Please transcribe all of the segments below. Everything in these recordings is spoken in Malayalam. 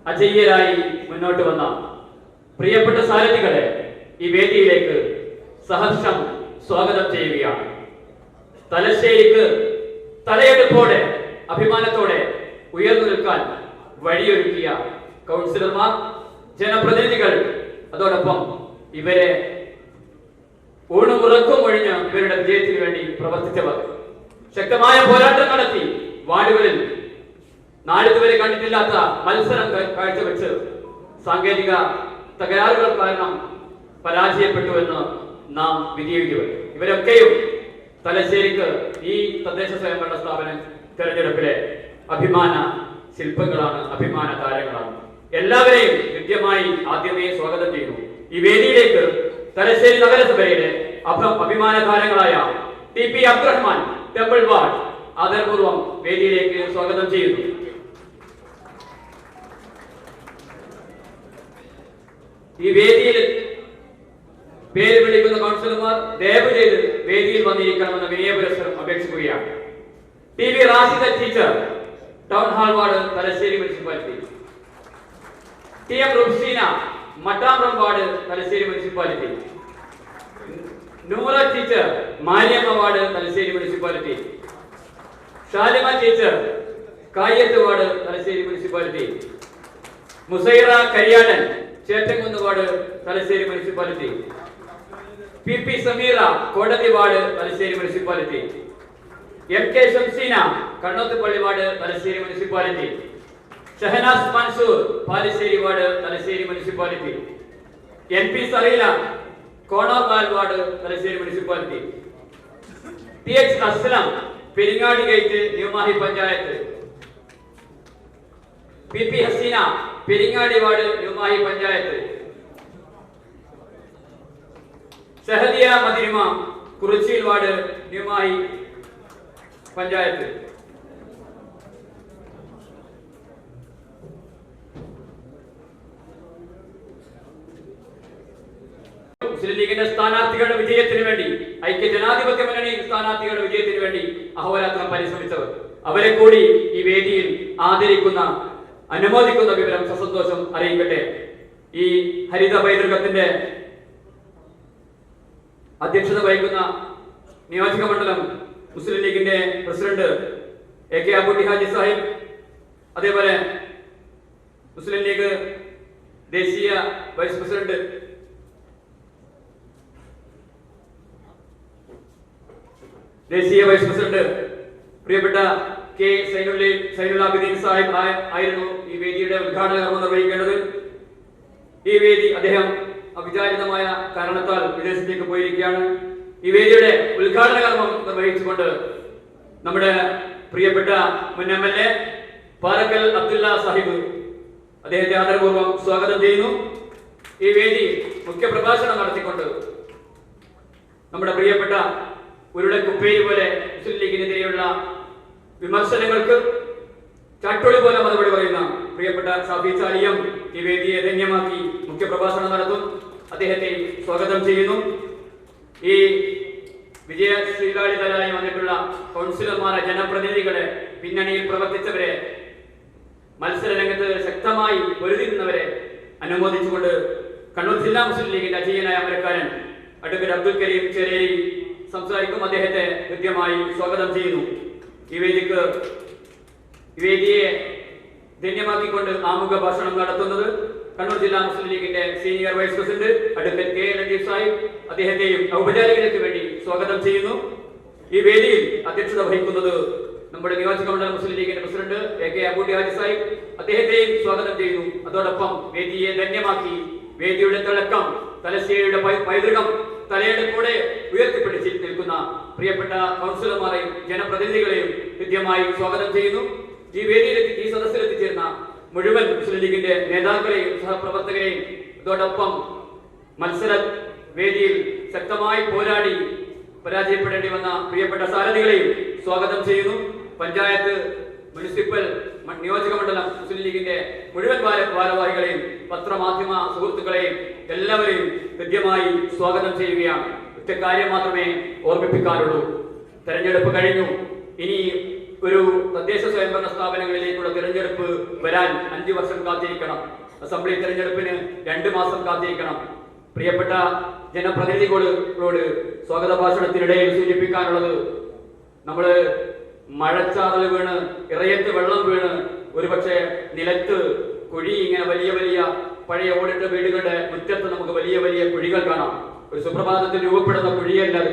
അജയ്യരായി മുന്നോട്ട് വന്ന പ്രിയപ്പെട്ട സാരഥികളെ ഈ വേദിയിലേക്ക് സഹർഷം സ്വാഗതം ചെയ്യുകയാണ്. തലശ്ശേരിക്ക് തലയെടുപ്പോടെ അഭിമാനത്തോടെ ഉയർന്നു നിൽക്കാൻ വഴിയൊരുക്കിയ കൗൺസിലർമാർ, ജനപ്രതിനിധികൾ, അതോടൊപ്പം ഇവരെ ഊണുമുറക്കം ഒഴിഞ്ഞ് ഇവരുടെ വിജയത്തിന് വേണ്ടി പ്രവർത്തിച്ചവർ, ശക്തമായ പോരാട്ടം നടത്തി വാർഡുകളിൽ നാളിതുവരെ കണ്ടിട്ടില്ലാത്ത മത്സരം കാഴ്ചവെച്ച് സാങ്കേതിക തകരാറുകൾ കാരണം പരാജയപ്പെട്ടുവെന്ന് നാം വിധിയെഴുതിയവർ. ഇവരൊക്കെയും തലശ്ശേരിക്ക് ഈ തദ്ദേശ സ്വയംഭരണ സ്ഥാപന തെരഞ്ഞെടുപ്പിലെ അഭിമാന ശില്പങ്ങളാണ്, അഭിമാന താരങ്ങളാണ്. എല്ലാവരെയും കൃത്യമായി ആദ്യമേ സ്വാഗതം ചെയ്യുന്നു. ഈ വേദിയിലേക്ക് തലശ്ശേരി നഗരസഭയിലെ അഭിമാന താരങ്ങളായ TP അബ്ദുറഹ്മാൻ, ടെമ്പിൾ വാർഡ്, ആദരപൂർവ്വം വേദിയിലേക്ക് സ്വാഗതം ചെയ്യുന്നു. ഈ വേദിയിൽ പേര് വിളിക്കുന്ന കൗൺസിലർമാർ ദയവ് ചെയ്ത് വേദിയിൽ വന്നിരിക്കണമെന്ന് വിനയപുരസ്സരം അപേക്ഷിക്കുകയാണ്. TV Rashida teacher, town hall ward, Thalassery municipality. TM Rubseena, Mattambram ward, Thalassery municipality. Noora teacher, Mariyamma ward, Thalassery municipality. Shalima teacher, Kayath ward, Thalassery municipality. Musaira Kariyadan, Chettamkunnu ward, Thalassery municipality. PP Sameera, Kodathi ward, Thalassery municipality. MK Shamseena, Kannothupally ward, Thalassery municipality. Shahanas Mansoor, Palassery ward, Thalassery municipality. MP Sareela, Konarval ward, Thalassery municipality. TH Aslam, Peringadi gate, New Mahe panchayat. PP Haseena, Peringadi ward, New Mahe panchayat. Shahadiya മദിരിമ, കുറിച്ചിൽ ward, New Mahe panchayat. മുസ്ലിം ലീഗിന്റെ സ്ഥാനാർത്ഥികളുടെ വിജയത്തിന് വേണ്ടി, ഐക്യ ജനാധിപത്യ മുന്നണി സ്ഥാനാർത്ഥികളുടെ വിജയത്തിന് വേണ്ടി അഹോരാത്രം പരിശ്രമിച്ചവർ, അവരെ കൂടി ഈ വേദിയിൽ ആദരിക്കുന്ന, അനുമോദിക്കുന്ന വിവരം സസന്തോഷം അറിയിക്കട്ടെ. ഈ ഹരിത പൈതൃകത്തിന്റെ അധ്യക്ഷത വഹിക്കുന്ന നിയോജക മണ്ഡലം മുസ്ലിം ലീഗിന്റെ പ്രസിഡന്റ് AK അബൂട്ടി ഹാജി സാഹിബ്, അതേപോലെ മുസ്ലിം ലീഗ് ദേശീയ വൈസ് പ്രസിഡന്റ് പ്രിയപ്പെട്ട K സൈനുൽ ആബിദീൻ സാഹിബ് ആയിരുന്നു ഈ വേദിയുടെ ഉദ്ഘാടന കർമ്മം നിർവഹിക്കേണ്ടത്. ഈ വേദി അദ്ദേഹം അവിചാരിതമായ കാരണത്താൽ വിദേശത്തേക്ക് പോയിരിക്കുകയാണ്. ഈ വേദിയുടെ ഉദ്ഘാടന കർമ്മം നിർവഹിച്ചുകൊണ്ട് നമ്മുടെ പ്രിയപ്പെട്ട മുൻ MLA പാറക്കൽ അബ്ദുല്ല സാഹിബ്, അദ്ദേഹത്തെ ആദരപൂർവ്വം സ്വാഗതം ചെയ്യുന്നു. ഈ വേദി മുഖ്യ പ്രഭാഷണം നടത്തിക്കൊണ്ട് നമ്മുടെ പ്രിയപ്പെട്ട ഉരുളക്കുപ്പേരി പോലെ മുസ്ലിം ലീഗിനെതിരെയുള്ള വിമർശനങ്ങൾക്ക് ചാട്ടൊളി പോലെ മറുപടി പറയുന്ന പ്രിയപ്പെട്ട ഷാഫി ചാലിയം ഈ വേദിയെ ധന്യമാക്കി മുഖ്യ പ്രഭാഷണം നടത്തും. അദ്ദേഹത്തെ സ്വാഗതം ചെയ്യുന്നു. ഈ വിജയശ്രീലാളിതരായി വന്നിട്ടുള്ള കൗൺസിലർമാരെ, ജനപ്രതിനിധികളെ, പിന്നണിയിൽ പ്രവർത്തിച്ചവരെ, മത്സര രംഗത്ത് ശക്തമായി പൊരുതിരുന്നവരെ അനുമോദിച്ചുകൊണ്ട് കണ്ണൂർ ജില്ലാ മുസ്ലിം ലീഗിന്റെ അജയ്യനായ അമരക്കാരൻ അഡ്വക്കേറ്റ് അബ്ദുൽ കരീം ചേരേരി സംസാരിക്കും. അദ്ദേഹത്തെ കൃത്യമായി സ്വാഗതം ചെയ്യുന്നു. ഈ വേദിയെ ധന്യമാക്കിക്കൊണ്ട് ആമുഖ ഭാഷണം നടത്തുന്നത് കണ്ണൂർ ജില്ലാ മുസ്ലിം ലീഗിന്റെ senior vice president advocate K Latheef Sahib, അദ്ദേഹത്തെയും ഔപചാരികതയ്ക്ക് വേണ്ടി സ്വാഗതം ചെയ്യുന്നു. ഈ വേദിയിൽ അധ്യക്ഷത വഹിക്കുന്നത് നമ്മുടെ നിയോജക മണ്ഡലം മുസ്ലിം ലീഗിന്റെ പ്രസിഡന്റ് AK അബൂട്ടി ഹാജി സാഹിബ്, അദ്ദേഹത്തെയും സ്വാഗതം ചെയ്യുന്നു. അതോടൊപ്പം വേദിയെ ധന്യമാക്കി വേദിയുടെ തിളക്കം, തലശ്ശേരിയുടെ പൈതൃകം തലയെടുപ്പോടെ ഉയർത്തിപ്പിടിച്ച് നിൽക്കുന്ന പ്രിയപ്പെട്ട കൗൺസിലർമാരെയും ജനപ്രതിനിധികളെയും കൃത്യമായി സ്വാഗതം ചെയ്യുന്നു. ഈ വേദിയിലെത്തി, ഈ സദസ്സിലെത്തിച്ചേർന്ന മുഴുവൻ മുസ്ലിം ലീഗിന്റെ നേതാക്കളെയും സഹപ്രവർത്തകരെയും, അതോടൊപ്പം മത്സര വേദിയിൽ ശക്തമായി പോരാടി പരാജയപ്പെടേണ്ടി വന്ന പ്രിയപ്പെട്ട സാരഥികളെയും സ്വാഗതം ചെയ്യുന്നു. പഞ്ചായത്ത്, മുനിസിപ്പൽ, നിയോജക മണ്ഡലം മുസ്ലിം ലീഗിന്റെ മുഴുവൻ ഭാരവാഹികളെയും പത്രമാധ്യമ സുഹൃത്തുക്കളെയും എല്ലാവരെയും കൃത്യമായി സ്വാഗതം ചെയ്യുകയാണ്. ഒറ്റ കാര്യം മാത്രമേ ഓർമ്മിപ്പിക്കാനുള്ളൂ. തെരഞ്ഞെടുപ്പ് കഴിഞ്ഞു. ഇനി ഒരു തദ്ദേശ സ്വയംഭരണ സ്ഥാപനങ്ങളിലേക്കുള്ള തിരഞ്ഞെടുപ്പ് വരാൻ 5 വർഷം കാത്തിരിക്കണം. അസംബ്ലി തിരഞ്ഞെടുപ്പിന് 2 മാസം കാത്തിരിക്കണം. പ്രിയപ്പെട്ട ജനപ്രതിനിധികളോട് സ്വാഗത ഭാഷണത്തിനിടയിൽ സൂചിപ്പിക്കാനുള്ളത്, നമ്മള് മഴച്ചാറൽ വീണ് ഇറയത്ത് വെള്ളം വീണ് ഒരുപക്ഷെ നിലത്ത് കുഴി, ഇങ്ങനെ വലിയ വലിയ പഴയ ഓടിട്ട വീടുകളുടെ മുറ്റത്ത് നമുക്ക് വലിയ വലിയ കുഴികൾ കാണാം. ഒരു സുപ്രഭാതത്തിൽ രൂപപ്പെടുന്ന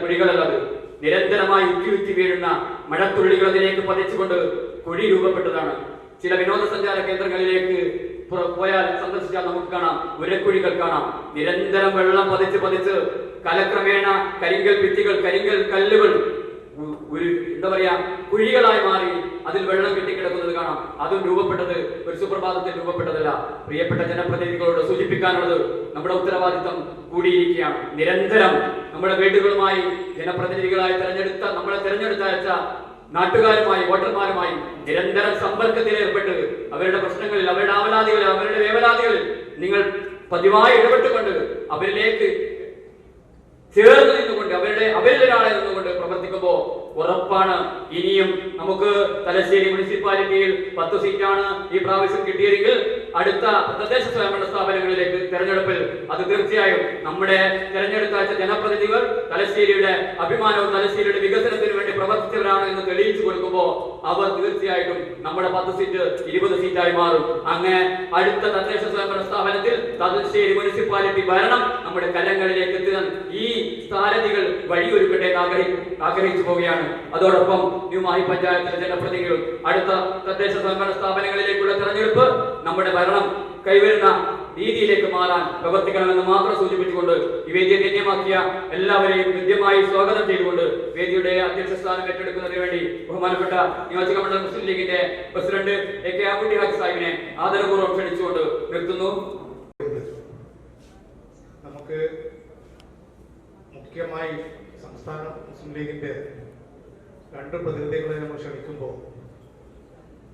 കുഴികളല്ലാതെ നിരന്തരമായി ഉറ്റി വീഴുന്ന മഴത്തുള്ളികൾ അതിലേക്ക് പതിച്ചുകൊണ്ട് കുഴി രൂപപ്പെട്ടതാണ്. ചില വിനോദസഞ്ചാര കേന്ദ്രങ്ങളിലേക്ക് പോയാൽ സന്ദർശിച്ചാൽ നമുക്ക് കാണാം, ഉരക്കുഴികൾ കാണാം. നിരന്തരം വെള്ളം പതിച്ച് കാലക്രമേണ കരിങ്കൽ ഭിത്തികൾ, കരിങ്കൽ കല്ലുകൾ എന്താ പറയാ കുഴികളായി മാറി അതിൽ വെള്ളം കെട്ടിക്കിടക്കുന്നത് കാണാം. അതും രൂപപ്പെട്ടത് ഒരു സുപ്രഭാതത്തിൽ രൂപപ്പെട്ടതല്ല. പ്രിയപ്പെട്ട ജനപ്രതിനിധികളോട് സൂചിപ്പിക്കാനുള്ളത്, നമ്മുടെ ഉത്തരവാദിത്തം കൂടിയിരിക്കുകയാണ്. നിരന്തരം നമ്മുടെ വീടുകളുമായി ജനപ്രതിനിധികളായി നമ്മളെ തെരഞ്ഞെടുത്തയച്ച നാട്ടുകാരുമായി, വോട്ടർമാരുമായി നിരന്തരം സമ്പർക്കത്തിൽ ഏർപ്പെട്ട് അവരുടെ പ്രശ്നങ്ങളിൽ, അവരുടെ ആവലാതികളിൽ, അവരുടെ വേവലാതികളിൽ നിങ്ങൾ പതിവായി ഇടപെട്ടുകൊണ്ട് അവരിലേക്ക് ചേർന്ന് നിന്നുകൊണ്ട് അവരിൽ ഒരാളെ നിന്നുകൊണ്ട് പ്രവർത്തിക്കുമ്പോൾ ഉറപ്പാണ് ഇനിയും നമുക്ക് തലശ്ശേരി മുനിസിപ്പാലിറ്റിയിൽ 10 സീറ്റാണ് ഈ പ്രാവശ്യം കിട്ടിയതെങ്കിൽ അടുത്ത തദ്ദേശ സ്വയംഭരണ സ്ഥാപനങ്ങളിലേക്ക് തെരഞ്ഞെടുപ്പിൽ അത് തീർച്ചയായും നമ്മുടെ തെരഞ്ഞെടുത്ത ജനപ്രതിനിധികൾ തലശ്ശേരിയുടെ അഭിമാനവും തലശ്ശേരിയുടെ വികസനത്തിന് വേണ്ടി പ്രവർത്തിച്ചവരാണ് എന്ന് തെളിയിച്ചു കൊടുക്കുമ്പോൾ അവർ തീർച്ചയായിട്ടും നമ്മുടെ 10 സീറ്റ് 20 സീറ്റായി മാറും. അങ്ങനെ അടുത്ത തദ്ദേശ സ്വയംഭരണ സ്ഥാപനത്തിൽ തലശ്ശേരി മുനിസിപ്പാലിറ്റി ഭരണം നമ്മുടെ കരങ്ങളിലേക്ക് എത്താൻ ഈ സ്ഥാനതികൾ വഴിയൊരുക്കട്ടെ എന്ന് ആഗ്രഹിച്ചു പോവുകയാണ്. അതോടൊപ്പം ന്യൂമാഹി പഞ്ചായത്തിലെ ജനപ്രതിനിധികൾ അടുത്ത തദ്ദേശ സ്വയംഭരണ സ്ഥാപനങ്ങളിലേക്കുള്ള തെരഞ്ഞെടുപ്പ് നമ്മുടെ ഭരണം കൈവരുന്ന രീതിയിലേക്ക് മാറാൻ പ്രവർത്തിക്കണമെന്ന് മാത്രം സൂചിപ്പിച്ചുകൊണ്ട് ഈ വേദിയെ ധന്യമാക്കിയ എല്ലാവരെയും കൃത്യമായി സ്വാഗതം ചെയ്തുകൊണ്ട് വേദിയുടെ അധ്യക്ഷ സ്ഥാനം ഏറ്റെടുക്കുന്നതിന് വേണ്ടി ബഹുമാനപ്പെട്ട നിയോജക മണ്ഡലം മുസ്ലിം ലീഗിന്റെ പ്രസിഡന്റ് AK അബുട്ടി ഹാജി സാഹിബിനെ ആദരപൂർവ്വം ക്ഷണിച്ചുകൊണ്ട് നിർത്തുന്നു. നമുക്ക് മുഖ്യമായി സംസ്ഥാന മുസ്ലിം ലീഗിന്റെ 2 പ്രതിനിധികളെ നമ്മൾ ക്ഷണിക്കുമ്പോൾ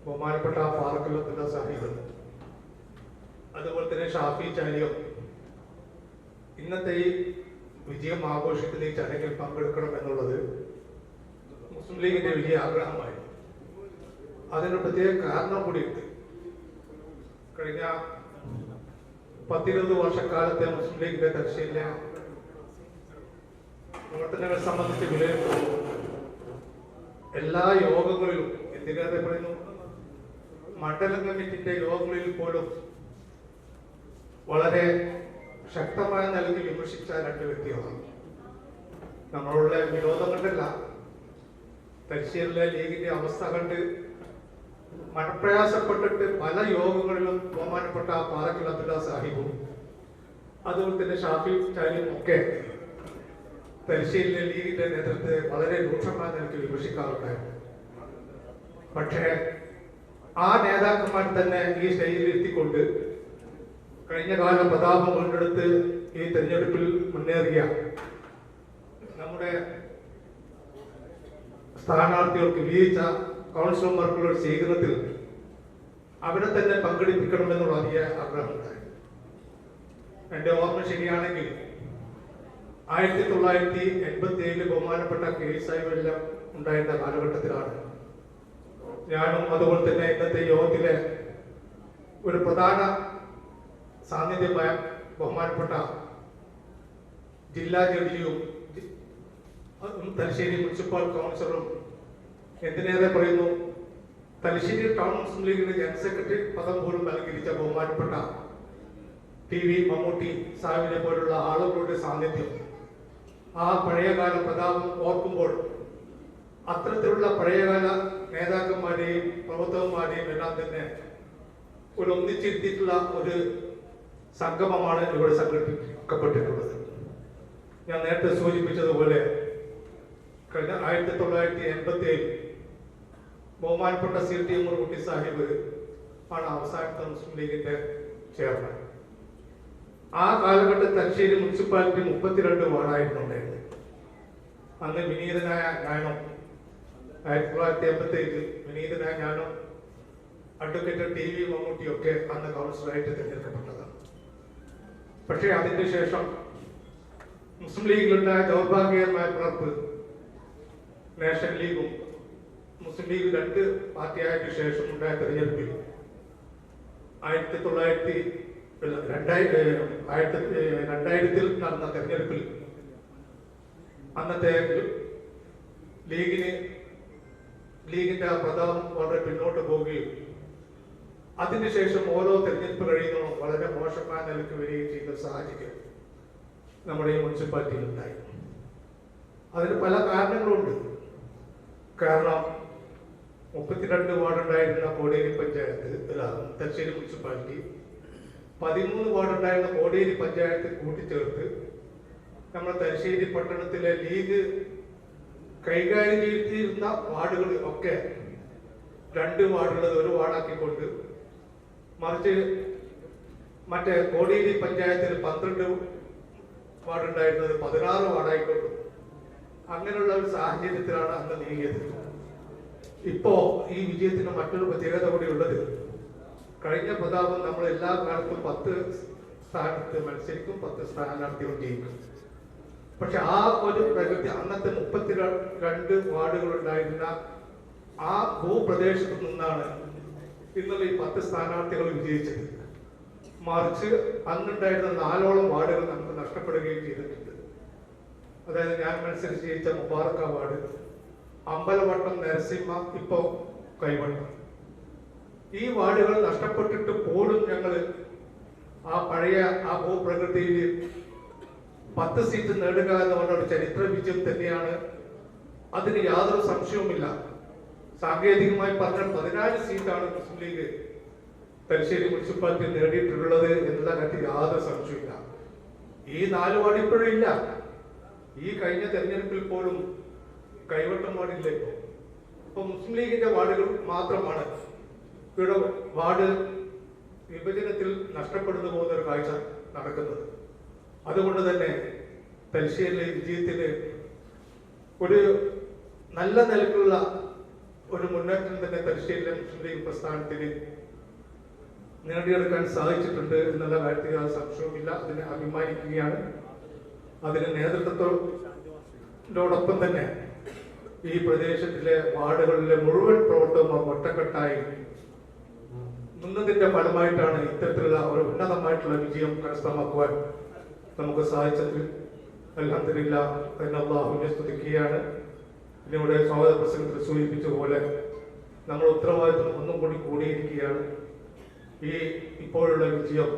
ബഹുമാനപ്പെട്ട ഫാറൂഖ് അബ്ദുള്ള സാഹിബ്, അതുപോലെ തന്നെ ഷാഫി ചാലിയും ഇന്നത്തെ ഈ വിജയം ആഘോഷത്തിൽ ഈ ചടങ്ങിൽ പങ്കെടുക്കണം എന്നുള്ളത് മുസ്ലിം ലീഗിന്റെ വലിയ ആഗ്രഹമായി. അതിന് പ്രത്യേക കാരണം കൂടിയുണ്ട്. കഴിഞ്ഞ 10-20 വർഷക്കാലത്തെ മുസ്ലിം ലീഗിന്റെ തലശ്ശേരിയിലെ പ്രവർത്തനങ്ങൾ സംബന്ധിച്ച് വിലയിരുത്തുന്നു. എല്ലാ യോഗങ്ങളിലും, എന്തിനേറെ പറയുന്നു, മണ്ഡലം കമ്മിറ്റിന്റെ യോഗങ്ങളിൽ പോലും വളരെ ശക്തമായ നിലയിൽ വിമർശിച്ച 2 വ്യക്തികളാണ്. നമ്മളുടെ വിരോധം കണ്ടല്ല, തലശ്ശേരിയിലെ ലീഗിന്റെ അവസ്ഥ കണ്ട് മനപ്രയാസപ്പെട്ടിട്ട് പല യോഗങ്ങളിലും ബഹുമാനപ്പെട്ട ഫാറൂഖ് അബ്ദുള്ള സാഹിബും അതുപോലെ തന്നെ ഷാഫി ചാലിയും ഒക്കെ തലശ്ശേരിയിലെ ലീഗിന്റെ നേതൃത്വത്തെ വളരെ രൂക്ഷമായ നിലയ്ക്ക് വിമർശിക്കാറുണ്ടായിരുന്നു. പക്ഷേ ആ നേതാക്കന്മാർ തന്നെ ഈ സ്റ്റേജിൽ എത്തിക്കൊണ്ട് കഴിഞ്ഞ കാല പ്രതാപം വീണ്ടെടുത്ത് ഈ തെരഞ്ഞെടുപ്പിൽ മുന്നേറിയ നമ്മുടെ സ്ഥാനാർത്ഥികൾക്ക് വീഴ്ച കൗൺസിലർമാർക്കുള്ള സ്വീകരണത്തിൽ അവരെ തന്നെ പങ്കെടുപ്പിക്കണമെന്നുള്ള വലിയ ആഗ്രഹമുണ്ടായി. എന്റെ ഓർമ്മ ശരിയാണെങ്കിൽ 1987 ബഹുമാനപ്പെട്ട കെ സാഹിബെല്ലാം ഉണ്ടായിരുന്ന കാലഘട്ടത്തിലാണ് ഞാനും അതുപോലെ തന്നെ ഇന്നത്തെ യോഗത്തിലെ ഒരു പ്രധാന സാന്നിധ്യമായ ബഹുമാനപ്പെട്ട ജില്ലാ ജഡ്ജിയും തലശ്ശേരി മുനിസിപ്പൽ കൗൺസിലറും, എന്തിനേറെ പറയുന്നു, തലശ്ശേരി ടൗൺ മുസ്ലിം ലീഗിന്റെ ജനറൽ സെക്രട്ടറി പദം പോലും അലങ്കരിച്ച ബഹുമാനപ്പെട്ട TV മമ്മൂട്ടി സാഹിബിനെ പോലുള്ള ആളുകളുടെ സാന്നിധ്യം, ആ പഴയകാല പ്രതാപം ഓർക്കുമ്പോൾ അത്തരത്തിലുള്ള പഴയകാല നേതാക്കന്മാരെയും പ്രവർത്തകന്മാരെയും എല്ലാം തന്നെ ഒരു ഒന്നിച്ചിരുത്തിയിട്ടുള്ള ഒരു സംഗമമാണ് ഇവിടെ സംഘടിപ്പിക്കപ്പെട്ടിട്ടുള്ളത്. ഞാൻ നേരത്തെ സൂചിപ്പിച്ചതുപോലെ കഴിഞ്ഞ 1987 ബഹുമാനപ്പെട്ട CT ഉമ്മർകുട്ടി സാഹിബ് ആണ് അവസാനത്തെ മുസ്ലിം ലീഗിന്റെ ചെയർമാൻ. ആ കാലഘട്ടത്തിൽ തലശ്ശേരി മുനിസിപ്പാലിറ്റി 32 വാർഡായിരുന്നുണ്ടായിരുന്നു. അന്ന് വിനീതനായ ഞാനും 1987 വിനീതനായ ഞാനും അഡ്വക്കേറ്റ് TV മമ്മൂട്ടിയൊക്കെ അന്ന് കൗൺസിലറായിട്ട് തിരഞ്ഞെടുക്കപ്പെട്ടതാണ്. പക്ഷേ അതിന്റെ ശേഷം മുസ്ലിം ലീഗിലുണ്ടായ ദൗർഭാഗ്യകരമായ പിളർപ്പ് നാഷണൽ ലീഗും മുസ്ലിം ലീഗ് 2 പാർട്ടിയായതിനു ശേഷം ഉണ്ടായ തെരഞ്ഞെടുപ്പിൽ 2000-ൽ നടന്ന തെരഞ്ഞെടുപ്പിൽ അന്നത്തെ ലീഗിന്റെ പ്രതാപം വളരെ പിന്നോട്ട് പോവുകയും അതിനുശേഷം ഓരോ തെരഞ്ഞെടുപ്പ് കഴിയുന്നതും വളരെ മോശമായ നിലയ്ക്ക് വരികയും ചെയ്ത സാഹചര്യം നമ്മുടെ ഈ മുനിസിപ്പാലിറ്റിയിൽ ഉണ്ടായി. അതിന് പല കാരണങ്ങളുണ്ട്. കാരണം 32 വാർഡുണ്ടായിരുന്ന കോടിയേരി പഞ്ചായത്ത് തലശ്ശേരി മുനിസിപ്പാലിറ്റി 13 വാർഡുണ്ടായിരുന്ന കോടിയേരി പഞ്ചായത്ത് കൂട്ടിച്ചേർത്ത് നമ്മുടെ തലശ്ശേരി പട്ടണത്തിലെ ലീഗ് കൈകാര്യം ചെയ്തിരുന്ന വാർഡുകൾ ഒക്കെ 2 വാർഡുള്ളത് 1 വാർഡാക്കിക്കൊണ്ട്, മറിച്ച് മറ്റേ കോടിയേരി പഞ്ചായത്തിൽ 12 വാർഡുണ്ടായിരുന്നത് 16 വാർഡായിക്കൊണ്ടു. അങ്ങനെയുള്ള ഒരു സാഹചര്യത്തിലാണ് അന്ന് നീങ്ങിയത്. ഇപ്പോ ഈ വിജയത്തിന് മറ്റൊരു പ്രത്യേകത കൂടി ഉള്ളത്, കഴിഞ്ഞ പ്രതാപം നമ്മൾ എല്ലാ കാലത്തും 10 സ്ഥാനത്ത് മത്സരിക്കും, 10 സ്ഥാനാർത്ഥികൾ ജയിക്കും. പക്ഷെ ആ ഒരു പ്രകൃതി അന്നത്തെ 32 വാർഡുകൾ ഉണ്ടായിരുന്ന ആ ഭൂപ്രദേശത്തു നിന്നാണ് ഇന്നുള്ള ഈ 10 സ്ഥാനാർത്ഥികൾ വിജയിച്ചത്. മറിച്ച് അന്നുണ്ടായിരുന്ന 4ഓളം വാർഡുകൾ നമുക്ക് നഷ്ടപ്പെടുകയും ചെയ്തിട്ടുണ്ട്. അതായത് ഞാൻ മത്സരിച്ച് ജയിച്ച മുബാറക്ക വാർഡ്, അമ്പലവട്ടം, നരസിംഹ, ഇപ്പോ കൈവട്ടം. ഈ വാർഡുകൾ നഷ്ടപ്പെട്ടിട്ട് പോലും ഞങ്ങൾ ആ പഴയ ആ ഭൂപ്രകൃതിയിൽ 10 സീറ്റ് നേടുക എന്ന് പറഞ്ഞ ഒരു ചരിത്ര വിജയം തന്നെയാണ്. അതിന് യാതൊരു സംശയവുമില്ല. സാങ്കേതികമായി പറഞ്ഞാൽ 14 സീറ്റാണ് മുസ്ലിം ലീഗ് തലശ്ശേരി മുനിസിപ്പാലിറ്റി നേടിയിട്ടുള്ളത് എന്നുള്ള കാര്യത്തിൽ യാതൊരു സംശയമില്ല. ഈ 4 വാർഡ് ഇപ്പോഴും ഇല്ല. ഈ കഴിഞ്ഞ തെരഞ്ഞെടുപ്പിൽ പോലും കൈവട്ടം വാർഡില്ല. ഇപ്പൊ മുസ്ലിം ലീഗിന്റെ വാർഡുകൾ മാത്രമാണ് ഇവിടെ വാർഡ് വിഭജനത്തിൽ നഷ്ടപ്പെടുന്നു പോകുന്ന ഒരു കാഴ്ച നടക്കുന്നത്. അതുകൊണ്ട് തന്നെ തലശ്ശേരിയിലെ വിജയത്തിന് ഒരു നല്ല നിലക്കുള്ള ഒരു മുന്നേറ്റം തന്നെ തലശ്ശേരിയിലെ മുസ്ലിം ലീഗ് പ്രസ്ഥാനത്തിന് നേടിയെടുക്കാൻ സാധിച്ചിട്ടുണ്ട് എന്നുള്ള കാര്യത്തിൽ സംശയവുമില്ല. അതിനെ അഭിമാനിക്കുകയാണ്. അതിന് നേതൃത്വത്തോടൊപ്പം തന്നെ ഈ പ്രദേശത്തിലെ വാർഡുകളിലെ മുഴുവൻ പ്രവർത്തകർ ഒറ്റക്കെട്ടായി നിന്നതിന്റെ ഫലമായിട്ടാണ് ഇത്തരത്തിലുള്ള ഒരു ഉന്നതമായിട്ടുള്ള വിജയം കരസ്ഥമാക്കുവാൻ നമുക്ക് സാധിച്ചത്. അൽഹംദുലില്ലാഹ്, അതിന് അല്ലാഹുവിനെ സ്തുതിക്കുകയാണ്. ഇതിലൂടെ സ്വാഗത പ്രസംഗത്തിൽ സൂചിപ്പിച്ച പോലെ നമ്മൾ ഉത്തരവാദിത്വം ഒന്നും കൂടി കൂടിയിരിക്കുകയാണ്. ഈ ഇപ്പോഴുള്ള വിജയം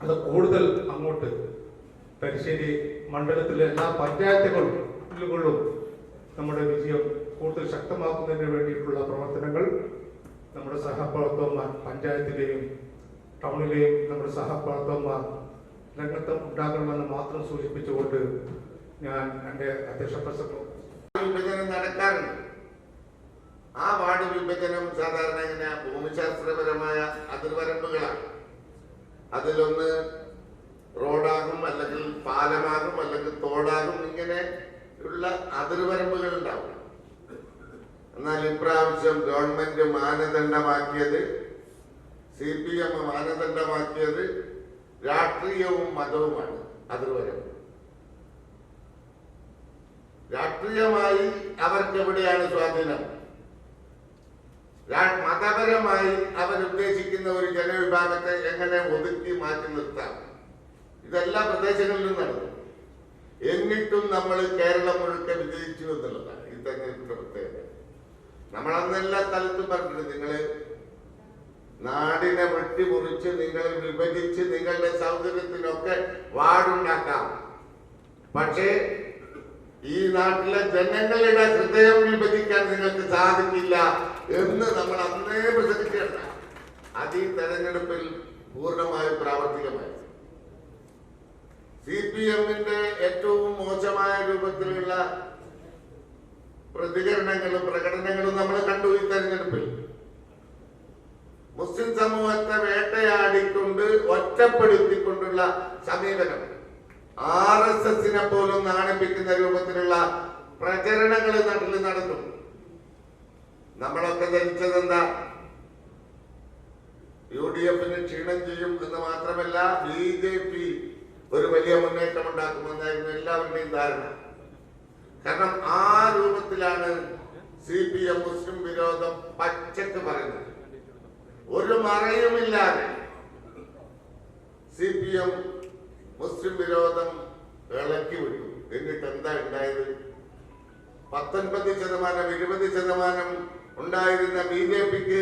അത് കൂടുതൽ അങ്ങോട്ട് തലശ്ശേരി മണ്ഡലത്തിലെ എല്ലാ പഞ്ചായത്തുകളിലും നമ്മുടെ വിജയം കൂടുതൽ ശക്തമാക്കുന്നതിന് വേണ്ടിയിട്ടുള്ള പ്രവർത്തനങ്ങൾ നമ്മുടെ സഹപ്രവർത്തകന്മാർ പഞ്ചായത്തിലെയും ടൗണിലെയും നമ്മുടെ സഹപ്രവർത്തകന്മാർ രംഗത്ത് ഉണ്ടാകണമെന്ന് മാത്രം സൂചിപ്പിച്ചുകൊണ്ട് ഞാൻ എൻ്റെ അധ്യക്ഷ പ്രസംഗം. വിഭജനം നടക്കാറുണ്ട്. ആ വാർഡ് വിഭജനം സാധാരണ ഇങ്ങനെ ഭൂമിശാസ്ത്രപരമായ അതിർവരമ്പുകളാണ്. അതിലൊന്ന് റോഡാകും, അല്ലെങ്കിൽ പാലമാകും, അല്ലെങ്കിൽ തോടാകും. ഇങ്ങനെ ഉള്ള അതിർവരമ്പുകൾ ഉണ്ടാവും. എന്നാൽ ഇപ്രാവശ്യം ഗവൺമെന്റ് മാനദണ്ഡമാക്കിയത്, CPM മാനദണ്ഡമാക്കിയത് രാഷ്ട്രീയവും മതവുമാണ്. അതിർവരമ്പ് രാഷ്ട്രീയമായി അവർക്ക് എവിടെയാണ് സ്വാധീനം, മതപരമായി അവരുദ്ദേശിക്കുന്ന ഒരു ജനവിഭാഗത്തെ എങ്ങനെ ഒതുക്കി മാറ്റി നിർത്താം, ഇതെല്ലാ പ്രദേശങ്ങളിലും നടന്നു. എന്നിട്ടും നമ്മൾ കേരളം മുഴുക്കെ വിജയിച്ചു എന്നുള്ളതാണ് ഈ തെരഞ്ഞെടുപ്പിന്റെ പ്രത്യേകത. നമ്മൾ അന്നെല്ലാ സ്ഥലത്തും പറഞ്ഞിട്ടുണ്ട്, നിങ്ങൾ നാടിനെ വെട്ടിമുറിച്ച്, നിങ്ങൾ വിഭജിച്ച് നിങ്ങളുടെ സൗകര്യത്തിനൊക്കെ വാർഡുണ്ടാക്കാം. പക്ഷേ ഈ നാട്ടിലെ ജനങ്ങളുടെ ഹൃദയം വിഭജിക്കാൻ നിങ്ങൾക്ക് സാധിക്കില്ല എന്ന് നമ്മൾ അന്നേ പ്രസംഗിക്കേണ്ട. അത് ഈ തെരഞ്ഞെടുപ്പിൽ പൂർണ്ണമായും പ്രാവർത്തികമായി. CPMന്റെ ഏറ്റവും മോശമായ രൂപത്തിലുള്ള പ്രതികരണങ്ങളും പ്രകടനങ്ങളും നമ്മൾ കണ്ടു ഈ തെരഞ്ഞെടുപ്പിൽ. മുസ്ലിം സമൂഹത്തെ വേട്ടയാടിക്കൊണ്ട് ഒറ്റപ്പെടുത്തിക്കൊണ്ടുള്ള സമീപനം, RSSനെ പോലും നാണിപ്പിക്കുന്ന രൂപത്തിലുള്ള പ്രചരണങ്ങൾ നാട്ടിൽ നടന്നു. നമ്മളൊക്കെ ധരിച്ചതെന്താ, UDFന് ക്ഷീണം ചെയ്യും എന്ന് മാത്രമല്ല BJP ഒരു വലിയ മുന്നേറ്റം ഉണ്ടാക്കുമെന്നായിരുന്നു എല്ലാവരുടെയും ധാരണ. കാരണം ആ രൂപത്തിലാണ് CPM മുസ്ലിം വിരോധം പച്ചക്ക് പറയുന്നത്. ഒരു മറയുമില്ലാതെ CPM മുസ്ലിം വിരോധം ഇളക്കി വിട്ടു. എന്നിട്ട് എന്താ ഉണ്ടായത്? 19%, 20% ഉണ്ടായിരുന്ന BJPക്ക്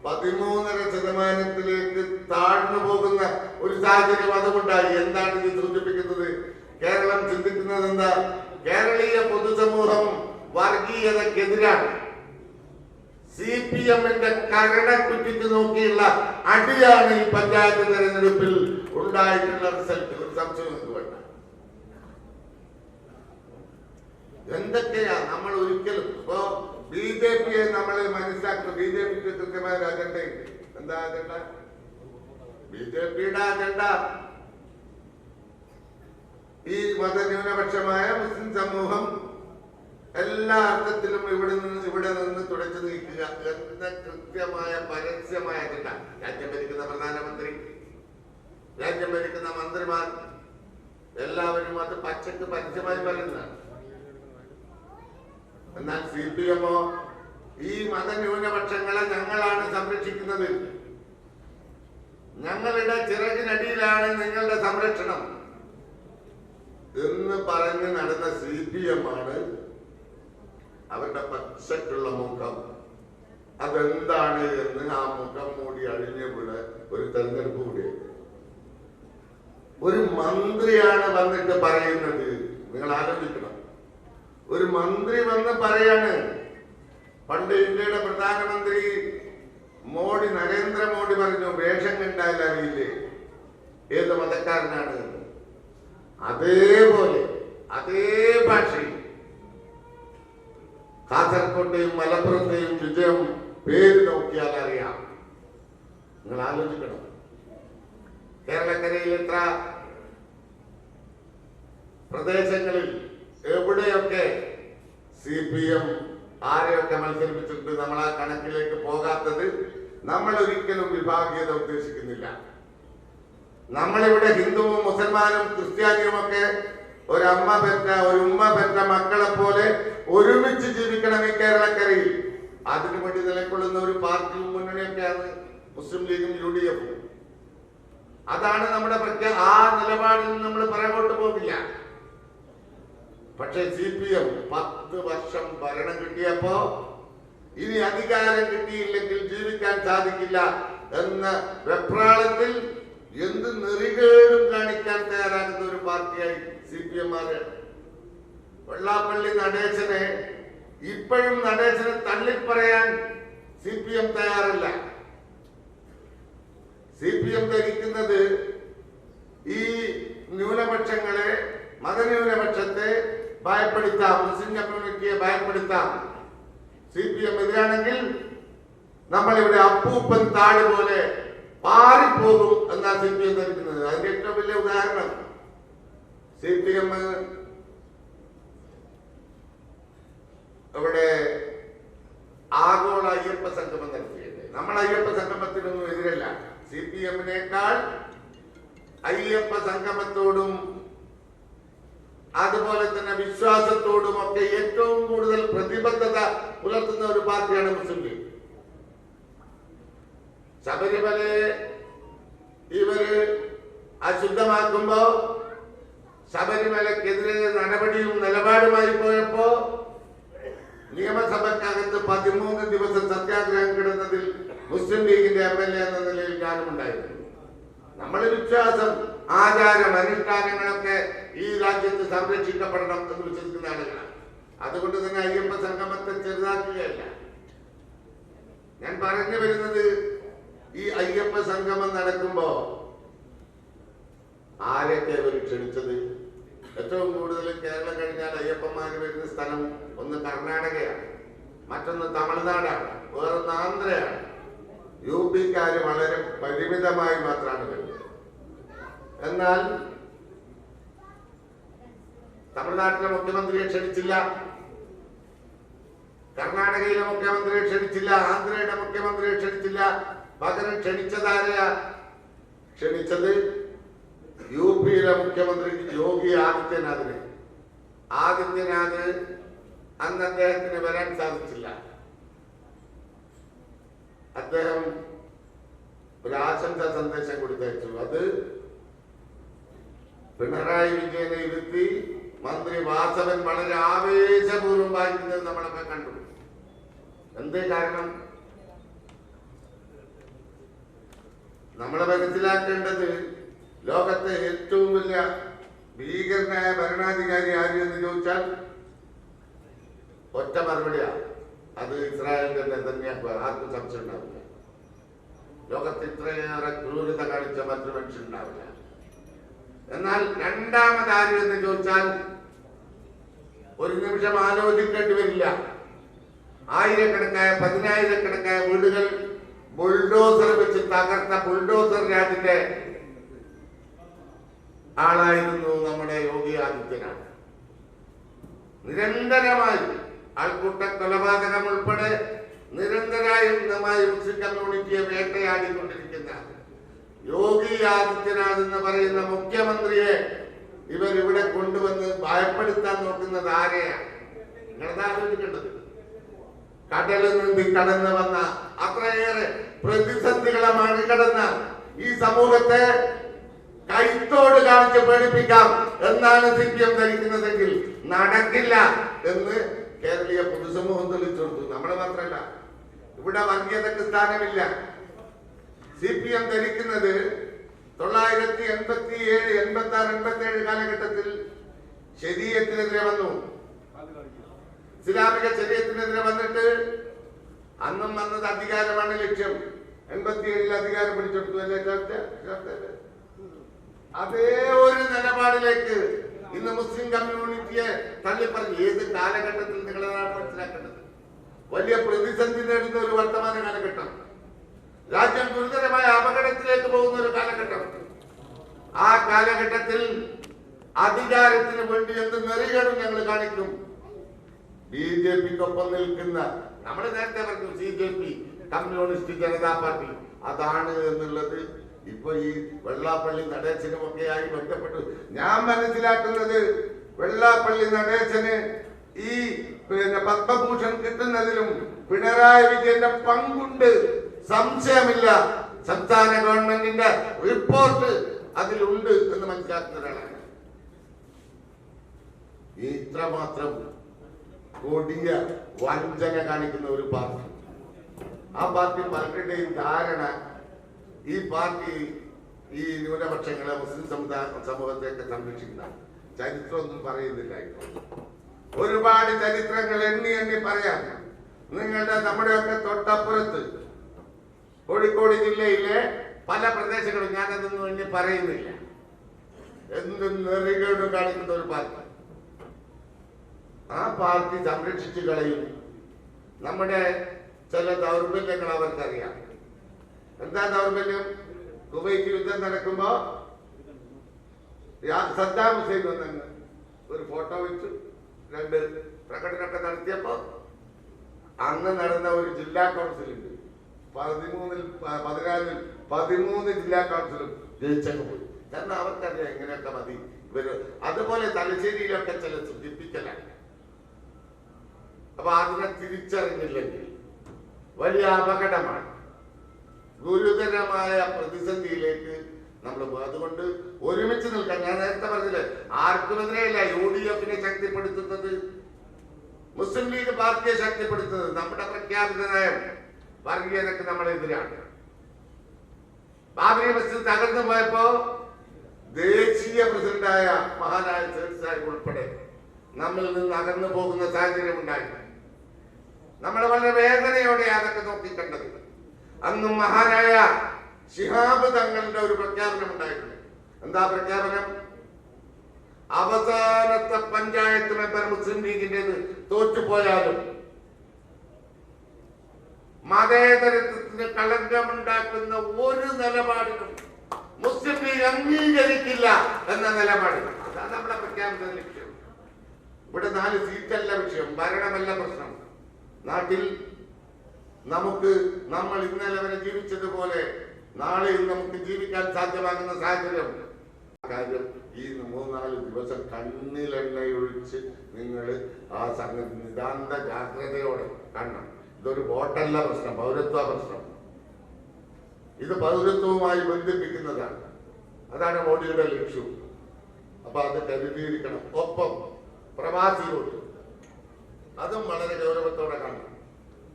13.5% താഴ്ന്നു പോകുന്ന ഒരു സാഹചര്യം അതുകൊണ്ടായി. എന്താണ് ഇത് സൂചിപ്പിക്കുന്നത്? കേരളം ചിന്തിക്കുന്നത് എന്താ? കേരളീയ പൊതുസമൂഹം വർഗീയതക്കെതിരാണ്. CPM-ന്റെ കരണക്കുറ്റിക്ക് നോക്കിയുള്ള അടിയാണ് ഈ പഞ്ചായത്ത് തെരഞ്ഞെടുപ്പിൽ ഉണ്ടായിട്ടുള്ള റിസൾട്ട്. ഒരു സംശയം വേണ്ട. എന്തൊക്കെയാ നമ്മൾ ഒരിക്കലും ഇപ്പോ BJPയെ നമ്മൾ മനസ്സിലാക്കുന്നത്. BJPക്ക് കൃത്യമായ ഒരു അജണ്ടയുണ്ട്. എന്താ അജണ്ട? BJPയുടെ അജണ്ട ഈ മതന്യൂനപക്ഷമായ മുസ്ലിം സമൂഹം എല്ലാ അർത്ഥത്തിലും ഇവിടെ നിന്ന് തുടച്ചു നീക്കുക എന്ന കൃത്യമായ പരസ്യമായ അജണ്ട. രാജ്യം ഭരിക്കുന്ന പ്രധാനമന്ത്രി, രാജ്യം ഭരിക്കുന്ന മന്ത്രിമാർ എല്ലാവരും അത് പച്ചക്ക് പരസ്യമായി പറയുന്നതാണ്. എന്നാൽ CPM-ഓ ഈ മതന്യൂനപക്ഷങ്ങളെ ഞങ്ങളാണ് സംരക്ഷിക്കുന്നത്, ഞങ്ങളുടെ ചിറകിനടിയിലാണ് നിങ്ങളുടെ സംരക്ഷണം എന്ന് പറഞ്ഞ് നടന്ന CPM-ആണ് അവരുടെ പച്ചക്കുള്ള മുഖം. അതെന്താണ് എന്ന് ആ മുഖം മൂടി അഴിഞ്ഞുകൂടെ ഒരു തെരഞ്ഞെടുപ്പ് കൂടിയാണ്. ഒരു മന്ത്രിയാണ് വന്നിട്ട് പറയുന്നത്. നിങ്ങൾ ആലോചിക്കണം. ഒരു മന്ത്രി വന്ന് പറയാണ്. പണ്ട് ഇന്ത്യയുടെ പ്രധാനമന്ത്രി മോഡി, നരേന്ദ്രമോദി പറഞ്ഞു വേഷം കണ്ടാൽ അറിയില്ലേ ഏത് മതക്കാരനാണ്. അതേപോലെ അതേ ഭാഷയിൽ കാസർകോട്ടെയും മലപ്പുറത്തെയും വിജയം പേര് നോക്കിയാൽ അറിയാം. നിങ്ങൾ ആലോചിക്കണം. കേരളക്കരയിൽ എത്ര പ്രദേശങ്ങളിൽ എവിടെയൊക്കെ CPM ആരെയൊക്കെ മത്സരിപ്പിച്ചിട്ടുണ്ട്. നമ്മൾ ആ കണക്കിലേക്ക് പോകാത്തത് നമ്മൾ ഒരിക്കലും വിഭാഗീയത ഉദ്ദേശിക്കുന്നില്ല. നമ്മളിവിടെ ഹിന്ദുവും മുസൽമാനും ക്രിസ്ത്യാനിയും ഒക്കെ ഒരമ്മ പെറ്റ ഒരു ഉമ്മ പെറ്റ മക്കളെ പോലെ ഒരുമിച്ച് ജീവിക്കണം ഈ കേരളക്കരയിൽ. അതിനു വേണ്ടി നിലകൊള്ളുന്ന ഒരു പാർട്ടിയും മുന്നണിയൊക്കെയാണ് മുസ്ലിം ലീഗും UDF-ഉം. അതാണ് നമ്മുടെ ആ നിലപാടിൽ നമ്മൾ പുറകോട്ട് പോകില്ല. പക്ഷെ CPM 10 വർഷം ഭരണം കിട്ടിയപ്പോ ഇനി അധികാരം കിട്ടിയില്ലെങ്കിൽ ജീവിക്കാൻ സാധിക്കില്ല എന്ന വെപ്രാളത്തിൽ എന്ത് നെറികേടും കാണിക്കാൻ തയ്യാറാകുന്ന ഒരു പാർട്ടിയായി CPM മാറുകയാണ്. വെള്ളാപ്പള്ളി നടേശനെ ഇപ്പോഴും നടേശനെ തള്ളിപ്പറയാൻ CPM തയ്യാറല്ല. CPM ധരിക്കുന്നത് ഈ ന്യൂനപക്ഷങ്ങളെ, മതന്യൂനപക്ഷത്തെ ഭയപ്പെടുത്താം, മുസ്ലിം കമ്മ്യൂണിറ്റിയെ ഭയപ്പെടുത്താം. CPM എതിരാണെങ്കിൽ നമ്മളിവിടെ അപ്പൂപ്പൻ താട് പോലെ പാറിപ്പോകും എന്നാ CPM ധരിക്കുന്നത്. അതിന്റെ ഏറ്റവും വലിയ ഉദാഹരണം CPM ഇവിടെ ആഗോള അയ്യപ്പ സംഗമം നടത്തിയത്. നമ്മൾ അയ്യപ്പ സംഗമത്തിനൊന്നും എതിരല്ല. CPM-നേക്കാൾ അയ്യപ്പ സംഗമത്തോടും അതുപോലെ തന്നെ വിശ്വാസത്തോടും ഒക്കെ ഏറ്റവും കൂടുതൽ പ്രതിബദ്ധത പുലർത്തുന്ന ഒരു പാർട്ടിയാണ് മുസ്ലിം ലീഗ്. ശബരിമലയെ ഇവര് അശുദ്ധമാക്കുമ്പോ ശബരിമലക്കെതിരെ നടപടിയും നിലപാടുമായി പോയപ്പോ നിയമസഭക്കകത്ത് 13 ദിവസം സത്യാഗ്രഹം കിടന്നതിൽ മുസ്ലിം ലീഗിന്റെ MLA എന്ന നിലയിൽ ഞാനും ഉണ്ടായിരുന്നു. നമ്മുടെ വിശ്വാസം, ആചാരം, അനുഷ്ഠാനങ്ങളൊക്കെ ഈ രാജ്യത്ത് സംരക്ഷിക്കപ്പെടണം എന്ന് വിശ്വസിക്കുന്ന ആളുകളാണ്. അതുകൊണ്ട് തന്നെ അയ്യപ്പ സംഗമത്തെ ചെറുതാക്കുകയല്ല. ഞാൻ പറഞ്ഞു വരുന്നത്, ഈ അയ്യപ്പ സംഗമം നടക്കുമ്പോ ആരൊക്കെ അവർ ക്ഷണിച്ചത്? ഏറ്റവും കൂടുതൽ കേരളം കഴിഞ്ഞാൽ അയ്യപ്പന്മാര് വരുന്ന സ്ഥലം ഒന്ന് കർണാടകയാണ്, മറ്റൊന്ന് തമിഴ്നാടാണ്, വേറൊന്ന് ആന്ധ്രയാണ്. UP-ക്കാര് വളരെ പരിമിതമായി മാത്രമാണ് വരുന്നത്. എന്നാൽ തമിഴ്നാട്ടിലെ മുഖ്യമന്ത്രിയെ ക്ഷണിച്ചില്ല, കർണാടകയിലെ മുഖ്യമന്ത്രിയെ ക്ഷണിച്ചില്ല, ആന്ധ്രയുടെ മുഖ്യമന്ത്രിയെ ക്ഷണിച്ചില്ല. പകരം ക്ഷണിച്ചതാരെയാ? ക്ഷണിച്ചത് UP-യിലെ മുഖ്യമന്ത്രി യോഗി ആദിത്യനാഥിനെ. ആദിത്യനാഥ് അന്ന് അദ്ദേഹത്തിന് വരാൻ സാധിച്ചില്ല. അദ്ദേഹം ഒരു ആശംസാ സന്ദേശം കൊടുത്തയച്ചു. അത് പിണറായി വിജയനെ ഇരുത്തി മന്ത്രി വാസവൻ വളരെ ആവേശപൂർവ്വം വായിക്കുന്നത് നമ്മളൊക്കെ കണ്ടു. എന്തേ കാരണം? നമ്മളെ മനസ്സിലാക്കേണ്ടത് ലോകത്തെ ഏറ്റവും വലിയ ഭീകരനായ ഭരണാധികാരി ആര് എന്ന് ചോദിച്ചാൽ ഒറ്റ മറുപടിയാ, അത് ഇസ്രായേലിന്റെ നെതന്യാഹു. ആർക്കും സംശയം ഉണ്ടാവില്ല. ലോകത്ത് ഇത്രയേറെ ക്രൂരത കാണിച്ച മറ്റൊരു മനുഷ്യൻ ഉണ്ടാവില്ല. എന്നാൽ രണ്ടാമത് ആര് എന്ന് ചോദിച്ചാൽ ഒരു നിമിഷം ആലോചിക്കേണ്ടി വരില്ല. ആയിരക്കണക്കായ 10,000-കണക്കായ വീടുകൾ ബുൾഡോസർ വെച്ച് തകർത്ത ബുൾഡോസർ രാജിന്റെ ആളായിരുന്നു നമ്മുടെ യോഗി ആദിത്യനാഥ്. നിരന്തരമായി ആൾക്കൂട്ട കൊലപാതകം ഉൾപ്പെടെ നിരന്തരമായി മുസ്ലിം കമ്മ്യൂണിറ്റിയെ വേട്ടയാടിക്കൊണ്ടിരിക്കുന്ന യോഗി ആദിത്യനാഥ് എന്ന് പറയുന്ന മുഖ്യമന്ത്രിയെ ഇവരിവിടെ കൊണ്ടുവന്ന് ഭയപ്പെടുത്താൻ നോക്കുന്നത് ആരെയാണ്? നിങ്ങളത് ആലോചിക്കേണ്ടത്. കടലിൽ നിന്ന് കടന്നു വന്ന അത്രയേറെ പ്രതിസന്ധികളെ മറികടന്ന ഈ സമൂഹത്തെ കൈത്തോട് കാണിച്ച് പേടിപ്പിക്കാം എന്നാണ് CPM ധരിക്കുന്നതെങ്കിൽ നടക്കില്ല എന്ന് കേരളീയ പൊതുസമൂഹം തെളിയിച്ചെടുത്തു. നമ്മളെ മാത്രമല്ല, ഇവിടെ വർഗീയതയ്ക്ക് സ്ഥാനമില്ല. CPM ധരിക്കുന്നത് 1987, 86, 87 കാലഘട്ടത്തിൽ ശരീഅത്തിനെതിരെ വന്നു. ഇസ്ലാമിക ശരീഅത്തിനെതിരെ വന്നിട്ട് അന്നും വന്നത് അധികാരമാണ് ലക്ഷ്യം. 87 അധികാരം പിടിച്ചെടുത്തു അല്ലേ ചർച്ച? അതേ ഒരു നിലപാടിലേക്ക് ഇന്ന് മുസ്ലിം കമ്മ്യൂണിറ്റിയെ തള്ളിപ്പറഞ്ഞു. ഏത് കാലഘട്ടത്തിൽ നിങ്ങളാണ് മനസ്സിലാക്കേണ്ടത്? വലിയ പ്രതിസന്ധി നേടുന്ന ഒരു വർത്തമാന കാലഘട്ടം, രാജ്യം ഗുരുതരമായ അപകടത്തിലേക്ക് പോകുന്ന ഒരു കാലഘട്ടം. ആ കാലഘട്ടത്തിൽ അധികാരത്തിന് വേണ്ടി എന്ത് നെറികേടും ഞങ്ങൾ കാണിക്കും. BJPക്കൊപ്പം നിൽക്കുന്ന, നമ്മൾ നേരത്തെ പറഞ്ഞു CJP, കമ്മ്യൂണിസ്റ്റ് ജനതാ പാർട്ടി, അതാണ് എന്നുള്ളത് ഇപ്പൊ ഈ വെള്ളാപ്പള്ളി നടേശനുമൊക്കെയായി ബന്ധപ്പെട്ടു. ഞാൻ മനസ്സിലാക്കുന്നത് വെള്ളാപ്പള്ളി നടേശന് ഈ പത്മഭൂഷൺ കിട്ടുന്നതിലും പിണറായി വിജയന്റെ പങ്കുണ്ട്, സംശയമില്ല. സംസ്ഥാന ഗവൺമെന്റിന്റെ റിപ്പോർട്ട് അതിലുണ്ട് എന്ന് മനസ്സിലാക്കുന്ന ഒരാളാണ്. ഇത്രമാത്രം കൊടിയ വഞ്ചന കാണിക്കുന്ന ഒരു പാർട്ടി, ആ പാർട്ടി പലരുടെയും ധാരണ ഈ പാർട്ടി ഈ ന്യൂനപക്ഷങ്ങളെ മുസ്ലിം സമൂഹത്തെയൊക്കെ സംരക്ഷിക്കുന്ന ചരിത്രമൊന്നും പറയുന്നില്ല. ഒരുപാട് ചരിത്രങ്ങൾ എണ്ണി പറയാം. നമ്മുടെയൊക്കെ തൊട്ടപ്പുറത്ത് കോഴിക്കോട് ജില്ലയിലെ പല പ്രദേശങ്ങളും, ഞാനതൊന്നും എണ്ണി പറയുന്നില്ല, എന്ത് നെറികേടും കാണിക്കുന്ന ഒരു പാർട്ടി. ആ പാർട്ടി സംരക്ഷിച്ചു കളയും. നമ്മുടെ ചില ദൗർബല്യങ്ങൾ അവർക്കറിയാം. എന്താ ദൗർബല്യം? കുവൈറ്റ് യുദ്ധം നടക്കുമ്പോ സദ്ദാം ഹുസൈൻ വന്നു ഒരു ഫോട്ടോ വെച്ചു, 2 പ്രകടനമൊക്കെ നടത്തിയപ്പോ അന്ന് നടന്ന ഒരു ജില്ലാ കൗൺസിലുണ്ട്, 13 ജില്ലാ കൗൺസിലും ജയിച്ചങ്ങ് പോയി. കാരണം അവർക്കറിയാം എങ്ങനെയൊക്കെ മതി ഇവര്. അതുപോലെ തലശ്ശേരിയിലൊക്കെ ചില സൂചിപ്പിക്കലാണ്. അപ്പൊ അതിനെ തിരിച്ചറിഞ്ഞില്ലെങ്കിൽ വലിയ അപകടമാണ്, ഗുരുതരമായ പ്രതിസന്ധിയിലേക്ക് നമ്മൾ പോകും. അതുകൊണ്ട് ഒരുമിച്ച് നിൽക്കാൻ, ഞാൻ നേരത്തെ പറഞ്ഞില്ലേ, ആർക്കുമെതിരെയല്ല UDFനെ ശക്തിപ്പെടുത്തുന്നത്, മുസ്ലിം ലീഗ് പാർട്ടിയെ ശക്തിപ്പെടുത്തുന്നത്. നമ്മുടെ പ്രഖ്യാപിത നയം വർഗീയതയ്ക്ക് നമ്മളെതിരാണ്. ബാബരി മസ്ജിദ് തകർന്നു പോയപ്പോ ദേശീയ പ്രസിഡന്റായ മഹാനായ സാഹിബ് ഉൾപ്പെടെ നമ്മിൽ നിന്ന് അകന്നു പോകുന്ന സാഹചര്യം ഉണ്ടായി. നമ്മൾ വളരെ വേദനയോടെ അതൊക്കെ നോക്കിക്കണ്ടത്. അന്നും മഹാനായ ശിഹാബ് തങ്ങളുടെ ഒരു പ്രഖ്യാപനം ഉണ്ടായിരുന്നു. എന്താ പ്രഖ്യാപനം? അവസാനത്തെ പഞ്ചായത്ത് മെമ്പർ മുസ്ലിം ലീഗിന്റേത് തോറ്റുപോയാലും മതേതരത്വത്തിന് കളങ്കമുണ്ടാക്കുന്ന ഒരു നിലപാടിനും മുസ്ലിം ലീഗ് അംഗീകരിക്കില്ല എന്ന നിലപാട്. അതാണ് നമ്മുടെ പ്രഖ്യാപന ലക്ഷ്യം. ഇവിടെ 4 സീറ്റല്ല വിഷയം, ഭരണമല്ല പ്രശ്നം. നാട്ടിൽ നമ്മൾ ഇന്നലെ വരെ ജീവിച്ചതുപോലെ നാളെയും നമുക്ക് ജീവിക്കാൻ സാധ്യമാകുന്ന സാഹചര്യം ഈ 3-4 ദിവസം കണ്ണിലെണ്ണയൊഴിച്ച് നിങ്ങൾ ആ സംഗതി നിതാന്ത ജാഗ്രതയോടെ കാണണം. ഇതൊരു വോട്ടല്ല പ്രശ്നം, പൗരത്വ പ്രശ്നം. ഇത് പൗരത്വവുമായി ബന്ധിപ്പിക്കുന്നതാണ്. അതാണ് മോഡിയുടെ ലക്ഷ്യം. അപ്പൊ അത് കരുതിയിരിക്കണം. ഒപ്പം പ്രവാസി വോട്ട്, അതും വളരെ ഗൗരവത്തോടെ കാണണം.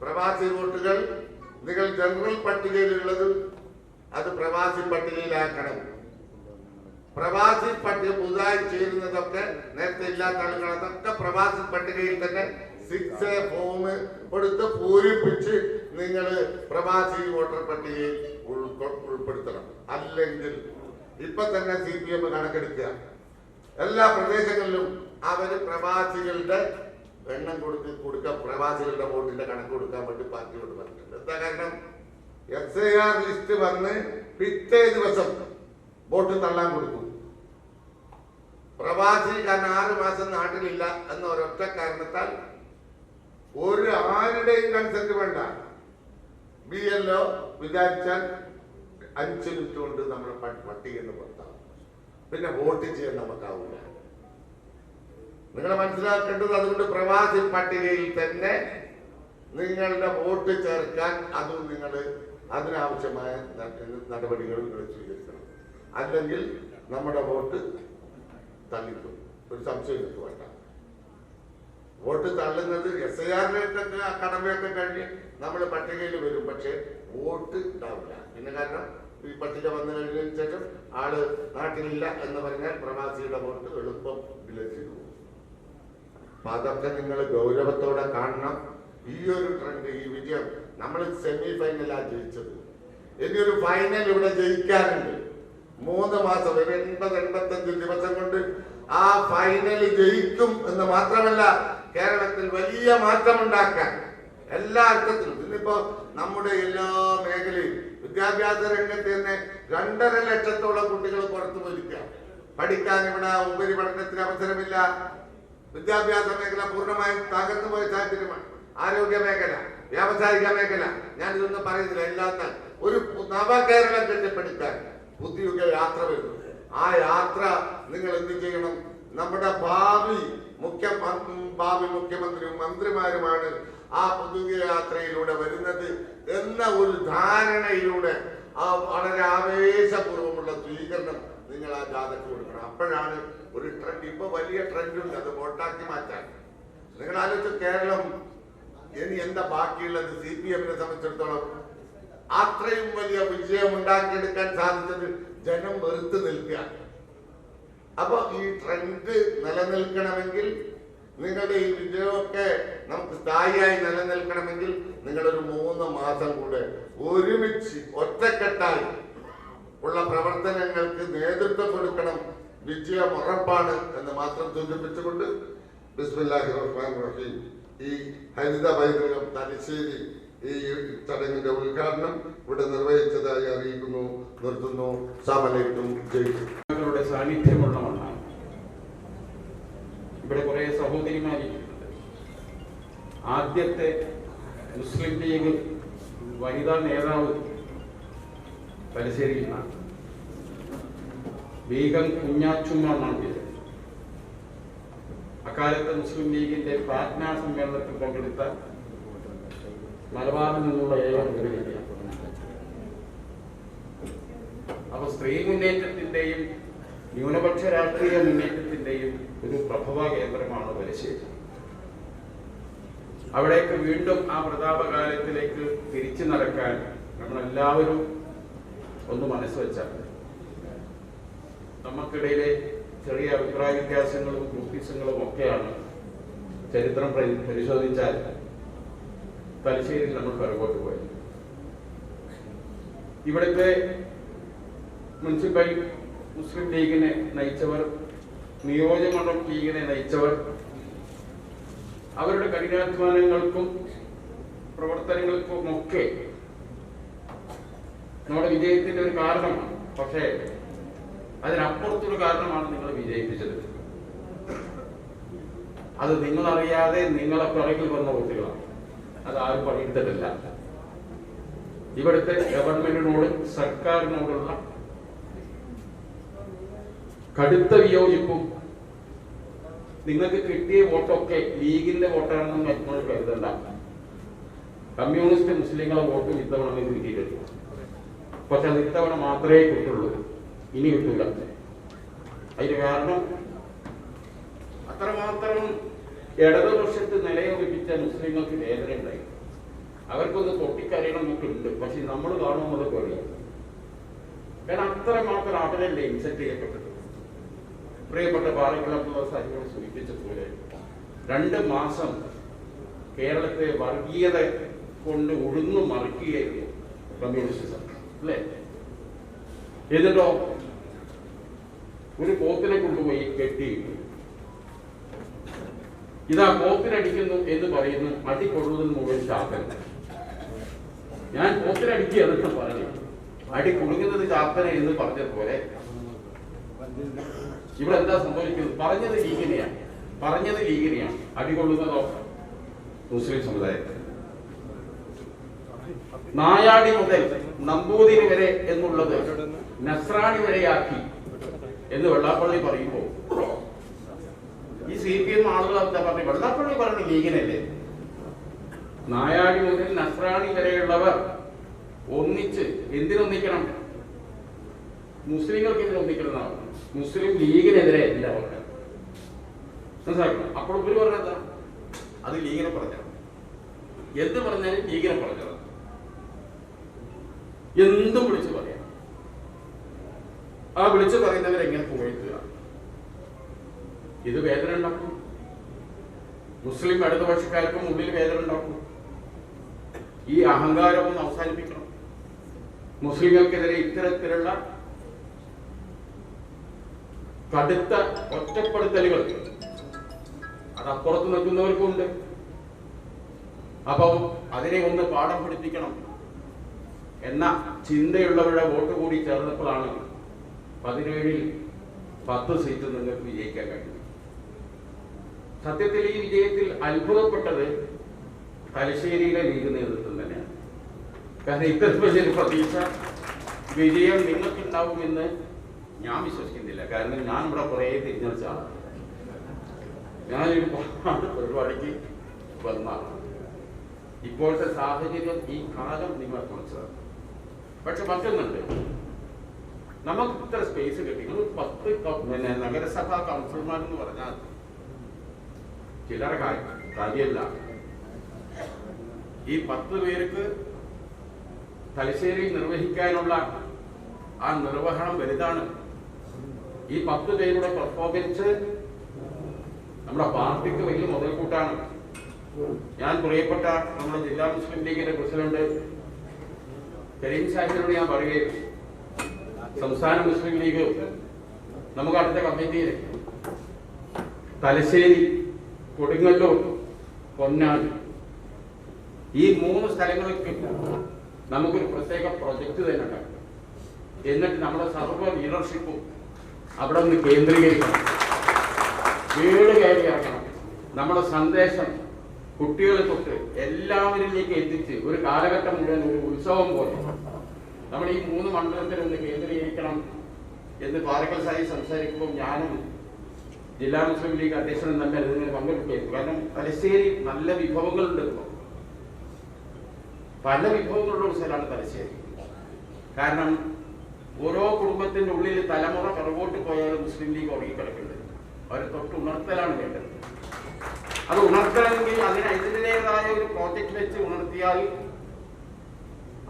പ്രവാസി വോട്ടുകൾ നിങ്ങൾ ജനറൽ പട്ടികയിലുള്ളത് അത് പ്രവാസി പട്ടികയിലാക്കണം. പ്രവാസി പട്ടിക പുതുതായി ചേരുന്നതൊക്കെ നേരത്തെ ഇല്ലാത്ത ആളുകൾ അതൊക്കെ പ്രവാസി പട്ടികയിൽ തന്നെ 6A ഫോം കൊടുത്ത് പൂരിപ്പിച്ച് നിങ്ങൾ പ്രവാസി വോട്ടർ പട്ടികയിൽ ഉൾപ്പെടുത്തണം. അല്ലെങ്കിൽ ഇപ്പൊ തന്നെ CPM കണക്കെടുക്കുക, എല്ലാ പ്രദേശങ്ങളിലും അവര് പ്രവാസികളുടെ എണ്ണം കൊടുക്കുക, പ്രവാസികളുടെ വോട്ടിന്റെ കണക്ക് കൊടുക്കാൻ വേണ്ടി പാർട്ടിയോട് പറഞ്ഞിട്ടുണ്ട്. എന്താ കാരണം? SIR ലിസ്റ്റ് വന്ന് പിറ്റേ ദിവസം വോട്ട് തള്ളാൻ കൊടുത്തു. പ്രവാസി കാരണം 6 മാസം നാട്ടിലില്ല എന്ന ഒരൊറ്റ കാരണത്താൽ ആരുടെയും കൺസെന്റ് വേണ്ട. BLO വിചാരിച്ചാൽ 5 മിനിറ്റ് കൊണ്ട് നമ്മൾ പട്ടികയെന്ന് പുറത്താവും. പിന്നെ വോട്ട് ചെയ്യാൻ നമുക്കാവില്ല. നിങ്ങൾ മനസ്സിലാക്കേണ്ടത് അതുകൊണ്ട് പ്രവാസി പട്ടികയിൽ തന്നെ നിങ്ങളുടെ വോട്ട് ചേർക്കാൻ അതും നിങ്ങൾ അതിനാവശ്യമായ നടപടികൾ നിങ്ങൾ സ്വീകരിക്കണം. അല്ലെങ്കിൽ നമ്മുടെ വോട്ട് തള്ളിക്കും. ഒരു സംശയം നിങ്ങൾക്ക് വേണ്ട. വോട്ട് തള്ളുന്നത് SIR-ന്റെ കടമയൊക്കെ കഴിഞ്ഞ് നമ്മൾ പട്ടികയിൽ വരും, പക്ഷെ വോട്ട് ഉണ്ടാവില്ല. പിന്നെ കാരണം ഈ പട്ടിക വന്നു കഴിഞ്ഞതിന് ശേഷം ആള് നാട്ടിലില്ല എന്ന് പറഞ്ഞാൽ പ്രവാസിയുടെ വോട്ട് എളുപ്പം ഡിലീറ്റ് ചെയ്തു പോകും. അപ്പൊ അതൊക്കെ നിങ്ങൾ ഗൗരവത്തോടെ കാണണം. ഈ ഒരു ട്രെൻഡ്, ഈ വിജയം, നമ്മൾ സെമി ഫൈനലാണ് ജയിച്ചത്. ഇനിയൊരു ഫൈനൽ ഇവിടെ ജയിക്കാനുണ്ട്. 3 മാസം, 80-85 ദിവസം കൊണ്ട് ആ ഫൈനൽ ജയിക്കും എന്ന് മാത്രമല്ല, കേരളത്തിൽ വലിയ മാറ്റമുണ്ടാക്കാൻ എല്ലാ അർത്ഥത്തിലും. ഇന്നിപ്പോ നമ്മുടെ എല്ലാ മേഖലയും വിദ്യാഭ്യാസ രംഗത്ത് തന്നെ 2.5 ലക്ഷത്തോളം കുട്ടികൾ പുറത്തു പോയിരിക്കുക. പഠിക്കാൻ ഇവിടെ ഉപരിപഠനത്തിന് അവസരമില്ല. വിദ്യാഭ്യാസ മേഖല പൂർണ്ണമായും തകർന്നു പോയ സാഹചര്യമാണ്. ആരോഗ്യ മേഖല, വ്യാവസായിക മേഖല, ഞാൻ ഇതൊന്നും പറയുന്നില്ല. എല്ലാം ഒരു നവകേരളം കെട്ടിപ്പടുക്കാൻ പുതിയ യാത്ര വരുന്നു. ആ യാത്ര നിങ്ങൾ എന്ത് ചെയ്യണം? നമ്മുടെ ഭാവി മുഖ്യമന്ത്രിയും മന്ത്രിമാരുമാണ് ആ പുതിയ യാത്രയിലൂടെ വരുന്നത് എന്ന ഒരു ധാരണയിലൂടെ വളരെ ആവേശപൂർവ്വമുള്ള സ്വീകരണം നിങ്ങൾ ആ ജാഥയ്ക്ക് കൊടുക്കണം. അപ്പോഴാണ് ഒരു ട്രെൻഡ്. ഇപ്പൊ വലിയ ട്രെൻഡുണ്ട്, അത് വോട്ടാക്കി മാറ്റാൻ. നിങ്ങൾ ആലോചിച്ചു, കേരളം ഇനി എന്താ ബാക്കിയുള്ളത്? CPM-നെ സംബന്ധിച്ചിടത്തോളം അത്രയും വലിയ വിജയം ഉണ്ടാക്കിയെടുക്കാൻ സാധിച്ചത് ജനം വെറുത്ത് നിൽക്കുക. അപ്പൊ ഈ ട്രെൻഡ് നിലനിൽക്കണമെങ്കിൽ, നിങ്ങളുടെ ഈ വിജയമൊക്കെ നമുക്ക് സ്ഥായിയായി നിലനിൽക്കണമെങ്കിൽ നിങ്ങളൊരു 3 മാസം കൂടെ ഒരുമിച്ച് ഒറ്റക്കെട്ടായി ഉള്ള പ്രവർത്തനങ്ങൾക്ക് നേതൃത്വം കൊടുക്കണം. വിജയം ഉറപ്പാണ് എന്ന് മാത്രം സൂചിപ്പിച്ചുകൊണ്ട് ബിസ്മില്ലാഹിർ റഹ്മാനിർ റഹീം. ഈ ഹരിത പൈതൃകം തലശ്ശേരി ഈ ചടങ്ങിന്റെ ഉദ്ഘാടനം ഇവിടെ നിർവഹിച്ചതായി അറിയിക്കുന്നു. നിർത്തുന്നു. അസ്സലാമു ജയ്ക്ക് സാന്നിധ്യമുള്ള മണ്ണാണ്. ഇവിടെ കുറെ സഹോദരിമാരിക്കുന്നുണ്ട്. ആദ്യത്തെ മുസ്ലിം ലീഗ് വനിതാ നേതാവ് തലശ്ശേരിയിൽ നിന്നാണ്. ബീഗം കുഞ്ഞാച്ചുമ്മ എന്നാണ് പേര്. അക്കാലത്ത് മുസ്ലിം ലീഗിന്റെ പ്രാർത്ഥനാ സമ്മേളനത്തിൽ പങ്കെടുത്ത മലബാറിൽ നിന്നുള്ള ഏവരും. അപ്പൊ സ്ത്രീ മുന്നേറ്റത്തിന്റെയും ന്യൂനപക്ഷ രാഷ്ട്രീയ മുന്നേറ്റത്തിന്റെയും ഒരു പ്രഭവ കേന്ദ്രമാണ് തലശ്ശേരി. അവിടേക്ക് വീണ്ടും ആ പ്രതാപകാലത്തിലേക്ക് തിരിച്ചു നടക്കാൻ നമ്മളെല്ലാവരും ഒന്ന് മനസ്സ് വെച്ചാൽ, നമുക്കിടയിലെ ചെറിയ അഭിപ്രായ വ്യത്യാസങ്ങളും ഗ്രൂപ്പിസങ്ങളും ഒക്കെയാണ് ചരിത്രം പരിശോധിച്ചാൽ തലശ്ശേരിയിൽ നമ്മൾ പിറകോട്ട് പോയത്. ഇവിടുത്തെ മുനിസിപ്പൽ മുസ്ലിം ലീഗിനെ നയിച്ചവർ, നിയോജകമണ്ഡലം ലീഗിനെ നയിച്ചവർ, അവരുടെ കഠിനാധ്വാനങ്ങൾക്കും പ്രവർത്തനങ്ങൾക്കും ഒക്കെ നമ്മുടെ വിജയത്തിന്റെ ഒരു കാരണമാണ്. പക്ഷേ അതിനപ്പുറത്തൊരു കാരണമാണ് നിങ്ങൾ വിജയിപ്പിച്ചത്. അത് നിങ്ങളറിയാതെ നിങ്ങളെ പിറകിൽ വന്ന കുട്ടികളാണ്. അതാരും പണിയെടുത്തിട്ടില്ല. ഇവിടുത്തെ ഗവൺമെന്റിനോട്, സർക്കാരിനോടുള്ള കടുത്ത വിയോജിപ്പും. നിങ്ങൾക്ക് കിട്ടിയ വോട്ടൊക്കെ ലീഗിന്റെ വോട്ടാണെന്ന് മറ്റുള്ളവർ കരുതണ്ട. കമ്മ്യൂണിസ്റ്റ് മുസ്ലിങ്ങളെ വോട്ട് ഇത്തവണ കിട്ടിയിട്ടുണ്ട്. പക്ഷെ അത് ഇത്തവണ മാത്രമേ കിട്ടുള്ളൂ, ഇനി കിട്ടില്ല. അതിന് കാരണം അത്രമാത്രം ഇടതുപക്ഷത്ത് നിലയുറപ്പിച്ച മുസ്ലിങ്ങൾക്ക് വേദന ഉണ്ടായി. അവർക്കൊന്ന് പൊട്ടിക്കരയണം എന്നൊക്കെ ഉണ്ട്. പക്ഷെ നമ്മൾ കാണുന്നതൊക്കെ അറിയാം. കാരണം അത്രമാത്രം അവരല്ലേ ഇൻസെറ്റ് ചെയ്യപ്പെട്ടത്. പ്രിയപ്പെട്ട പാലക്കുളത്തുള്ള സാഹിബിനോട് സൂചിപ്പിച്ചതുപോലെ 2 മാസം കേരളത്തെ വർഗീയത കൊണ്ട് ഉഴുന്നു മറിക്കുകയായിരുന്നു കമ്മ്യൂണിസ്റ്റ് സർക്കാർ, അല്ലേ? എന്നിട്ടോ ഒരു പോത്തിനെ കൊണ്ടുപോയി കെട്ടി, ഇതാ പോത്തിനടിക്കുന്നു എന്ന് പറയുന്നു. അടി കൊള്ളുന്നതിന് മുകളിൽ ചാപ്പൻ. ഞാൻ പോത്തിനടിക്കുക എന്നൊക്കെ പറഞ്ഞു, അടി കുടുങ്ങുന്നത് ചാപ്പന എന്ന് പറഞ്ഞതുപോലെ ഇവിടെ എന്താ സംഭവിക്കുന്നത്? പറഞ്ഞത് ലീഗിനെയാണ്, അടികൊള്ളുന്നതോ മുസ്ലിം സമുദായത്തെ. നായാടി മുതൽ നമ്പൂതിരി വരെ എന്നുള്ളത് നസ്രാണി വരെയാക്കി എന്ന് വെള്ളാപ്പള്ളി പറയുമ്പോൾ ഈ CPM ആളുകൾ എന്താ പറഞ്ഞു? വെള്ളാപ്പള്ളി പറഞ്ഞ ലീഗിനല്ലേ? നായാടി മുതൽ നസ്രാണി വരെയുള്ളവർ ഒന്നിച്ച് എന്തിനൊന്നിക്കണം? മുസ്ലിങ്ങൾക്ക് ഇതിന് ഒന്നിക്കണം. മുസ്ലിം ലീഗിനെതിരെ അല്ല പറഞ്ഞത്. മനസ്സിലാക്കണം? അപ്പോൾ ഇവര് പറഞ്ഞതാ അത് ലീഗിനെ പറഞ്ഞത്. എന്ത് പറഞ്ഞാലും ലീഗിനെ പറഞ്ഞത്. എന്തും വിളിച്ചു പറയാം. ആ വിളിച്ചു പറയുന്നവരെങ്ങനെ പുകഴ്ത്തുക? ഇത് വേദന ഉണ്ടാക്കും. മുസ്ലിം ഇടതുപക്ഷക്കാർക്കും ഉള്ളിൽ വേദന ഉണ്ടാക്കും. ഈ അഹങ്കാരവും അവസാനിപ്പിക്കണം. മുസ്ലിങ്ങൾക്കെതിരെ ഇത്തരത്തിലുള്ള കടുത്ത ഒറ്റപ്പെടുത്തലുകൾ അത് അപ്പുറത്ത് നിൽക്കുന്നവർക്കുണ്ട്. അപ്പം അതിനെ ഒന്ന് പാഠം പഠിപ്പിക്കണം എന്ന ചിന്തയുള്ളവരുടെ വോട്ട് കൂടി ചേർന്നപ്പോഴാണ് 17-ൽ 10 സീറ്റ് നിങ്ങൾക്ക് വിജയിക്കാൻ കഴിഞ്ഞത്. സത്യത്തിൽ ഈ വിജയത്തിൽ അത്ഭുതപ്പെട്ടത് തലശ്ശേരിയിലെ ലീഗ് നേതൃത്വം തന്നെയാണ്. കാരണം ഇത്രയും വലിയൊരു പ്രതീക്ഷ വിജയം നിങ്ങൾക്കുണ്ടാവുമെന്ന് ഞാൻ വിശ്വസിക്കുന്നില്ല. കാരണം ഞാൻ ഇവിടെ കുറേ തിരിഞ്ഞടിച്ച ആളാണ്. ഞാനൊരു പരിപാടിക്ക് വന്നാണ്. ഇപ്പോഴത്തെ സാഹചര്യം ഈ കാലം നിങ്ങൾ കുറച്ചതാണ്. പക്ഷെ മറ്റൊന്നുണ്ട്, നമുക്ക് ഇത്ര സ്പേസ് കിട്ടി. 10 നഗരസഭാ കൗൺസിലർമാരെന്ന് പറഞ്ഞാൽ ചില്ലറ കാര്യമല്ല. ഈ 10 പേർക്ക് തലശ്ശേരിയിൽ നിർവഹിക്കാനുള്ള ആ നിർവഹണം വലുതാണ്. ഈ 10 പേരുടെ പെർഫോമൻസ് നമ്മുടെ പാർട്ടിക്ക് വലിയ മുതൽക്കൂട്ടാണ്. ഞാൻ പ്രിയപ്പെട്ട നമ്മുടെ ജില്ലാ മുസ്ലിം ലീഗിന്റെ പ്രസിഡന്റ് കരീം സാഹിബിനോട് ഞാൻ പറയുകയും സംസ്ഥാന മുസ്ലിം ലീഗ് നമുക്ക് അടുത്ത കമ്മിറ്റിയിൽ തലശ്ശേരി, കൊടുങ്ങല്ലൂർ, പൊന്നാനി ഈ 3 സ്ഥലങ്ങൾക്ക് നമുക്കൊരു പ്രത്യേക പ്രൊജക്ട് തന്നെ ഉണ്ടാക്കും. എന്നിട്ട് നമ്മുടെ സർവ്വ ലീഡർഷിപ്പും അവിടെ നിന്ന് കേന്ദ്രീകരിക്കണം. വീട് കയറി ഇറങ്ങണം. നമ്മുടെ സന്ദേശം കുട്ടികളെ തൊട്ട് എല്ലാവരിലേക്ക് എത്തിച്ച് ഒരു കാലഘട്ടം മുഴുവൻ ഒരു ഉത്സവം പോലെ നമ്മൾ ഈ 3 മണ്ഡലത്തിൽ ഒന്ന് കേന്ദ്രീകരിക്കണം എന്ന് പാലക്കൽ സാഹിബ് സംസാരിക്കുമ്പോൾ ഞാനും ജില്ലാ മുസ്ലിം ലീഗ് അധ്യക്ഷനും തന്നെ ഇതിന് പങ്കെടുക്കുകയായിരുന്നു. കാരണം തലശ്ശേരി നല്ല വിഭവങ്ങളുണ്ട്. പല വിഭവങ്ങളുള്ള ഒരു സ്ഥലമാണ് തലശ്ശേരി. കാരണം ഓരോ കുടുംബത്തിന്റെ ഉള്ളിൽ തലമുറ പുറകോട്ട് പോയാൽ മുസ്ലിം ലീഗ് ഉറങ്ങിക്കിടക്കുന്നുണ്ട്. അവരെ തൊട്ട് ഉണർത്തലാണ് വേണ്ടത്. അത് ഉണർത്തണമെങ്കിൽ അതിൻ്റെതായ ഒരു പ്രോജക്റ്റ് വെച്ച് ഉണർത്തിയാൽ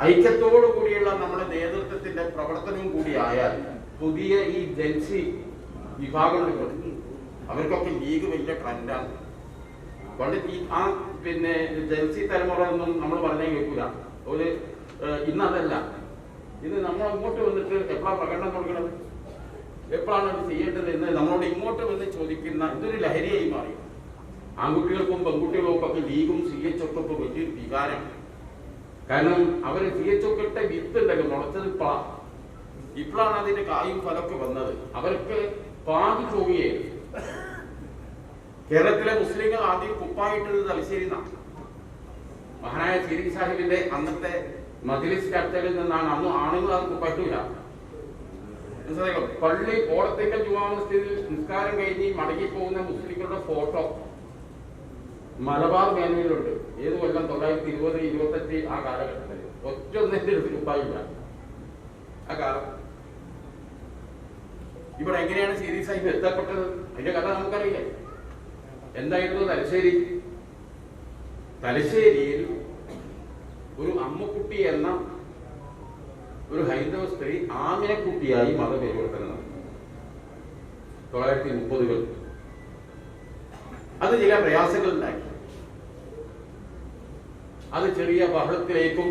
ഐക്യത്തോടു കൂടിയുള്ള നമ്മുടെ നേതൃത്വത്തിന്റെ പ്രവർത്തനവും കൂടി ആയാൽ പുതിയ ഈ ജൻസി വിഭാഗങ്ങൾ അവർക്കൊക്കെ ലീഗ് വലിയ ട്രെൻഡാണ്. പണ്ട് ആ ജൻസി തലമുറ ഒന്നും നമ്മൾ പറഞ്ഞേ കേൾക്കില്ല. ഒരു ഇന്നതല്ല, ഇന്ന് നമ്മൾ അങ്ങോട്ട് വന്നിട്ട് എപ്പോഴാണ് പ്രകടനം കൊടുക്കുന്നത്, എപ്പോഴാണ് അത് ചെയ്യേണ്ടത് എന്ന് നമ്മളോട് ഇങ്ങോട്ട് വന്ന് ചോദിക്കുന്ന ഇതൊരു ലഹരിയായി മാറി. ആൺകുട്ടികൾക്കും പെൺകുട്ടികൾക്കും ഒക്കെ ലീഗും CHO ഒക്കെ ഇപ്പോൾ വലിയൊരു വികാരം. കാരണം അവർ CHO ഒക്കെ ഇട്ട വിത്ത് ഉണ്ടല്ലോ, മുളച്ചത് ഇപ്പോഴാണ് അതിന്റെ കായും ഫലമൊക്കെ വന്നത്. അവർക്ക് പാതി പോവുകയായിരുന്നു. കേരളത്തിലെ മുസ്ലിങ്ങൾ ആദ്യം കുപ്പായിട്ടത് തലശ്ശേരി മഹാനായ സീരി സാഹിബിന്റെ അന്നത്തെ മജ്ലിസ് ചർച്ചകളിൽ നിന്നാണ്. അന്ന് ആണുങ്ങൾ അത് കുപ്പായിട്ടില്ല. മനസ്സിലായോ? പള്ളി കോടത്തേക്കൽ ജുമാ മസ്ജിദിൽ നിസ്കാരം കഴിഞ്ഞ് മടങ്ങി പോകുന്ന മുസ്ലിങ്ങളുടെ ഫോട്ടോ മലബാർ മേഖലയിലുണ്ട്. ഏത് കൊല്ലം 1920, 28 ആ കാലഘട്ടത്തിൽ ഒറ്റൊന്നിന്റെ ഉപ്പായില്ല ആ കാലം. ഇവിടെ എങ്ങനെയാണ് സീരീസ് ആയി എത്തപ്പെട്ടത്? അതിന്റെ കഥ നമുക്കറിയില്ല. എന്തായിരുന്നു തലശ്ശേരിയിൽ ഒരു അമ്മക്കുട്ടി എന്ന ഒരു ഹൈന്ദവ സ്ത്രീ ആമിനക്കുട്ടിയായി മതപരിവർത്തനം നടത്തി 1930-കൾ. അത് ചില പ്രയാസങ്ങൾ ഉണ്ടാക്കി. അത് ചെറിയ ബഹളത്തിലേക്കും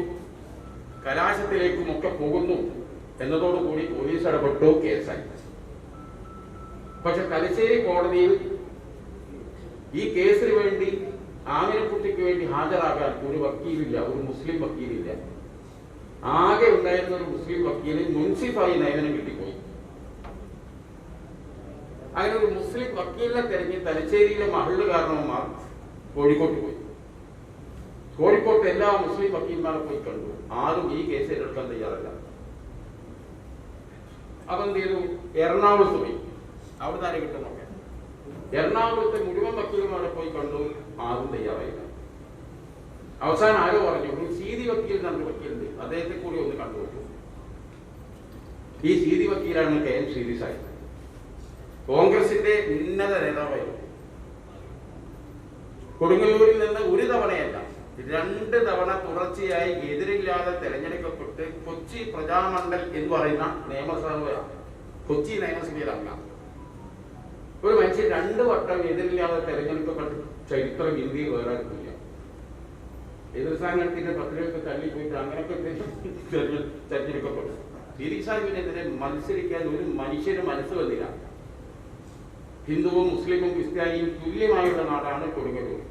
കലാശത്തിലേക്കും ഒക്കെ പോകുന്നു എന്നതോടുകൂടി പോലീസ് ഇടപെട്ടു, കേസായി. പക്ഷെ തലശ്ശേരി കോടതിയിൽ ഈ കേസിന് വേണ്ടി ആമിനക്കുട്ടിക്ക് വേണ്ടി ഹാജരാകാൻ ഒരു വക്കീലില്ല, ഒരു മുസ്ലിം വക്കീലില്ല. ആകെ ഉണ്ടായിരുന്ന ഒരു മുസ്ലിം വക്കീല് മുൻസിഫായി നിയമനം കിട്ടിപ്പോയി. അങ്ങനെ ഒരു മുസ്ലിം വക്കീലിനെ തിരഞ്ഞ് തലശ്ശേരിയിലെ മഹല്ല് കാരണവന്മാർ കോഴിക്കോട്ട് പോയി. കോഴിക്കോട്ട് എല്ലാ മുസ്ലിം വക്കീൽമാരെ പോയി കണ്ടു. ആരും ഈ കേസ് ഏറ്റെടുക്കാൻ തയ്യാറല്ല. അപ്പൊ എന്ത് ചെയ്തു? എറണാകുളത്ത് പോയി. അവിടെ തന്നെ കിട്ടുന്നൊക്കെ എറണാകുളത്തെ മുഴുവൻ വക്കീലുമാരെ പോയി കണ്ടു. ആരും തയ്യാറായില്ല. അവസാനം ആരോ പറഞ്ഞു, ഒരു സീതി വക്കീൽ എന്ന വക്കീലുണ്ട്, അദ്ദേഹത്തെ കൂടി ഒന്ന് കണ്ടുപിടിച്ചു. ഈ സീതി വക്കീലാണ് KM സീതി സാഹിബ്. കോൺഗ്രസിന്റെ ഉന്നത നേതാവായിരുന്നു. കൊടുങ്ങല്ലൂരിൽ നിന്ന് ഒരു തവണയല്ല 2 തവണ തുടർച്ചയായി എതിരില്ലാതെ തെരഞ്ഞെടുക്കപ്പെട്ട് കൊച്ചി പ്രജാമണ്ഡൽ എന്ന് പറയുന്ന കൊച്ചി നിയമസഭയിലല്ല ഒരു മനുഷ്യൻ 2 വട്ടം എതിരില്ലാതെ തെരഞ്ഞെടുക്കപ്പെട്ട ചരിത്രം ഇന്ത്യയിൽ വേറെ ആർക്കില്ല. എതിർ സ്ഥാനാർത്ഥിയുടെ പത്രികയൊക്കെ തള്ളിപ്പോയിട്ട് അങ്ങനെയൊക്കെ തെരഞ്ഞെടുക്കപ്പെട്ടു. സീതി സാഹിബിനെതിരെ മത്സരിക്കാൻ ഒരു മനുഷ്യന് മനസ്സ് വന്നില്ല. ഹിന്ദുവും മുസ്ലിമും ക്രിസ്ത്യാനിയും തുല്യമായുള്ള നാടാണ് കൊടുങ്ങല്ലൂർ.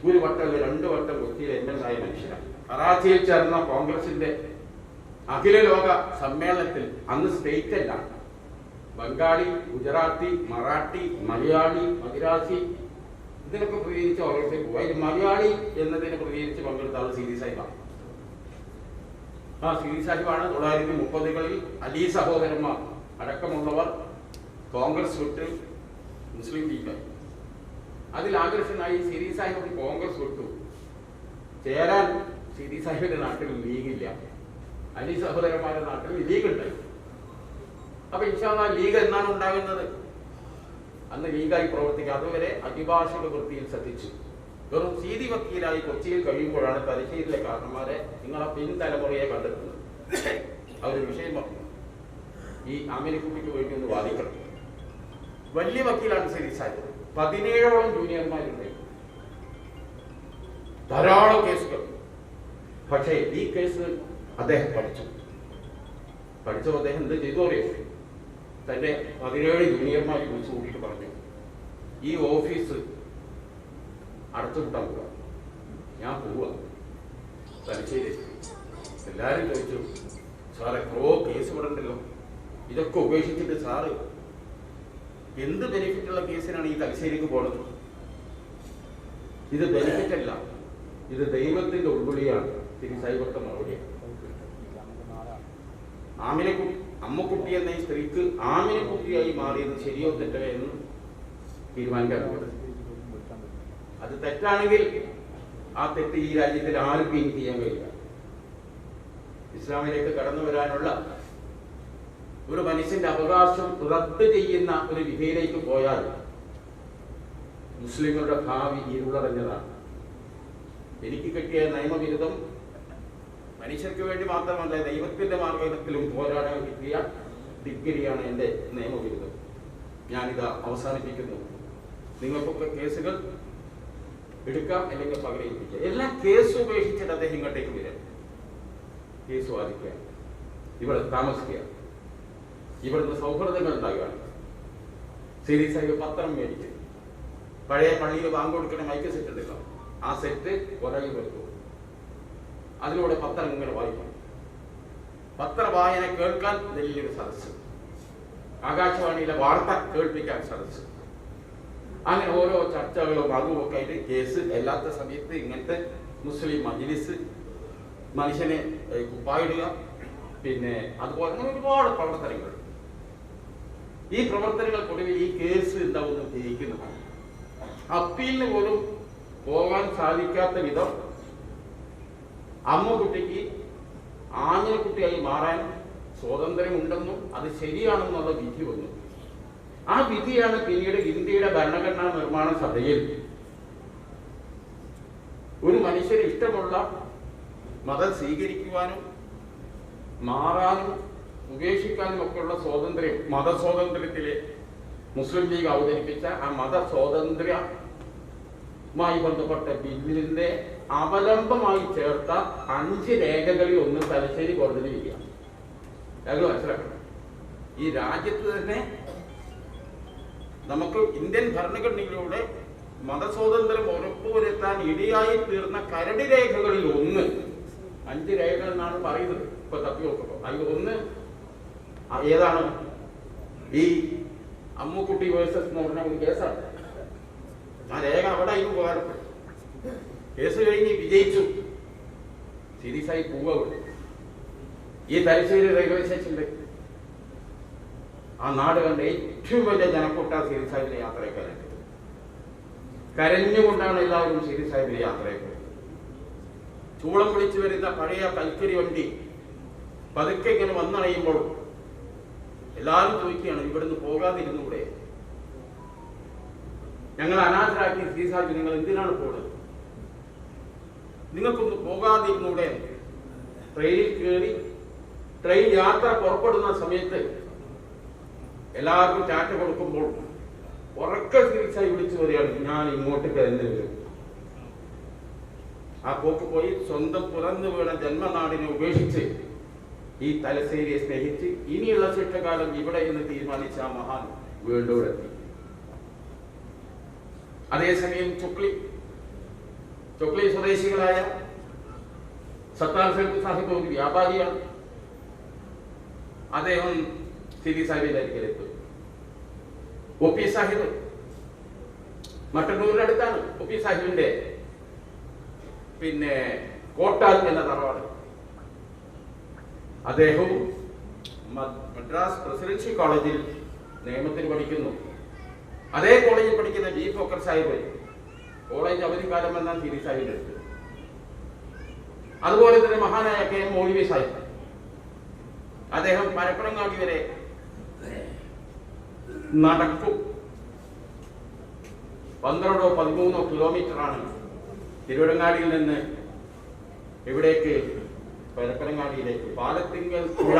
1 വട്ടം 2 വട്ടം കൊച്ചിയിൽ ML ആയ മനുഷ്യരാണ്. കറാച്ചിയിൽ ചേർന്ന കോൺഗ്രസിന്റെ അഖില ലോക സമ്മേളനത്തിൽ അന്ന് സ്റ്റേറ്റ് അല്ല, ബംഗാളി, ഗുജറാത്തി, മറാഠി, മലയാളി, മദിരാസി ഇതിനൊക്കെ പ്രതികരിച്ച് ഓരോരുത്തർ പോകും. അതിൽ മലയാളി എന്നതിനെ പ്രതികരിച്ച് പങ്കെടുത്ത ആൾ സീതി സാഹിബാണ്. ആ സീതി സാഹിബാണ് 1930-കളിൽ അലി സഹോദരന്മാർ അടക്കമുള്ളവർ കോൺഗ്രസ് വിട്ട് മുസ്ലിം ലീഗായി. അതിൽ ആകർഷനായി സീതി സാഹിബ് കോൺഗ്രസ് വിട്ടു. ചേരാൻ സീതി സാഹിബിന്റെ നാട്ടിൽ ലീഗില്ല. അലി സഹോദരന്മാരുടെ നാട്ടിൽ ലീഗ് ഉണ്ടായി. അപ്പൊ ഇൻഷാ അല്ലാഹ് ലീഗ് എന്നാണ് ഉണ്ടാകുന്നത്? അന്ന് ലീഗായി പ്രവർത്തിക്കുക. അതുവരെ അഭിഭാഷക വൃത്തിയിൽ ശ്രദ്ധിച്ചു. വെറും സീതി വക്കീലായി കൊച്ചിയിൽ കഴിയുമ്പോഴാണ് തലശ്ശേരിയിലെ കാരണന്മാരെ നിങ്ങളെ പിൻതലമുറയെ കണ്ടെത്തുന്നത്. അവരൊരു വിഷയം പറഞ്ഞു, ഈ ആമിനക്കുട്ടിക്ക് വേണ്ടി ഒന്ന് വാദിക്കണം. വലിയ വക്കീലാണ് സീതി സാഹിബ്. 17ഓളം ജൂനിയർമാരുണ്ട്, ധാരാളം കേസുകൾ. പക്ഷേ ഈ കേസ് അദ്ദേഹം പഠിച്ചപ്പോൾ അദ്ദേഹം എന്ത് ചെയ്തു അറിയോ? തന്റെ 17 ജൂനിയർമാരെ വിളിച്ചു കൂട്ടിയിട്ട് പറഞ്ഞു, ഈ ഓഫീസ് അടച്ചുപൂട്ടാൻ പോവാ, ഞാൻ പോവാ തലശ്ശേരി. എല്ലാവരും ചോദിച്ചു, സാർ എത്രയോ കേസ് ഇവിടെ ഉണ്ടല്ലോ, ഇതൊക്കെ ഉപേക്ഷിച്ചിട്ട് സാറ് എന്ത് ബെനിഫിറ്റുള്ള കേസിനാണ് ഈ തലശ്ശേരിക്ക് പോണത്? ഇത് ബെനിഫിറ്റ് അല്ല, ഇത് ദൈവത്തിന്റെ ഉൾവിളിയാണ്. സീതി സാഹിബ് മറുപടിയാണ്. അമ്മക്കുട്ടി എന്ന ഈ സ്ത്രീക്ക് ആമിനക്കുട്ടിയായി മാറിയത് ശരിയോ തെറ്റോ എന്ന് തീരുമാനിക്കാൻ. അത് തെറ്റാണെങ്കിൽ ആ തെറ്റ് ഈ രാജ്യത്തിൽ ആർക്കും ഇനി ചെയ്യാൻ കഴിയില്ല. ഇസ്ലാമിലേക്ക് കടന്നു വരാനുള്ള ഒരു മനുഷ്യന്റെ അവകാശം റദ്ദ് ചെയ്യുന്ന ഒരു വിധിയിലേക്ക് പോയാൽ മുസ്ലിങ്ങളുടെ ഭാവി ഇരുളടഞ്ഞതാണ്. എനിക്ക് കിട്ടിയ നിയമബിരുദം മനുഷ്യർക്ക് വേണ്ടി മാത്രമല്ല, ദൈവത്തിന്റെ മാർഗത്തിലും പോരാടാൻ കിട്ടിയ ഡിഗ്രിയാണ് എൻ്റെ നിയമബിരുദം. ഞാനിത് അവസാനിപ്പിക്കുന്നു. നിങ്ങൾക്കൊക്കെ കേസുകൾ എടുക്കാം, അല്ലെങ്കിൽ പകരേൽപ്പിക്കാം. എല്ലാ കേസും ഉപേക്ഷിച്ചിട്ട് അദ്ദേഹം ഇങ്ങോട്ടേക്ക് വരാം, കേസ് വാദിക്കുക, ഇവിടെ താമസിക്കുക, ഇവിടുന്ന് സൗഹൃദങ്ങൾ ഉണ്ടാകുകയാണ്. സീതി സാഹിബ് പത്രം മേടിച്ച് പഴയ പള്ളിയിൽ ബാങ്ക് കൊടുക്കുന്ന മൈക്ക് സെറ്റ് ഉണ്ടല്ലോ, ആ സെറ്റ് പുറകിൽ വെക്കും. അതിലൂടെ പത്രം ഇങ്ങനെ വായിക്കും. പത്രവായന കേൾക്കാൻ വലിയൊരു സദസ്സ്, ആകാശവാണിയിലെ വാർത്ത കേൾപ്പിക്കാൻ സദസ്സ്, അങ്ങനെ ഓരോ ചർച്ചകളും അതും ഒക്കെ ആയിട്ട് കേസ്. എല്ലാത്ത സമയത്ത് ഇങ്ങനത്തെ മുസ്ലിം മജ്ലിസ്, മനുഷ്യനെ കുപ്പായിടുക, പിന്നെ അതുപോലെ അങ്ങനെ ഒരുപാട് പ്രവർത്തനങ്ങൾ. ഈ പ്രവർത്തനങ്ങൾക്കൊടുവിൽ ഈ കേസ് എന്താവുന്നു ജയിക്കുന്നത്. അപ്പീലിന് പോലും പോകാൻ സാധിക്കാത്ത വിധം അമ്മുക്കുട്ടിക്ക് ആഞ്ഞക്കുട്ടിയായി മാറാൻ സ്വാതന്ത്ര്യമുണ്ടെന്നും അത് ശരിയാണെന്നുള്ള വിധി വന്നു. ആ വിധിയാണ് പിന്നീട് ഇന്ത്യയുടെ ഭരണഘടനാ നിർമ്മാണ സഭയിൽ ഒരു മനുഷ്യന് ഇഷ്ടമുള്ള മതം സ്വീകരിക്കുവാനും മാറാനും ഉപേക്ഷിക്കാനും ഒക്കെയുള്ള സ്വാതന്ത്ര്യം, മതസ്വാതന്ത്ര്യത്തിലെ മുസ്ലിം ലീഗ് അവതരിപ്പിച്ച ആ മതസ്വാതന്ത്ര്യമായി ബന്ധപ്പെട്ട ബില്ലിന്റെ അവലംബമായി ചേർത്ത 5 രേഖകളിൽ ഒന്ന് തലശ്ശേരി കോടതി വിധിയാണ്. ഞങ്ങൾ മനസ്സിലാക്കണം, ഈ രാജ്യത്ത് തന്നെ നമുക്ക് ഇന്ത്യൻ ഭരണഘടനയിലൂടെ മതസ്വാതന്ത്ര്യം ഉറപ്പുവരുത്താൻ ഇടയായി തീർന്ന കരട് രേഖകളിൽ ഒന്ന്, 5 രേഖകൾ എന്നാണ് പറയുന്നത്. ഇപ്പൊ തപ്പി നോക്കുമ്പോൾ അതിൽ ഒന്ന് ഏതാണ്? ഈ അമ്മുക്കുട്ടി വേഴ്സസ് എന്ന് പറഞ്ഞ ഒരു കേസാണ്. ആ രേഖ അവിടെ അതിന് ഉപകാരപ്പെട്ടു. കേസ് കഴിഞ്ഞ് വിജയിച്ചു, സീരിയസ് ആയി പോവുക. ഈ തലശ്ശേരി റെയിൽവേ സ്റ്റേഷനിൽ ആ നാട് കണ്ട ഏറ്റവും വലിയ ജനക്കൂട്ട സീരിയസ് സാഹിബിന്റെ യാത്രക്കാരായിട്ട് കരഞ്ഞുകൊണ്ടാണ് എല്ലാവരും സീരിയസ് സാഹിബിന്റെ യാത്രയൊക്കെ. ചൂളം വിളിച്ചു വരുന്ന പഴയ കൽക്കരി വണ്ടി പതുക്കെ ഇങ്ങനെ വന്നണയുമ്പോൾ എല്ലാവരും ചോദിക്കുകയാണ്, ഇവിടുന്ന് പോകാതിരുന്നൂടെ? ഞങ്ങൾ അനാഥരാക്കി സീരിയസ് സാഹിബ്, നിങ്ങൾ എന്തിനാണ് പോകുന്നത്? നിങ്ങൾക്കൊന്ന് പോകാതിരുന്നൂടെ? ട്രെയിനിൽ കയറി ട്രെയിൻ യാത്ര പുറപ്പെടുന്ന സമയത്ത് എല്ലാവർക്കും ടാറ്റ കൊടുക്കുമ്പോൾ ഉറക്കെ സീരിയസായി വിളിച്ചു വരികയാണ്, ഞാൻ ഇങ്ങോട്ട് കയറി വരും. ആ പോക്ക് പോയി സ്വന്തം പുറന്നു വീണ ജന്മനാടിനെ ഉപേക്ഷിച്ച് ഈ തലശ്ശേരിയെ സ്നേഹിച്ച് ഇനിയുള്ള ശിക്ഷകാലം ഇവിടെ എന്ന് തീരുമാനിച്ച ആ മഹാൻ വീണ്ടും. അതേസമയം ചൊക്ലി സ്വദേശികളായ സത്താർ സാഹിബ് ഒരു വ്യാപാരിയാണ്. അദ്ദേഹം സീരിയസ് സാഹിബിന്റെ അരികിലെത്തും. ഒ പി സാഹിബ് മട്ടന്നൂരിന്റെ അടുത്താണ് ഒ പി സാഹിബിന്റെ പിന്നെ കോട്ടാൽ എന്ന തറവാട്. അദ്ദേഹവും മദ്രാസ് പ്രസിഡൻഷ്യൽ കോളേജിൽ നിയമത്തിന് പഠിക്കുന്നു. അതേ കോളേജിൽ പഠിക്കുന്ന ജി ഫോക്കർ സാഹിബ് കോളേജ് അവധിക്കാലം എന്നാണ് സീരിയസ് സാഹിബിന്റെ അടുത്ത്. അതുപോലെ തന്നെ മഹാനായ കെ എം മൗലവി സാഹിബ്, അദ്ദേഹം പരപ്പനങ്ങാടി വരെ നടക്കും. 12-13 കിലോമീറ്ററാണ് തിരുവടങ്ങാടിയിൽ നിന്ന് ഇവിടേക്ക് പരപ്പനങ്ങാടിയിലേക്ക്. പാലത്തിങ്കൽ പുഴ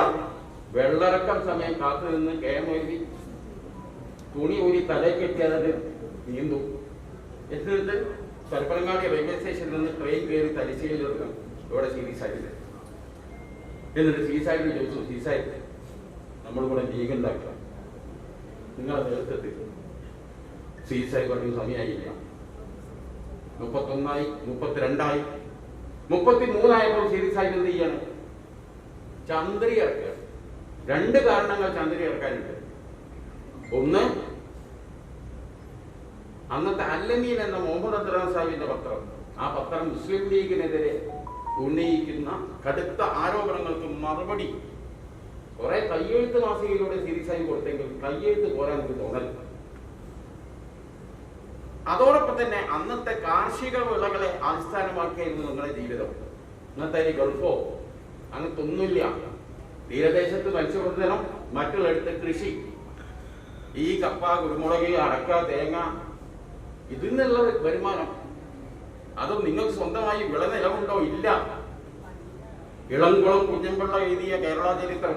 വെള്ളറക്കം സമയം കാത്തു നിന്ന് കെ എം മൗലവി തുണി ഊരി തലക്കെട്ടിയത് നീന്തു. എന്നിട്ട് പരപ്പനങ്ങാടി റെയിൽവേ സ്റ്റേഷനിൽ നിന്ന് ട്രെയിൻ കയറി തലശ്ശേരിയിലെത്തും. ഇവിടെ സീരിയസ് ആയിട്ട് എന്നിട്ട് സീസായിട്ട് ചോദിച്ചു, സീസായിട്ട് നമ്മൾ കൂടെ ലീഗ് ഉണ്ടാക്കുക, നിങ്ങളെ നേതൃത്വത്തിൽ. സീസായി പറഞ്ഞ സമയമായില്ല. 31 32 33 സീരിയസ് ആയിട്ട് എന്ത് ചെയ്യാണ്? ചന്ദ്രി ഇറക്കുക. 2 കാരണങ്ങൾ ചന്ദ്രി ഇറക്കാനുണ്ട്. ഒന്ന്, അന്നത്തെ അല്ലമീൻ എന്ന മുഹമ്മദ് അബ്ദുറഹ്മാൻ സാഹിബിന്റെ പത്രം. ആ പത്രം മുസ്ലിം ലീഗിനെതിരെ ഉന്നയിക്കുന്ന കടുത്ത ആരോപണങ്ങൾക്ക് മറുപടി കുറെ കയ്യെഴുത്ത് മാസികയിലൂടെ സീരിയസ് ആയി കൊടുത്തെങ്കിൽ കയ്യെഴുത്ത് പോരാൻ എനിക്ക് തോന്നൽ. അതോടൊപ്പം തന്നെ അന്നത്തെ കാർഷിക വിളകളെ അടിസ്ഥാനമാക്കിയായിരുന്നു നിങ്ങളുടെ ജീവിതം. ഇന്നത്തെ ഗൾഫോ അങ്ങനത്തെ ഒന്നുമില്ല. തീരദേശത്ത് മത്സ്യബന്ധനം, മറ്റുള്ളിടത്ത് കൃഷി. ഈ കപ്പ, കുരുമുളക്, അടക്ക, തേങ്ങ, ഇതിൽ നിന്നുള്ള വരുമാനം. അതും നിങ്ങൾക്ക് സ്വന്തമായി വിളനിലമുണ്ടോ? ഇല്ല. ഇളംകുളം കുഞ്ഞമ്പിള്ള എഴുതിയ കേരള ചരിത്രം,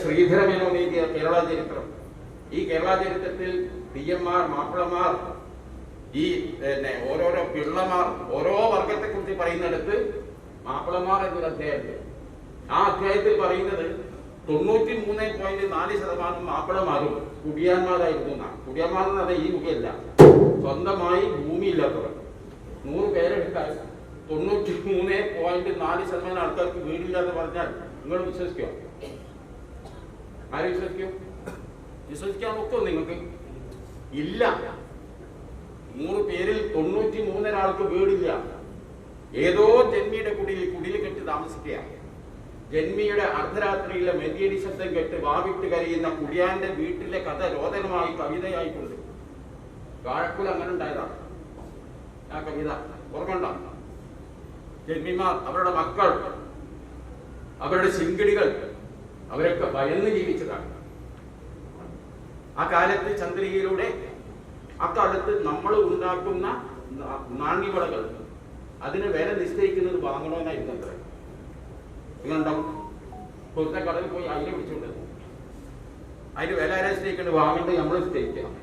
ശ്രീധരമേനോൻ എഴുതിയ കേരള ചരിത്രം. ഈ കേരള ചരിത്രത്തിൽ തീയന്മാർ, മാപ്പിളമാർ, ഈ ഓരോരോ പിള്ളമാർ, ഓരോ വർഗത്തെ കുറിച്ച് പറയുന്നിടത്ത് മാപ്പിളമാർ എന്നൊരു അധ്യായമുണ്ട്. ആ അധ്യായത്തിൽ പറയുന്നത് 93.4% മാപ്പിളമാരും കുടിയാന്മാരായിരുന്നു. കുടിയാന്മാരെന്ന് പറഞ്ഞാൽ ഈ മുഖയല്ല, സ്വന്തമായി ഭൂമിയില്ലാത്തവർ. 100 പേരെടുത്താൽ 93.4% ആൾക്കാർക്ക് വീടില്ലാന്ന് പറഞ്ഞാൽ നിങ്ങൾ വിശ്വസിക്കോ? ആര് വിശ്വസിക്കും? വിശ്വസിക്കാൻ നോക്കോ നിങ്ങൾക്ക്? ഇല്ല. 100 പേരിൽ 93 ആൾക്ക് വീടില്ല. ഏതോ ജന്മിയുടെ കുടിയിൽ കെട്ടി താമസിക്കുക. ജന്മിയുടെ അർദ്ധരാത്രിയിലെ മെതിയടി ശബ്ദം കേട്ട് വാവിട്ട് കരയുന്ന കുടിയാന്റെ വീട്ടിലെ കഥ രോദനമായി കവിതയായിക്കൊണ്ട് വാഴക്കുല അങ്ങനെ ഉണ്ടായതാണ് ആ കവിത. ഓർമ്മണ്ട? ജന്മിമാർ, അവരുടെ മക്കൾ, അവരുടെ ശിങ്കിടികൾ, അവരൊക്കെ ഭയന്ന് ജീവിച്ചതാണ്. ആ കാലത്ത് ചന്ദ്രികയിലൂടെ അക്കാലത്ത് നമ്മൾ ഉണ്ടാക്കുന്ന നാണ്യവിളകൾ അതിന് വില നിശ്ചയിക്കുന്നത് വാങ്ങണമെന്നായിരുന്നു അത്ര. നിങ്ങളുണ്ടാവും പുറത്തെ കടലിൽ പോയി അതിനെ പിടിച്ചുകൊണ്ട് അതിന് വില ആരാ നിശ്ചയിക്കേണ്ടത്? വാങ്ങേണ്ടത് നമ്മൾ നിശ്ചയിക്കണം.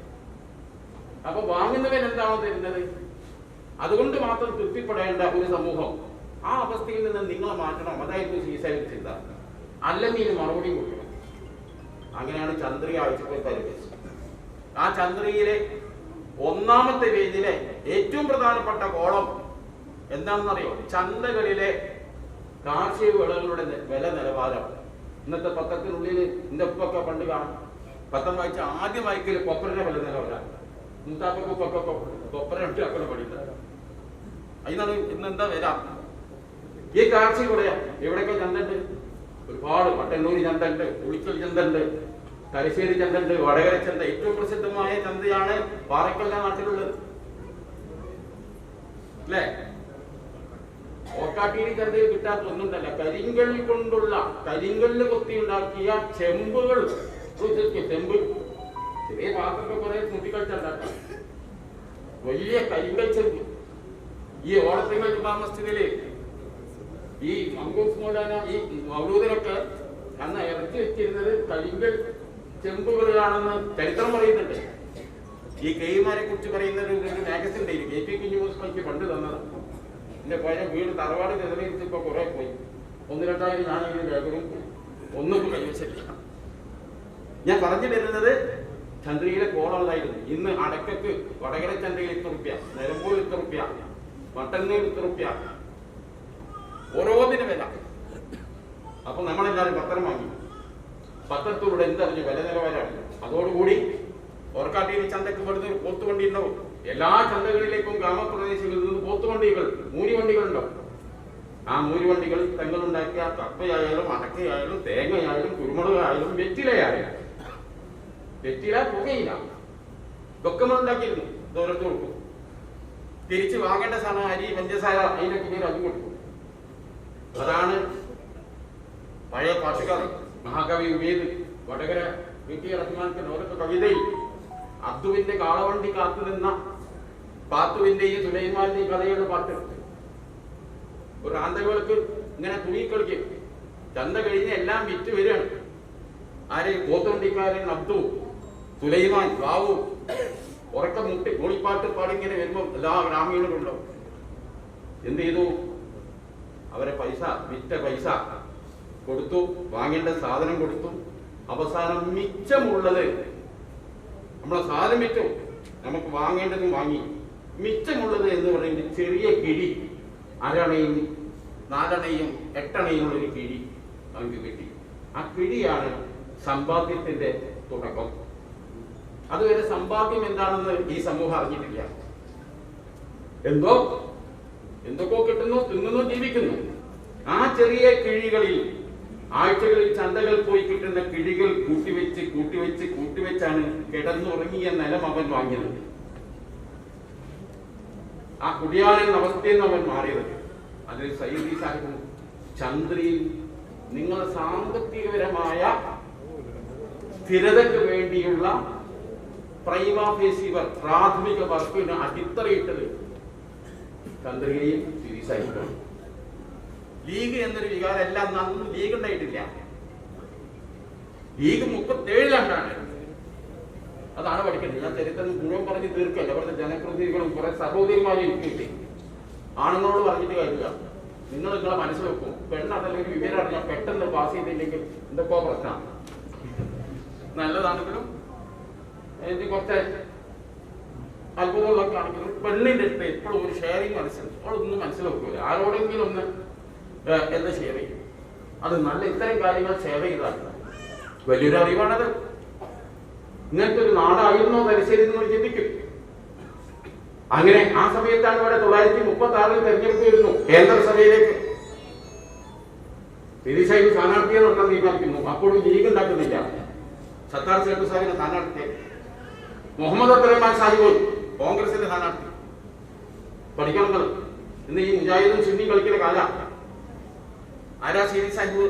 അപ്പൊ വാങ്ങുന്നവൻ എന്താണോ തരുന്നത് അതുകൊണ്ട് മാത്രം തൃപ്തിപ്പെടേണ്ട ഒരു സമൂഹം, ആ അവസ്ഥയിൽ നിന്ന് നിങ്ങളെ മാറ്റണം. അതായിരുന്നു സീസൈഡ് ചിന്ത. അല്ലെങ്കിൽ മറുപടി കൊടുക്കണം. അങ്ങനെയാണ് ചന്ദ്രിക അയച്ചപ്പോൾ പരിവേശം. ആ ചന്ദ്രികയിലെ ഒന്നാമത്തെ പേജിലെ ഏറ്റവും പ്രധാനപ്പെട്ട കോളം എന്താണെന്നറിയോ? ചന്തകളിലെ കാർഷിക വിളകളുടെ വില നിലവാരം. ഇന്നത്തെ പത്രത്തിനുള്ളിൽ എന്റെ ഉപ്പൊക്കെ പണ്ട് കാണും. പത്രം വായിച്ച ആദ്യം വായിക്കൽ കൊപ്പറിന്റെ വില നിലവാരം. മുത്താപ്പൊക്കെ കൊപ്പര ഉണ്ടാക്കുന്ന പഠിക്കുന്നത് അതിനാണ് ഇന്ന് എന്താ വില. ഈ കാർഷിക വിള എവിടെയൊക്കെ ചന്തണ്ട്? ഒരുപാട്. മട്ടന്നൂർ ചന്തണ്ട്, ഉളിക്കൽ ചന്തണ്ട്, തലശ്ശേരി ചന്തണ്ട്, വടകര ചന്ത. ഏറ്റവും പ്രസിദ്ധമായ ചന്തയാണ് പാറക്കല്ല നാട്ടിലുള്ളത്, അല്ലേ? ഓക്കാട്ടീരി ചന്തയിൽ കിട്ടാത്ത ഒന്നുണ്ടല്ല. കരിങ്കല്ല് കൊണ്ടുള്ള, കരിങ്കല്ല് കൊത്തി ഉണ്ടാക്കിയ ചെമ്പുകൾ. ചെമ്പ് ചെറിയ പാത്രമൊക്കെ കുറെ മുട്ടിക്കളിച്ചുണ്ടാക്കാം. വലിയ കരിങ്കൽ ചെമ്പ്. ഈ ഓണത്തിങ്ങൾ ജുമാ മസ്ജിദില് ഈ മങ്കൂസ് മൗലാന ഈ മൗലൂദിനൊക്കെ അന്ന് ഇറക്കി വെച്ചിരുന്നത് കരിങ്കൽ ചെമ്പുകളാണെന്ന് ചരിത്രം പറയുന്നുണ്ട്. ഈ കെയ്മാരെ കുറിച്ച് പറയുന്നത് ഒരു മാഗസിൻ ഡെയിലി KP കുഞ്ഞുമൂസ്മയ്ക്ക് പണ്ട് തന്നത്. എന്റെ പഴയ വീട് തറവാട് ചെറിയിപ്പോ കുറെ പോയി. 1-2 ഞാൻ ഈ ലേഖനം ഒന്നും കൈവച്ചില്ല. ഞാൻ പറഞ്ഞു തരുന്നത് ചന്ദ്രയിലെ കോളമായിരുന്നു. ഇന്ന് അടക്കക്ക് വടകര ചന്തയിൽ 8 റുപ്യ, നിലമ്പൂർ 8 റുപ്യ, മട്ടന്നൂർ 8 റുപ്യ, ഓരോന്നിനും വില. അപ്പൊ നമ്മളെല്ലാവരും പത്രം വാങ്ങി. പത്രത്തിലൂടെ എന്തറിഞ്ഞു? വില നിലവാരമാണ്. അതോടുകൂടി ഓർക്കാട്ടീരി ചന്തക്ക് ഇവിടുന്ന് പോത്തുവണ്ടി ഉണ്ടാവും. എല്ലാ ചന്തകളിലേക്കും ഗ്രാമപ്രദേശങ്ങളിൽ നിന്ന് പോത്തുവണ്ടികൾ, മൂരിവണ്ടികളുണ്ടാവും. ആ മൂരിവണ്ടികൾ തെങ്ങളുണ്ടാക്കിയ കപ്പയായാലും അടക്കയായാലും തേങ്ങയായാലും കുരുമുളകായാലും വെറ്റിലയായാലും, വെറ്റില പുകയില്ല, ഇതൊക്കെ നമ്മൾ ഉണ്ടാക്കിയിരുന്നു. ദൂരത്ത് കൊടുക്കും. തിരിച്ച് വാങ്ങേണ്ട സാധനം അരി, പഞ്ചസാര, അതിനൊക്കെ പേര് അതും കൊടുക്കും. അതാണ് പഴയ പാട്ടുകാരൻ മഹാകവി ഉമേദ് വടകര VT റഹ്മാന്റെ ഓരോ കവിതയിൽ അബ്ദുവിന്റെ കാളവണ്ടി കാത്തുനിന്ന പാത്തുവിന്റെയും സുലൈമാന്റെയും കഥയുടെ പാട്ട്. ഒരു ആന്തകൾക്ക് ഇങ്ങനെ തുണിക്കളിക്കും. ചന്ത കഴിഞ്ഞ് എല്ലാം വിറ്റ് വരികയാണ്. ആര്? പോത്തുവണ്ടിക്കാരൻ അബ്ദു, സുലൈമാൻ, ബാവു ഉറക്കം മുട്ടി മൂളിപ്പാട്ട് പാടിങ്ങനെ വരുമ്പോൾ എല്ലാ ഗ്രാമീണരും ഉണ്ടാവും. എന്ത് ചെയ്തു? അവരെ പൈസ, വിറ്റ പൈസ കൊടുത്തു, വാങ്ങേണ്ട സാധനം കൊടുത്തു. അവസാനം മിച്ചമുള്ളത്, നമ്മളെ സാധനം വിറ്റു, നമുക്ക് വാങ്ങേണ്ടതും വാങ്ങി, മിച്ചമുള്ളത് എന്ന് പറയുന്നത് ചെറിയ കിഴി, 1/2 4 8 ഒരു കിഴി നമുക്ക് കിട്ടി. ആ കിഴിയാണ് സമ്പാദ്യത്തിന്റെ തുടക്കം. അതുവരെ സമ്പാദ്യം എന്താണെന്ന് ഈ സമൂഹം അറിഞ്ഞിട്ടില്ല. എന്തൊക്കെ കിട്ടുന്നു, തിന്നുന്നു, ജീവിക്കുന്നു. ആ ചെറിയ കിഴികളിൽ ആഴ്ചകളിൽ ചന്തകൾ പോയി കിട്ടുന്ന കിഴികൾ കൂട്ടിവെച്ചാണ് കിടന്നുറങ്ങിയ നിലം അവൻ വാങ്ങിയത്. ആ കുടിയാനെന്ന അവസ്ഥയിൽ നിന്ന് അവൻ മാറിയത്. അതിൽ സയ്യിദി സാഹിബും ചന്ദ്രയിൽ നിങ്ങളുടെ സാമ്പത്തികപരമായ സ്ഥിരതയ്ക്ക് വേണ്ടിയുള്ള പ്രാഥമിക വർക്കിന് അടിത്തറയിട്ടത് ചന്ദ്രികയും സയ്യിദി സാഹിബും. ലീഗ് എന്നൊരു വികാരം എല്ലാം അന്ന് ലീഗ് ഉണ്ടായിട്ടില്ല. ലീഗ് 37 അതാണ് പഠിക്കേണ്ടത്. ഞാൻ ചരിത്രം മുഴുവൻ പറഞ്ഞ് തീർക്കല്ല. അവിടുത്തെ ജനപ്രതിനിധികളും കുറെ സഹോദരിമാരെയും കിട്ടി. ആണുങ്ങളോട് പറഞ്ഞിട്ട് കാര്യമില്ല. നിങ്ങളെ മനസ്സിൽ വെക്കും. പെണ്ണതല്ല ഒരു വിവരം അറിഞ്ഞാൽ പെട്ടെന്ന് പാസ് ചെയ്തില്ലെങ്കിൽ എന്തൊക്കെയോ പ്രശ്നമാണ്. നല്ലതാണെങ്കിലും എനിക്ക് കുറച്ച് അത്ഭുതങ്ങളൊക്കെ ആണെങ്കിലും പെണ്ണിന്റെ അടുത്ത് എപ്പോഴും ഒരു ഷെയറിങ് അവളൊന്നും മനസ്സിൽ വെക്കൂല. ആരോടെങ്കിലും ഒന്ന് എന്താ ഷെയർ ചെയ്യും. അത് നല്ല ഇത്തരം കാര്യങ്ങൾ ഷെയർ ചെയ്താൽ വലിയൊരു അറിവാണത്. ഇങ്ങനത്തെ ഒരു നാടായിരുന്നോ തലശ്ശേരി നിങ്ങൾ ചിന്തിക്കും. അങ്ങനെ ആ സമയത്താണ് ഇവിടെ 936 തെരഞ്ഞെടുപ്പ് വരുന്നു കേന്ദ്രസഭയിലേക്ക്. സീരീസ് സാഹിബ് സ്ഥാനാർത്ഥിയെ നടത്താൻ തീരുമാനിക്കുന്നു. അപ്പോഴും ലീഗ് ഉണ്ടാക്കുന്നില്ല. സത്താർ സേഠ് സാഹിബിന്റെ സ്ഥാനാർത്ഥി, മുഹമ്മദ് അബ്ദുറഹ്മാൻ സാഹിബ് കോൺഗ്രസിന്റെ സ്ഥാനാർത്ഥി. പഠിക്കണം. ഇന്ന് ഈ മുജാഹിദും സുന്നി കളിക്കുന്ന കാല. ആരാ സീരീസ് സാഹിബ്?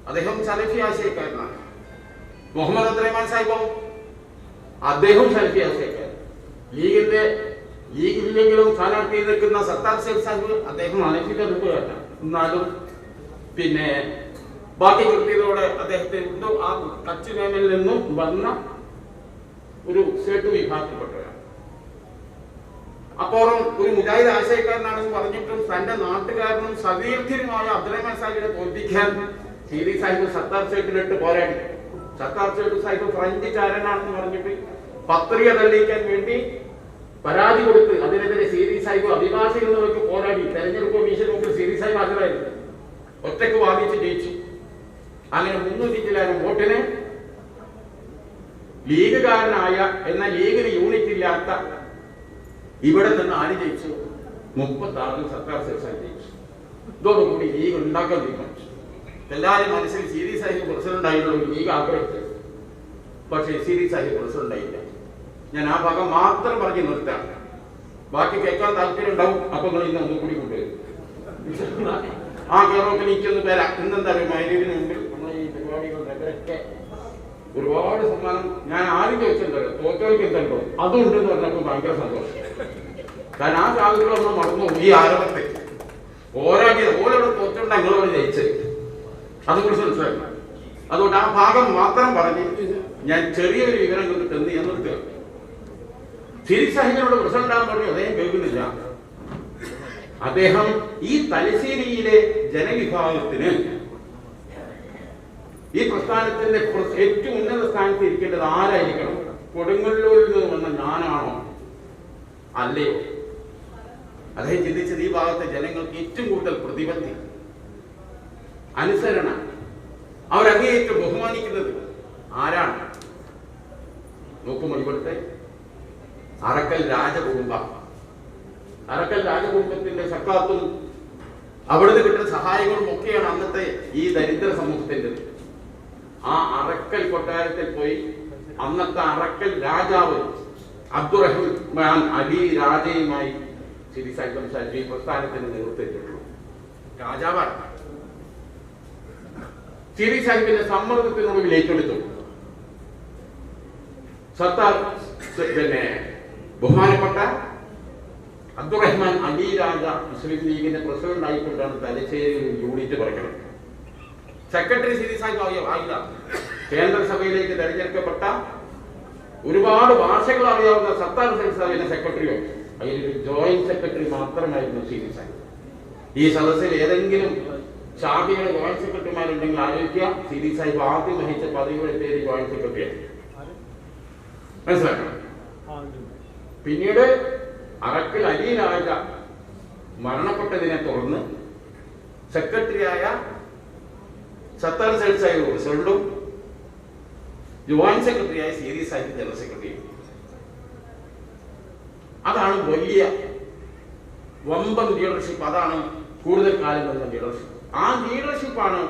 അദ്ദേഹം സലഫി ആശയക്കാരനാണ്. മുഹമ്മദ് അബ്ദുറഹ്മാൻ സാഹിബോ അദ്ദേഹം സലഫി ആശയക്കാരൻ. ലീഗില്ലെങ്കിലും സ്ഥാനാർത്ഥി നിൽക്കുന്ന സത്താർ സേഠ് സാഹിബ് അദ്ദേഹം അനഫിന്റെ നിൽക്കുകയല്ല. എന്നാലും പിന്നെ ബാക്കി കൃത്യതയോടെ അദ്ദേഹത്തിന് എന്തോ ആ കച്ച് മേമയിൽ നിന്നും വന്ന ഒരു സേട്ടു വിഭാഗത്തിൽപ്പെട്ടവരാണ്. അപ്പോഴും ഒരു മുജാഹിദ് ആശയക്കാരനാണെന്ന് പറഞ്ഞിട്ടും തന്റെ നാട്ടുകാരനും സതീർത്ഥ്യനുമായ അബ്ദുറഹ്മാൻ സാഹിബിനെ തോൽപ്പിക്കാൻ സീരീസ് സാഹിബ് സത്താർ സേഠിനിട്ട് പോരാടി. സത്താർ സേഠ് സാഹിബ് ഫ്രഞ്ചുകാരനാണെന്ന് പറഞ്ഞിട്ട് പത്രിക തെളിയിക്കാൻ വേണ്ടി പരാതി കൊടുത്ത് അതിനെതിരെ സീരീസ് സാഹിബ് അഭിഭാഷകർക്ക് പോരാടി. തെരഞ്ഞെടുപ്പ് കമ്മീഷൻ മുമ്പിൽ സീരീസ് സാഹിബ് ഹാജരായിരുന്നു. ഒറ്റക്ക് വാദിച്ച് ജയിച്ചു. അങ്ങനെ 300 ചില്ലാനും വോട്ടിന് ലീഗുകാരനായ എന്നാൽ ലീഗിന് യൂണിറ്റ് ഇല്ലാത്ത ഇവിടെ നിന്ന് ആര് ജയിച്ചു? 36 സർക്കാർ സെക്ഷൻ ജയിച്ചു. ഇതോടുകൂടി ലീഗ് ഉണ്ടാക്കാൻ തീരുമാനിച്ചു. എല്ലാവരും മനസ്സിൽ സീരീസ് സാഹിബ് പ്രസിഡന്റ് ആയിട്ടുള്ള ലീഗ് ആഗ്രഹിച്ചു. പക്ഷേ സീരീസ് സാഹിബ് പ്രസിഡന്റ് ആയില്ല. ഞാൻ ആ ഭാഗം മാത്രം പറഞ്ഞ് നിർത്താം. ബാക്കി കേൾക്കാൻ താല്പര്യം ഉണ്ടാവും. അപ്പൊ നിങ്ങൾ ഇന്ന് ഒന്നും കൂടി കൊണ്ടുവരും. ആ കേരളത്തിൽ എനിക്കൊന്ന് വരാം. ഇന്നെന്താ മൈലീവിന് മുമ്പിൽ നമ്മൾ ഈ പരിപാടികളുടെ ഒരുപാട് സമ്മാനം ഞാൻ ആദ്യം ചോദിച്ചിട്ടുണ്ടല്ലോ, തോറ്റോയ്ക്ക് എന്തല്ലോ അതുണ്ടെന്ന് പറഞ്ഞപ്പോൾ ഭയങ്കര സന്തോഷം. കാരണം ആ സാധ്യതകൾ നമ്മൾ മറന്നു. ഈ ആരംഭത്തിൽ പോരാടിയത് ഓരോടെ തോറ്റുകൊണ്ട് ഞങ്ങളോട് ജയിച്ചത് അതുകുറിച്ച് മനസ്സിലാക്കണം. അതുകൊണ്ട് ആ ഭാഗം മാത്രം പറഞ്ഞ് ഞാൻ ചെറിയൊരു വിവരം കിട്ടുന്നു ഞാൻ നിർത്തുക. സീരീസ് സാഹിബിനോട് പ്രസിഡന്റാകാൻ പറഞ്ഞു. അദ്ദേഹം കേൾക്കുന്നില്ല. അദ്ദേഹം ഈ തലശ്ശേരിയിലെ ജനവിഭാഗത്തിന് ഈ പ്രസ്ഥാനത്തിന്റെ ഏറ്റവും ഉന്നത സ്ഥാനത്ത് ഇരിക്കേണ്ടത് ആരായിരിക്കണം? കൊടുങ്ങല്ലൂരിൽ നിന്ന് വന്ന ഞാനാണോ അല്ലയോ? അദ്ദേഹം ചിന്തിച്ചത് ഈ ഭാഗത്തെ ജനങ്ങൾക്ക് ഏറ്റവും കൂടുതൽ പ്രതിബദ്ധി, അനുസരണ, അവരങ്ങേയറ്റം ബഹുമാനിക്കുന്നത് ആരാണ്? നോക്കുമ്പോൾ ഇവിടുത്തെ അറക്കൽ രാജകുടുംബം, അറക്കൽ രാജകുടുംബത്തിന്റെ സക്കാത്തും അവിടുന്ന് കിട്ടുന്ന സഹായങ്ങളും ഒക്കെയാണ് അന്നത്തെ ഈ ദരിദ്ര സമൂഹത്തിന്റെ. ആ അറക്കൽ കൊട്ടാരത്തിൽ പോയി അന്നത്തെ അറക്കൽ രാജാവ് അബ്ദുറഹ്മാൻ അലി രാജയുമായി സീരീസ് സാഹിബ് സംസാരിച്ചു. ഈ പ്രസ്ഥാനത്തിന് നേതൃത്വം രാജാവാണ്. സീരീസ് സാഹിബിന്റെ സമ്മർദ്ദത്തിനൊടുവിൽ ഏറ്റെടുത്തു. സത്താർ പിന്നെ ബഹുമാനപ്പെട്ട അബ്ദുറഹ്മാൻ അലി രാജ മുസ്ലിം ലീഗിന്റെ പ്രസിഡന്റ് ആയിക്കൊണ്ടാണ് തലശ്ശേരി യൂണിറ്റ് പറയുന്നത്. സെക്രട്ടറി സീരീസ് സാഹിബ് ആയില്ല. കേന്ദ്രസഭയിലേക്ക് തെരഞ്ഞെടുക്കപ്പെട്ട ഒരുപാട് ഭാഷകൾ അറിയാവുന്ന സത്താർ സാഹിബിന്റെ സെക്രട്ടറിയോ അതിലൊരു ജോയിന്റ് സെക്രട്ടറി മാത്രമായിരുന്നു സീരീസ് സാഹിബ്. ഈ സദസ്സിൽ ഏതെങ്കിലും ഷാഫിയുടെ ജോയിന്റ് സെക്രട്ടറിമാരുണ്ടെങ്കിൽ ആലോചിക്കുക. സീരീസ് സാഹിബ് ആദ്യം വഹിച്ച പദവിയുടെ പേര് ജോയിന്റ് സെക്രട്ടറിയാണ്. മനസ്സിലാക്കണം. പിന്നീട് അറക്കൽ അലി രാജ മരണപ്പെട്ടതിനെ തുടർന്ന് സെക്രട്ടറിയായ സത്താർ സേഠ് സാഹിബ് പ്രസിഡന്റും ജോയിന്റ് സെക്രട്ടറിയായ സീരീസ് സാഹിബ് ജനറൽ സെക്രട്ടറി. അതാണ് വലിയ വമ്പൻ ലീഡർഷിപ്പ്. അതാണ് കൂടുതൽ കാലം വരുന്ന ലീഡർഷിപ്പ്. ആ ലീഡർഷിപ്പാണ്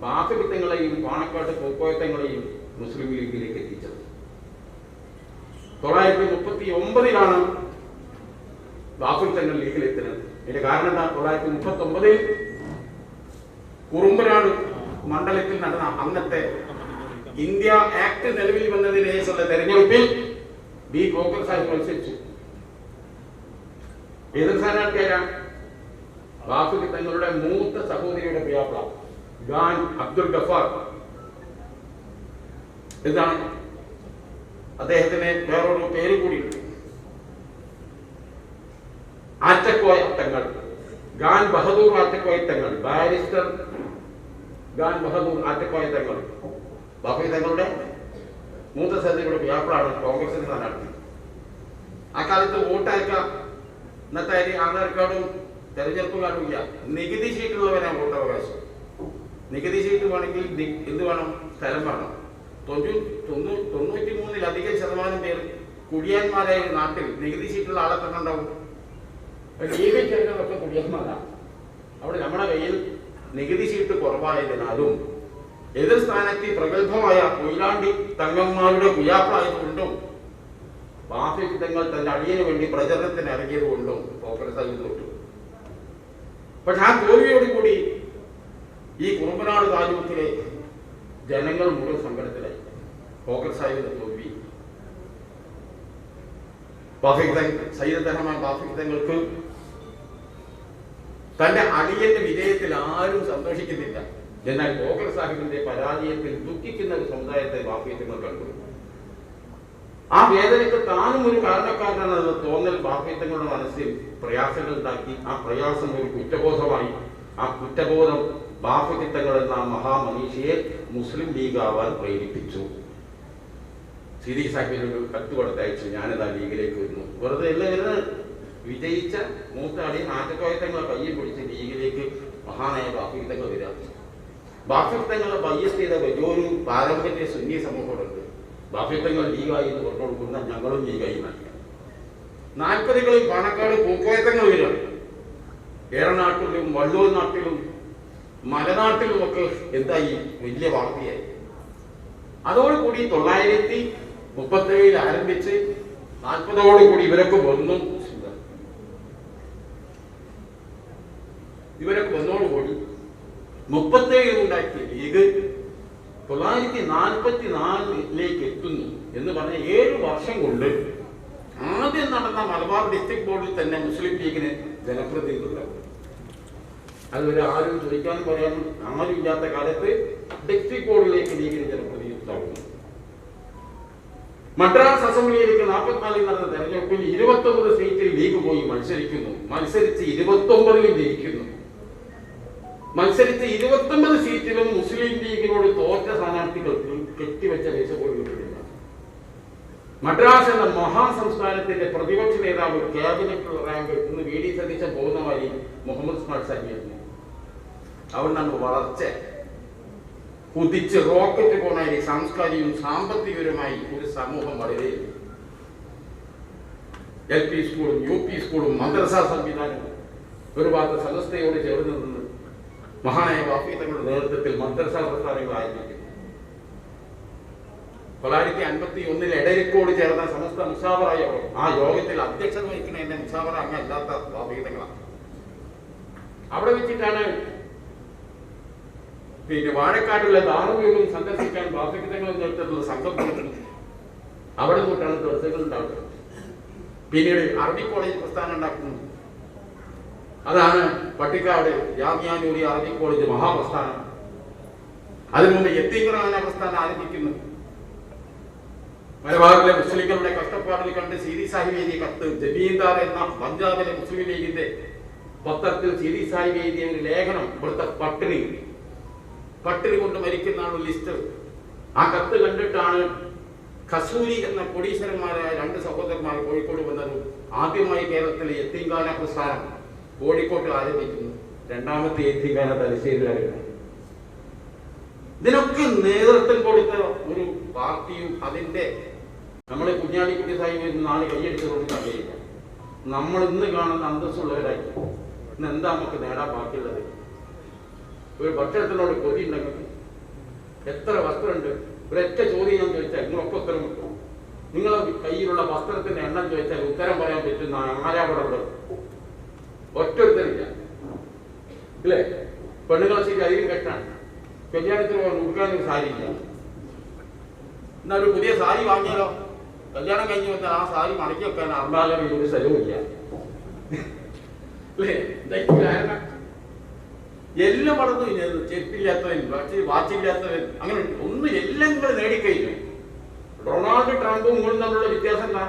ബാഫിത്തങ്ങളെയും പാണക്കാട്ട് കോക്കോയത്തങ്ങളെയും മുസ്ലിം ലീഗിലേക്ക് എത്തിച്ചത്. 939 ബാഫിത്തങ്ങൾ ലീഗിലെത്തുന്നത്. ഇതിന്റെ കാരണം എന്താ? 939 കുറുമ്പനാട് മണ്ഡലത്തിൽ നടന്ന അന്നത്തെ ഇന്ത്യ ആക്ട് നിലവിൽ വന്നതിന് ശേഷമുള്ള തെരഞ്ഞെടുപ്പിൽ ബി കോക്കർ സാഹിബ് മത്സരിച്ചു. എതിർ സ്ഥാനാർത്ഥിയായ ബാഫിൽ തങ്ങളുടെ മൂത്ത സഹോദരിയുടെ പിയാപ്ല ഖാൻ അബ്ദുൽ ഗഫാർ. എന്താണ് അദ്ദേഹത്തിന് വേറൊരു പേര് കൂടിയുണ്ട്, ആറ്റക്കോയ തങ്ങൾ, ഖാൻ ബഹദൂർ ആറ്റക്കോയ തങ്ങൾ, ബാരിസ്റ്റർ ഖാൻ ബഹദൂർ ആറ്റക്കോയ തങ്ങൾ. ബാഫി തങ്ങളുടെ മൂത്ത സഹോദരിയുടെ പിയാപ്ലാണ് കോൺഗ്രസിന്റെ സ്ഥാനാർത്ഥി. ആ കാലത്ത് വോട്ടയക്കാം. ഇന്നത്തെ ആധാർ കാർഡും തെരഞ്ഞെടുപ്പ് കാർഡും ഇല്ല. നികുതി ഷീറ്റുള്ളവരാണ് വോട്ടവകാശം. നികുതി ഷീറ്റ് വേണമെങ്കിൽ എന്ത് വേണം? സ്ഥലം വേണം. 93% പേർ കുടിയാന്മാരായ നാട്ടിൽ നികുതി ഷീറ്റുള്ള ആളെ തന്നെ ഉണ്ടാവും. ജീവിച്ചവരൊക്കെ കുടിയാന്മാരാണ്. അവിടെ നമ്മുടെ കയ്യിൽ നികുതി ചീട്ട് കുറവായതിനാലും എതിർ സ്ഥാനത്ത് പ്രഗത്ഭമായ കൊയിലാണ്ടി തങ്ങന്മാരുടെ കുയാപ്പായതുകൊണ്ടും ബാഫിക് തങ്ങൾ തന്റെ അടിയന് വേണ്ടി പ്രചരണത്തിന് ഇറങ്ങിയത് കൊണ്ടും കോൺഗ്രസ് അതിൽ തോറ്റു. പക്ഷെ ആ തോൽവിയോടുകൂടി ഈ കുറുമ്പനാട് താലൂക്കിലെ ജനങ്ങൾ മുഴുവൻ സങ്കടത്തിലായി. കോൺഗ്രസ് സാഹിബിന്റെ തോൽവി സയ്യിദ് റഹ്മാൻ ബാഫിക് തങ്ങൾക്ക് തന്റെ അടിയന്റെ വിജയത്തിൽ ആരും സന്തോഷിക്കുന്നില്ല. എന്നാൽ കോൺഗ്രസ് സാഹിബിന്റെ പരാജയത്തിൽ ദുഃഖിക്കുന്ന ഒരു സമുദായത്തെ ബാഫിക് തങ്ങൾ കണ്ടു. ആ വേദനയ്ക്ക് താനും ഒരു കാരണക്കാരനാണെന്ന തോന്നൽ ബാഫിക് തങ്ങളുടെ മനസ്സിൽ പ്രയാസങ്ങൾ ഉണ്ടാക്കി. ആ പ്രയാസം ഒരു കുറ്റബോധമായി. ആ കുറ്റബോധം ബാഫിക് തങ്ങൾ എന്ന മഹാമനീഷിയെ മുസ്ലിം ലീഗ് ആവാൻ പ്രേരിപ്പിച്ചു. സിരി സാഹിബിനൊരു കത്ത് കൊടുത്തയച്ചു, ഞാനിതാ ലീഗിലേക്ക് വരുന്നു. വെറുതെ എല്ലാവരും വിജയിച്ച മൂത്താടി നാട്ടുകോയത്തങ്ങളെ കയ്യിൽ പിടിച്ച് ലീഗിലേക്ക് മഹാനായ ബാഫിക് തങ്ങൾ വരിക. ബാഫിക് തങ്ങളെ ബയ്യത്ത് ചെയ്ത വലിയൊരു പാരമ്പര്യ സുന്നി സമൂഹമുണ്ട്. ബാഫിക് തങ്ങൾ ലീഗായി എന്ന് പറഞ്ഞു കൊടുക്കുന്ന ഞങ്ങളും ലീഗായി മാറ്റി. 40കളിൽ പാണക്കാട് പൂക്കോയത്തങ്ങൾ വരിക. ഏറനാട്ടിലും വള്ളൂർ നാട്ടിലും മലനാട്ടിലുമൊക്കെ എന്തായി വലിയ വാർത്തയായി. അതോടുകൂടി 937 ആരംഭിച്ച് 40ഓടുകൂടി ഇവരൊക്കെ വന്നോടുകൂടി 37 ഉണ്ടാക്കിയ ലീഗ് 944 എത്തുന്നു എന്ന് പറഞ്ഞ 7 വർഷം കൊണ്ട് ആദ്യം നടന്ന മലബാർ ഡിസ്ട്രിക്ട് ബോർഡിൽ തന്നെ മുസ്ലിം ലീഗിന് ജനപ്രതിനിധികൾ. അതുവരെ ആരും ചോദിക്കാനും പറയാനും ആരും ഇല്ലാത്ത കാലത്ത് ഡിസ്ട്രിക്ട് ബോർഡിലേക്ക് ലീഗിന് ജനപ്രതിനിധിത്വമാകുന്നു. മദ്രാസ് അസംബ്ലിയിലേക്ക് 44 നടന്ന തെരഞ്ഞെടുപ്പിൽ 29 സീറ്റിൽ ലീഗ് പോയി മത്സരിക്കുന്നു. മത്സരിച്ച് 29ലും ജയിക്കുന്നു. മത്സരിച്ച് 29 സീറ്റിലും മുസ്ലിം ലീഗിനോട് തോറ്റ സ്ഥാനാർത്ഥികൾക്ക് കെട്ടിവെച്ച പൈസ പോലും കിട്ടുന്നില്ല. മദ്രാസ് എന്ന മഹാസംസ്ഥാനത്തിന്റെ പ്രതിപക്ഷ നേതാവ് ക്യാബിനറ്റ് റാങ്ക് ഇന്ന് വി ഡി സതീശൻ പോകുന്ന വഴി മുഹമ്മദ് സ്മാർട്ട് സാഹിബ് അവിടുന്ന് വളർച്ച കുതിച്ച് റോക്കറ്റ് പോണായി സാംസ്കാരികവും സാമ്പത്തികപരമായി ഒരു സമൂഹം വളരെ LP സ്കൂളും UP സ്കൂളും മദ്രസ സംവിധാനവും ഒരു ഭാഗത്ത് സമസ്തയോട് ചേർന്ന് നിന്ന് മഹാനായ ബാഫിക് തങ്ങളുടെ നേതൃത്വത്തിൽ മദ്രസ പ്രസ്ഥാനങ്ങൾ ആരംഭിക്കുന്നു. 951 എടരിക്കോട് ചേർന്ന സമസ്ത മുസാവറ യോഗം, ആ യോഗത്തിൽ അധ്യക്ഷത വഹിക്കുന്ന എന്റെ മുസാവറ അങ്ങ് അല്ലാത്ത ബാഫിക് തങ്ങളാണ്. അവിടെ വെച്ചിട്ടാണ് വാഴക്കാടുള്ള ദാറുകളും സന്ദർശിക്കാൻ ബാഫിക് തങ്ങളുടെ നേതൃത്വത്തിലുള്ള സംഘം കൊടുക്കുന്നത്. അവിടെ തൊട്ടാണ് ദർശകൾ ഉണ്ടാക്കുന്നത്. പിന്നീട് അറബി കോളേജ് പ്രസ്ഥാനം ഉണ്ടാക്കുന്നു. അതാണ് പട്ടിക്കാട് ജാമിയാനൂരി അറബി കോളേജ് മഹാപ്രസ്ഥാനം. അതിനു മുമ്പ് യത്തീംഖാന പ്രസ്ഥാനം ആരംഭിക്കുന്നു. മലബാറിലെ മുസ്ലിങ്ങളുടെ കഷ്ടപ്പാടിൽ കണ്ട് സീതി സാഹിബ് എഴുതിയ കത്ത് ജമീന്ദാർ എന്ന പഞ്ചാബിലെ മുസ്ലിം ലീഗിന്റെ പത്രത്തിൽ സീതി സാഹിബ് എഴുതിയ ഒരു ലേഖനം, ഇവിടുത്തെ പട്ടിണി കൊണ്ട് മരിക്കുന്ന ഒരു ലിസ്റ്റ്. ആ കത്ത് കണ്ടിട്ടാണ് ഖസൂരി എന്ന കോടീശ്വരന്മാരായ 2 സഹോദരന്മാർ കോഴിക്കോട് വന്നതും ആദ്യമായി കേരളത്തിലെ യത്തീംഖാന പ്രസ്ഥാനം കോഴിക്കോട്ട് ആരംഭിക്കുന്നു. രണ്ടാമത്തെ യത്തീംഖാന തലശ്ശേരിയിലായിരുന്നു. ഇതിനൊക്കെ നേതൃത്വം കൊടുത്ത ഒരു പാർട്ടിയും അതിന്റെ നമ്മളെ കുഞ്ഞാലിക്കുട്ടി സാഹിബ് നാളെ കൈയടിച്ചതുകൊണ്ട് കഴിയില്ല. നമ്മൾ ഇന്ന് കാണുന്ന അന്തസ്സുള്ളവരായി ഇന്ന് എന്താ നമുക്ക് നേടാൻ ബാക്കിയുള്ളത്? ഒരു ഭക്ഷണത്തിനോട് കൊതി ഉണ്ടെങ്കിൽ എത്ര വസ്ത്രമുണ്ട്? ഒരൊറ്റ ചോദ്യം ഞാൻ ചോദിച്ചാൽ നിങ്ങളൊക്കെ ഉത്തരം കിട്ടും. നിങ്ങളെ കയ്യിലുള്ള വസ്ത്രത്തിന്റെ എണ്ണം ചോദിച്ചാൽ ഉത്തരം പറയാൻ പറ്റുന്ന ആരാപടങ്ങൾ ഒറ്റൊരുത്തരില്ല, ഇല്ലേ? പെണ്ണുങ്ങളെ ശരി അധികം കെട്ടാണ്. കല്യാണത്തിന് ഉടുക്കാനൊരു സാരി ഇല്ല. എന്നാ ഒരു പുതിയ സാരി വാങ്ങിയാലോ? കല്യാണം കഴിഞ്ഞ് വന്നാൽ ആ സാരി മടക്കി വെക്കാൻ അർമാലയിൽ ഒരു സ്ഥലവുമില്ല, അല്ലേ? കാരണം എല്ലാം വളർന്നു. ചെരുപ്പില്ലാത്തവൻ, വാച്ചില്ലാത്തവൻ, അങ്ങനെ ഒന്നും എല്ലാം നിങ്ങൾ നേടിക്കഴിഞ്ഞു. ഡൊണാൾഡ് ട്രംപും നിങ്ങളും തമ്മിലുള്ള വ്യത്യാസം എന്താ?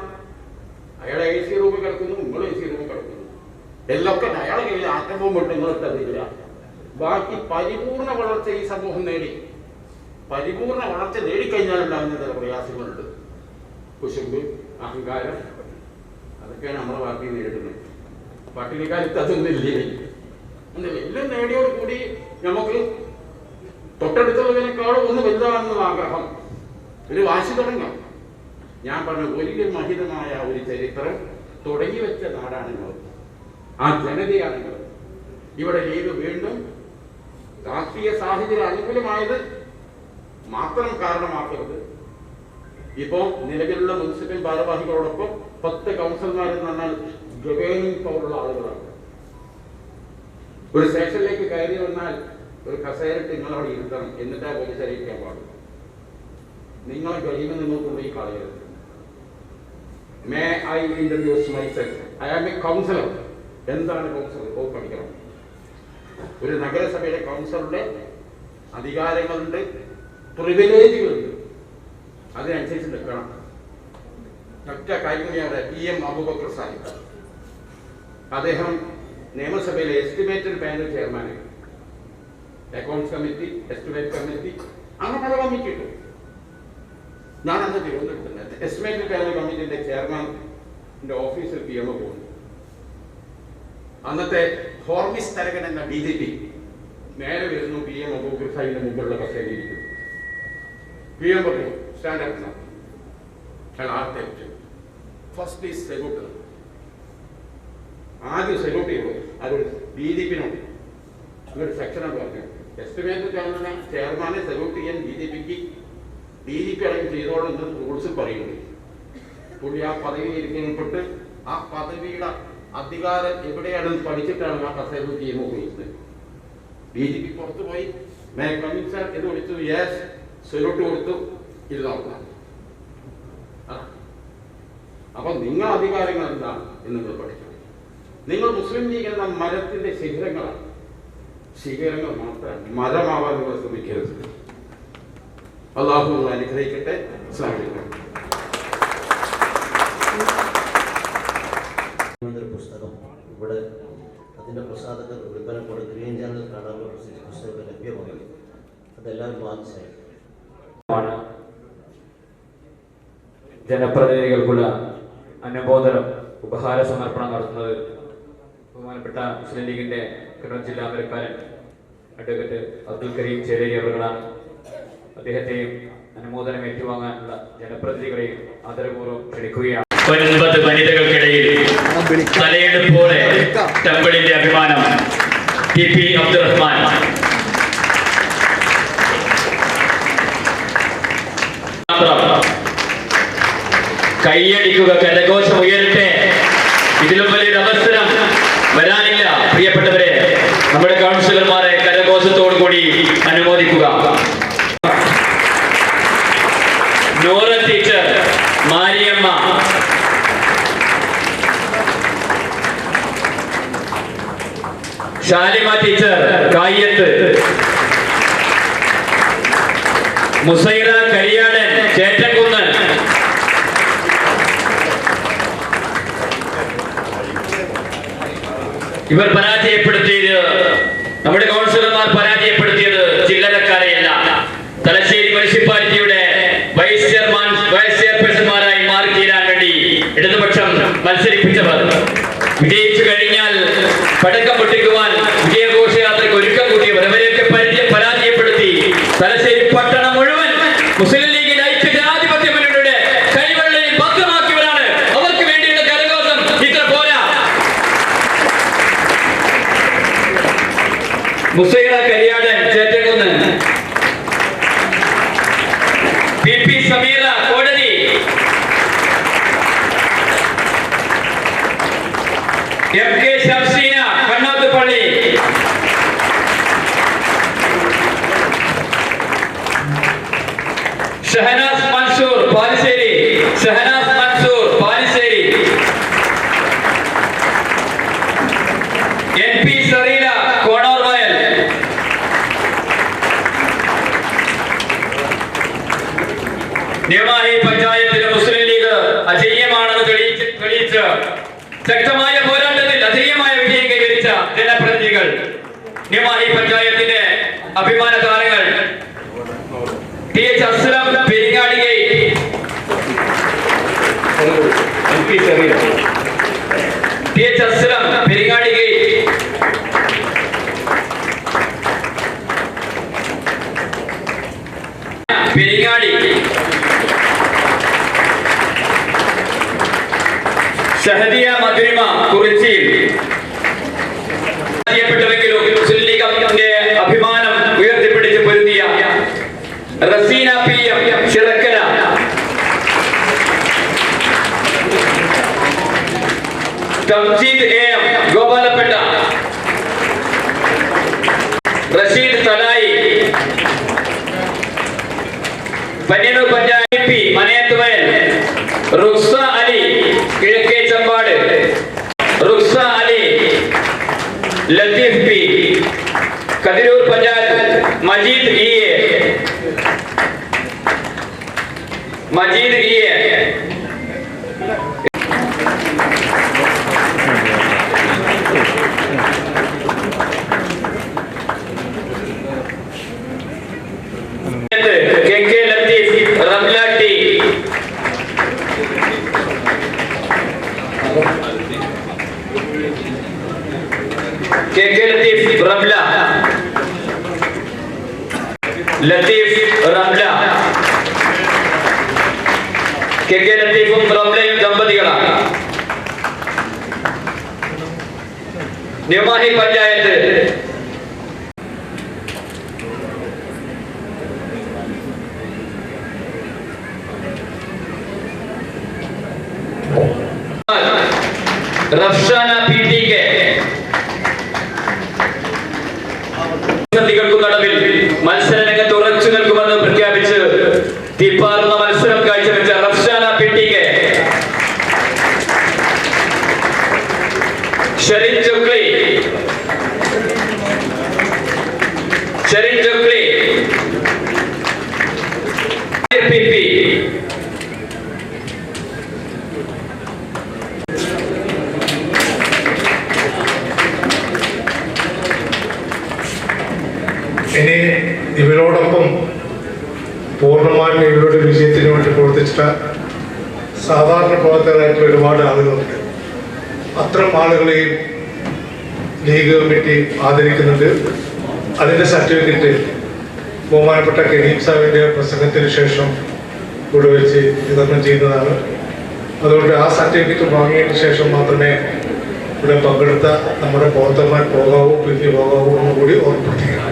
അയാൾ AC റൂമിൽ കിടക്കുന്നു, നിങ്ങൾ AC റൂമിൽ കിടക്കുന്നു. എല്ലാം അയാളെ കയ്യിൽ ആറ്റം ബോംബ് ഇട്ട് നിങ്ങൾ ഇട്ടില്ല. ബാക്കി പരിപൂർണ വളർച്ച ഈ സമൂഹം നേടി. പരിപൂർണ വളർച്ച നേടിക്കഴിഞ്ഞാൽ ഉണ്ടാകുന്ന ചില പ്രയാസങ്ങളുണ്ട്. കുശുമ്പ്, അഹങ്കാരം, അതൊക്കെയാണ് നമ്മളെ പാർട്ടി നേരിടുന്നത്. പട്ടിണിക്കാലത്ത് അതൊന്നില്ലേ? എല്ലാം നേടിയോട് കൂടി നമുക്ക് തൊട്ടടുത്തുള്ളതിനേക്കാളും ഒന്ന് വലുതാണെന്നുള്ള ആഗ്രഹം, ഒരു വാശി തുടങ്ങാം. ഞാൻ പറഞ്ഞ വലിയ മഹിതമായ ഒരു ചരിത്രം തുടങ്ങി വെച്ച നാടാണ് നിങ്ങൾ, ആ ജനതയാണ് നിങ്ങൾ. ഇവിടെ ലീഗ് വീണ്ടും രാഷ്ട്രീയ സാഹചര്യം അനുകൂലമായത് മാത്രം കാരണമാക്കരുത്. ഇപ്പോൾ നിലവിലുള്ള മുനിസിപ്പൽ ഭാരവാഹികളോടൊപ്പം 10 കൗൺസിലർമാരെന്ന് പറഞ്ഞാൽ ഗവേണിംഗ് പവറുള്ള ആളുകളാണ്. ഒരു സ്റ്റേഷനിലേക്ക് കയറി വന്നാൽ ഒരു കസേരട്ട് നിങ്ങളവിടെ ഇരുത്തണം, എന്നിട്ടാ പോലീസ് അറിയിക്കാൻ പാടുള്ളൂ. നിങ്ങളെ കഴിയുമ്പോൾ നിങ്ങൾ കൊണ്ടുപോയി കളയരുത്. May I introduce myself, I am a councillor. എന്താണ് കൗൺസിലർ? ഓ പഠിക്കണം. ഒരു നഗരസഭയുടെ കൗൺസിലറുടെ അധികാരങ്ങളുണ്ട്, പ്രിവിലേജുകളുണ്ട്, അതിനനുസരിച്ച് നിൽക്കണം. ഒറ്റ കാര്യം ഞാൻ PM അബൂബക്കർ സാഹിബ്, അദ്ദേഹം നിയമസഭയിലെ എസ്റ്റിമേറ്റഡ് പാനൽ ചെയർമാനാണ്. അക്കൗണ്ട്സ് കമ്മിറ്റി, എസ്റ്റിമേറ്റ് കമ്മിറ്റി, അങ്ങനെ പല കമ്മിറ്റി ഉണ്ട്. ഞാൻ അന്ന് തിരുവനന്തപുരത്ത് എസ്റ്റിമേറ്റഡ് പാനൽ കമ്മിറ്റിന്റെ ചെയർമാൻ്റെ ഓഫീസിൽ PM പോകുന്നു. അന്നത്തെ ഹോർമിസ് തരകൻ എന്ന DGP നേരെ വരുന്നു PM അബൂബക്കർ സാഹിബിന്റെ മുമ്പിലുള്ള കസേരയിരിക്കുന്നു. PM പറഞ്ഞു സ്റ്റാൻഡേർഡ് ഫസ്റ്റ് പ്ലീസ് സെലൂട്ട്. ആദ്യം സെലൂട്ട് ചെയ്യുള്ളൂ. അതൊരു DGPനോട് ഒരു സെക്ഷനാണ് പറഞ്ഞു. എസ്റ്റിമേറ്റ് ചാനലിനെ ചെയർമാനെ സെലൂട്ട് ചെയ്യാൻ DGPക്ക് DGP അടക്കം ചെയ്തോളം എന്ന് റൂൾസിൽ പറയുന്നുണ്ട്. പുള്ളി ആ പദവിയിൽ ഇരിക്കപ്പെട്ട് ആ പദവിയുടെ അധികാരം എവിടെയാണെന്ന് പഠിച്ചിട്ടാണ് ആ കസേര ചെയ്യുമ്പോൾ ഉപയോഗിച്ചത്. DGP പുറത്തു പോയി മേ കമ്മിങ് സാർ എന്ന് വിളിച്ചു. യെസ്, സെലൂട്ട് കൊടുത്തു. ഇരുന്നോളാം. അപ്പൊ നിങ്ങൾ അധികാരങ്ങൾ എന്താണ് എന്ന് നിങ്ങൾ പഠിക്കണം. നിങ്ങൾ മുസ്ലിം ലീഗ് എന്ന മരത്തിന്റെ ശിഖരങ്ങളാണ്. ശിഖരങ്ങൾ മാത്രം മരമാവാൻ നിങ്ങൾ ശ്രമിക്കരുത്. അള്ളാഹു അനുഗ്രഹിക്കട്ടെ. പുസ്തകം ഇവിടെ അതിൻ്റെ പ്രസാദകർ വിൽപ്പന കൊടുക്കുകയും ചാനൽ കാണാനുള്ള പുസ്തകം ലഭ്യമാണ്. അതെല്ലാവരും വാങ്ങിച്ചായി. ജനപ്രതിനിധികൾക്കുള്ള അനുമോദനം ഉപഹാര സമർപ്പണം നടത്തുന്നത് ബഹുമാനപ്പെട്ട മുസ്ലിം ലീഗിന്റെ കണ്ണൂർ ജില്ലാ അമരക്കാരൻ അഡ്വക്കേറ്റ് അബ്ദുൽ കരീം ചേലേരി അവர்களാണ്. അദ്ദേഹത്തെയും അനുമോദനം ഏറ്റുവാങ്ങാനുള്ള ജനപ്രതിനിധികളെയും ആദരപൂർവ്വം ക്ഷണിക്കുകയാണ്. 9 വനിതകൾക്കിടയിൽ തലയെടുപ്പോടെ ടെമ്പിളിന്റെ അഭിമാനം TP അബ്ദുറഹ്മാൻ. കൈയടിക്കുക, കരഘോഷം ഉയരട്ടെ. ഇതിലും വലിയൊരു അവസരം വരാനില്ല. പ്രിയപ്പെട്ടവരെ, നമ്മുടെ കൗൺസിലർമാരെ കരഘോഷത്തോടു കൂടി അനുമോദിക്കുക. നൂറ ടീച്ചർ, മാരിയമ്മ, ഷാലിമ ടീച്ചർ കായ്യത്ത്, മുസൈറ കരിയാടൻ ചേറ്റൻകുന്ന്, ഇവർ പരാജയപ്പെടുത്തിയത്, നമ്മുടെ കൗൺസിലർമാർ പരാജയപ്പെടുത്തിയത് ചില്ലറക്കാരെയല്ല. തലശ്ശേരി മുനിസിപ്പാലിറ്റിയുടെ വൈസ് ചെയർപേഴ്സൺമാരായി മാറി തീരാൻ വേണ്ടി ഇടതുപക്ഷം മത്സരിപ്പിച്ചവർ. വിജയിച്ചു കഴിഞ്ഞാൽ പടക്കം പൊട്ടിക്കുവാൻ വിജയഘോഷയാത്രയ്ക്ക് ഒരുക്കം കൂട്ടിയവർ. അവരെയൊക്കെ പരാജയപ്പെടുത്തി തലശ്ശേരി പട്ടണം മുഴുവൻ മുസ്ലിം ലീഗിന്റെ ഐക്യജനാധിപത്യ മുന്നണിയുടെ കൈവെള്ളയിൽ ഭദ്രമാക്കിയവരാണ്. അവർക്ക് വേണ്ടിയുള്ള കരഘോഷം ഇത്ര പോരാ. മുസൈറ കരിയാടൻ ചേറ്റകുന്ന്, PP സമീറ കോടതി, MK ശംസീന കണ്ണാത്തുപള്ളി, ഷഹനാസ് മൻസൂർ പാലിശ്ശേരി, ഷഹനാസ് മൻസൂർ പാലിശ്ശേരി, NP സറീല കോണോർവയൽ, ന്യൂമാഹി പഞ്ചായത്തിലെ മുസ്ലിം ലീഗ് അജയ്യമാണെന്ന് തെളിയിച്ച് ശക്തമായ പോരാട്ടത്തിൽ അജയ്യമായ വിജയം കൈവരിച്ച ജനപ്രതിനിധികൾ, ന്യൂമാഹി പഞ്ചായത്തിന്റെ അഭിമാന താരങ്ങൾ TH Aslam Peringadi gate, TH Aslam Peringadi gate, Peringadi, Shahadiya Madhurima കുറിച്ചിയിൽ. മുസ്ലിം ലീഗിന്റെ അഭിമാനം Razeena PM Chirakkara, Tamjeed AM Gopalapetta, Rasheed Thalayi Panniyannur panchayat MP മനയത്തുവയൽ, Ruksa Ali കിഴക്കേ Champad, Ruksa Ali Latheef P Kathirur panchayat, Majeed EA KK Latheef, Ramla T KK Latheef, Ramla Latheef Ramla. KK ലത്തീഫും റംലയും ദമ്പതികളാണ്. New Mahe panchayat റഫ്ഷാന PTK. പ്രതികൾക്കു നടുവിൽ മത്സരരംഗത്ത് ഉറച്ചു നിൽക്കുമെന്ന് പ്രഖ്യാപിച്ച് തീപ്പാറുന്ന മത്സരം കാഴ്ചവെച്ച റഫ്ഷാന PTK, ഷെറിൻ ജുക്ലി PP ഇനി ഇവരോടൊപ്പം പൂർണ്ണമായും ഇവരുടെ വിജയത്തിന് വേണ്ടി പ്രവർത്തിച്ചിട്ട് സാധാരണ പ്രവർത്തകരായിട്ടുള്ള ഒരുപാട് ആളുകളുണ്ട്. അത്തരം ആളുകളെയും ലീഗ് കമ്മിറ്റി ആദരിക്കുന്നുണ്ട്. അതിൻ്റെ സർട്ടിഫിക്കറ്റ് ബഹുമാനപ്പെട്ട കരീം സാഹിബിൻ്റെ പ്രസംഗത്തിന് ശേഷം ഇവിടെ വെച്ച് വിതരണം ചെയ്യുന്നതാണ്. അതുകൊണ്ട് ആ സർട്ടിഫിക്കറ്റ് വാങ്ങിയതിന് ശേഷം മാത്രമേ ഇവിടെ പങ്കെടുത്ത നമ്മുടെ പ്രവർത്തകന്മാർ പോകാവൂ, പിരിഞ്ഞു പോകാവൂ എന്നുകൂടി ഓർമ്മപ്പെടുത്തുകയാണ്.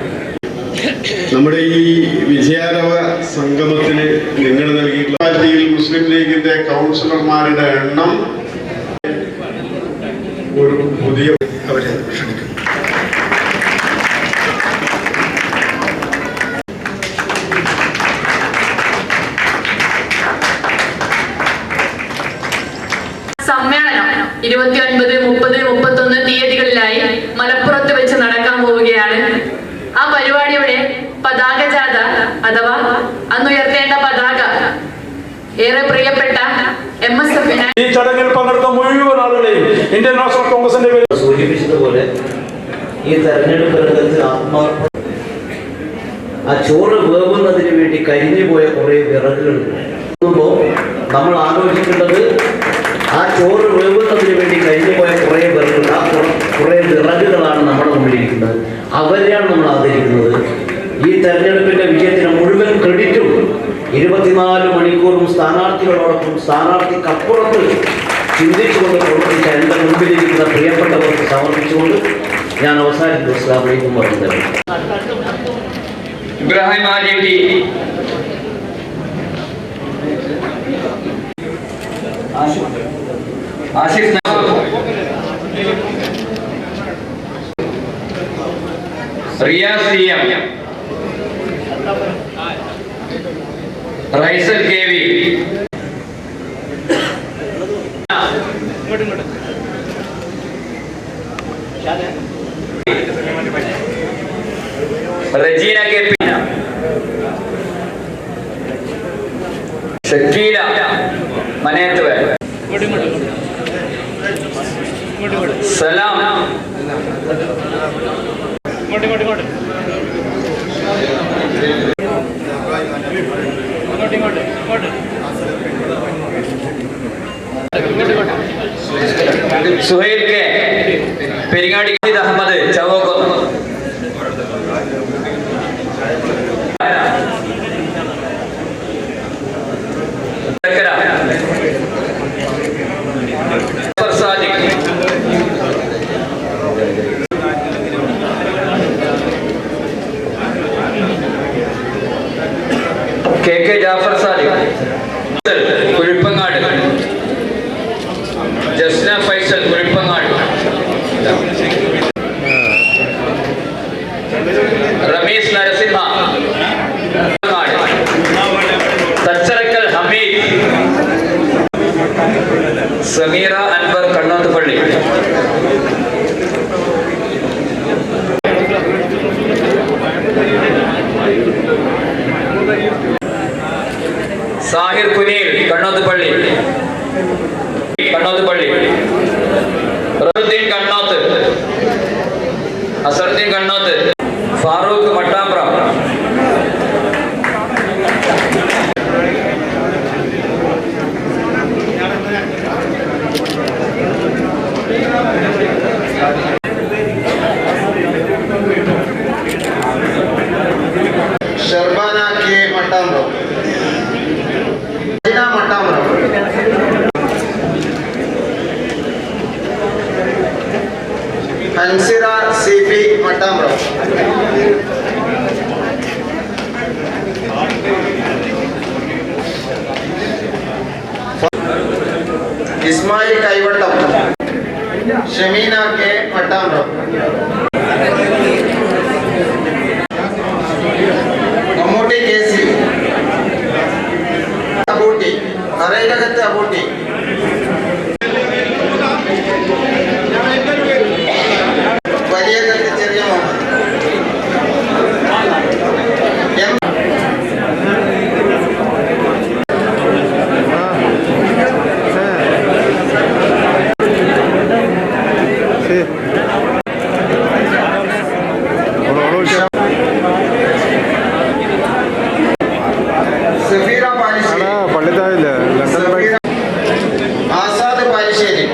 നമ്മുടെ ഈ വിജയാരവ സംഗമത്തിന് നിങ്ങൾ നൽകിയിട്ടുള്ള പാർട്ടിയിൽ മുസ്ലിം ലീഗിന്റെ കൗൺസിലർമാരുടെ എണ്ണം ഒരു പുതിയ അവരെ ക്ഷണിക്കുന്നു. സമ്മേളനം 29, 30, 31 തീയതികളിലായി മലപ്പുറത്ത് വെച്ച് നടക്കാൻ പോവുകയാണ്. ആ പരിപാടിയുടെ പതാക ജാഥ അഥവാ അന്നുയർത്തേണ്ട പതാക ഏറെ പ്രിയപ്പെട്ട MSF-ന് ഈ ചടങ്ങിൽ പങ്കെടുത്ത മുഴുവൻ ആളുകളെയും ഇന്ത്യൻ നാഷണൽ കോൺഗ്രസിന്റെ സൂചിപ്പിച്ചതുപോലെ ഈ തെരഞ്ഞെടുപ്പ് രംഗത്ത് ആ ചോറ് വേവുന്നതിന് വേണ്ടി കരിഞ്ഞു പോയ കുറേ വിറകുകളുണ്ട്. നമ്മൾ ആലോചിക്കേണ്ടത് ആ ചോറ് വേവുന്നതിന് വേണ്ടി കരിഞ്ഞു പോയ കുറേ വിറകുകൾ, ആ കുറേ വിറകുകളാണ് നമ്മുടെ മുമ്പിലിരിക്കുന്നത്. അവരെയാണ് നമ്മൾ ആദരിക്കുന്നത്. ഈ തെരഞ്ഞെടുപ്പിന്റെ വിജയത്തിന് മുഴുവൻ ക്രെഡിറ്റും 24 മണിക്കൂറും സ്ഥാനാർത്ഥികളോടൊപ്പം സ്ഥാനാർത്ഥിക്കപ്പുറത്ത് ചിന്തിച്ചുകൊണ്ട് പ്രവർത്തിച്ച എൻ്റെ മുമ്പിലിരിക്കുന്ന പ്രിയപ്പെട്ടവർക്ക് സമർപ്പിച്ചുകൊണ്ട് ഞാൻ അവസാനിക്കുന്നു. അസ്സലാമു അലൈക്കും വറഹ്മത്തുള്ളാഹി. Ibrahim Alitty, Ashif Riyas CM, Raisal KV, Rajeena KP, Shakeela Manayathuva, Salam Suhail K, Peringadi Ahammed Chavokkonnu, KK Jafar Salih, Kuzhippangad. Jasna Faisal, Kuzhippangad. Rameez Narasimha, Thacharakkal Hameed. Sameera Anwar, Kannothupally. Sahir Kuneel, Kannothupally. Rahudheen Kannoth, Azharuddeen Kannoth. Farooq Mattambram. Sharbana K Mattambram, Mattambram. Hansira CP Mattambram. Ismail Kaivattam, Shameena K Mattambram. Mammootty KC, Abootty, Arayilakath Abootty. വലിയ കത്ത് ചെറിയ മുഹമ്മദ്. സഫീറ പാലിശ്ശേരി, ആസാദ് പാലിശ്ശേരി.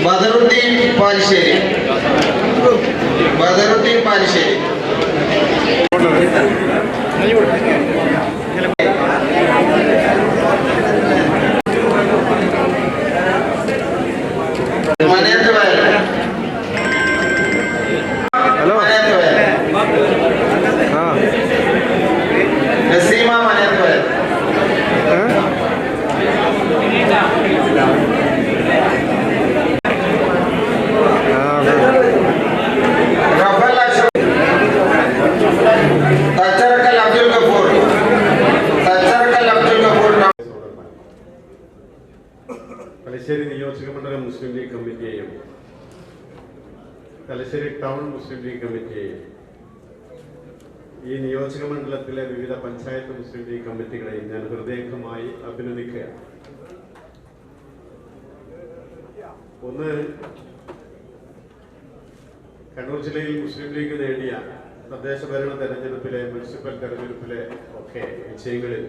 ബദറുദ്ദീൻ പാലിശ്ശേരി, മനേന്ദ്ര വയൽ, നസീമ മനേന്ദ്ര വയൽ. റഫൽ അഷ്റഫ്, തച്ചറക്കൽ അബ്ദുൽ ഗഫൂർ. തലശ്ശേരി നിയോജകമണ്ഡലം മുസ്ലിം ലീഗ് കമ്മിറ്റിയെയും തലശ്ശേരി ടൗൺ മുസ്ലിം ലീഗ് കമ്മിറ്റിയെയും ഈ നിയോജകമണ്ഡലത്തിലെ വിവിധ പഞ്ചായത്ത് മുസ്ലിം ലീഗ് കമ്മിറ്റികളെയും ഞാൻ ഹൃദയംഗമായി അഭിനന്ദിക്കുകയാണ്. ഒന്ന്, കണ്ണൂർ ജില്ലയിൽ മുസ്ലിം ലീഗ് നേടിയ തദ്ദേശ ഭരണ തെരഞ്ഞെടുപ്പിലെ, മുനിസിപ്പൽ തെരഞ്ഞെടുപ്പിലെ ഒക്കെ വിജയങ്ങളിൽ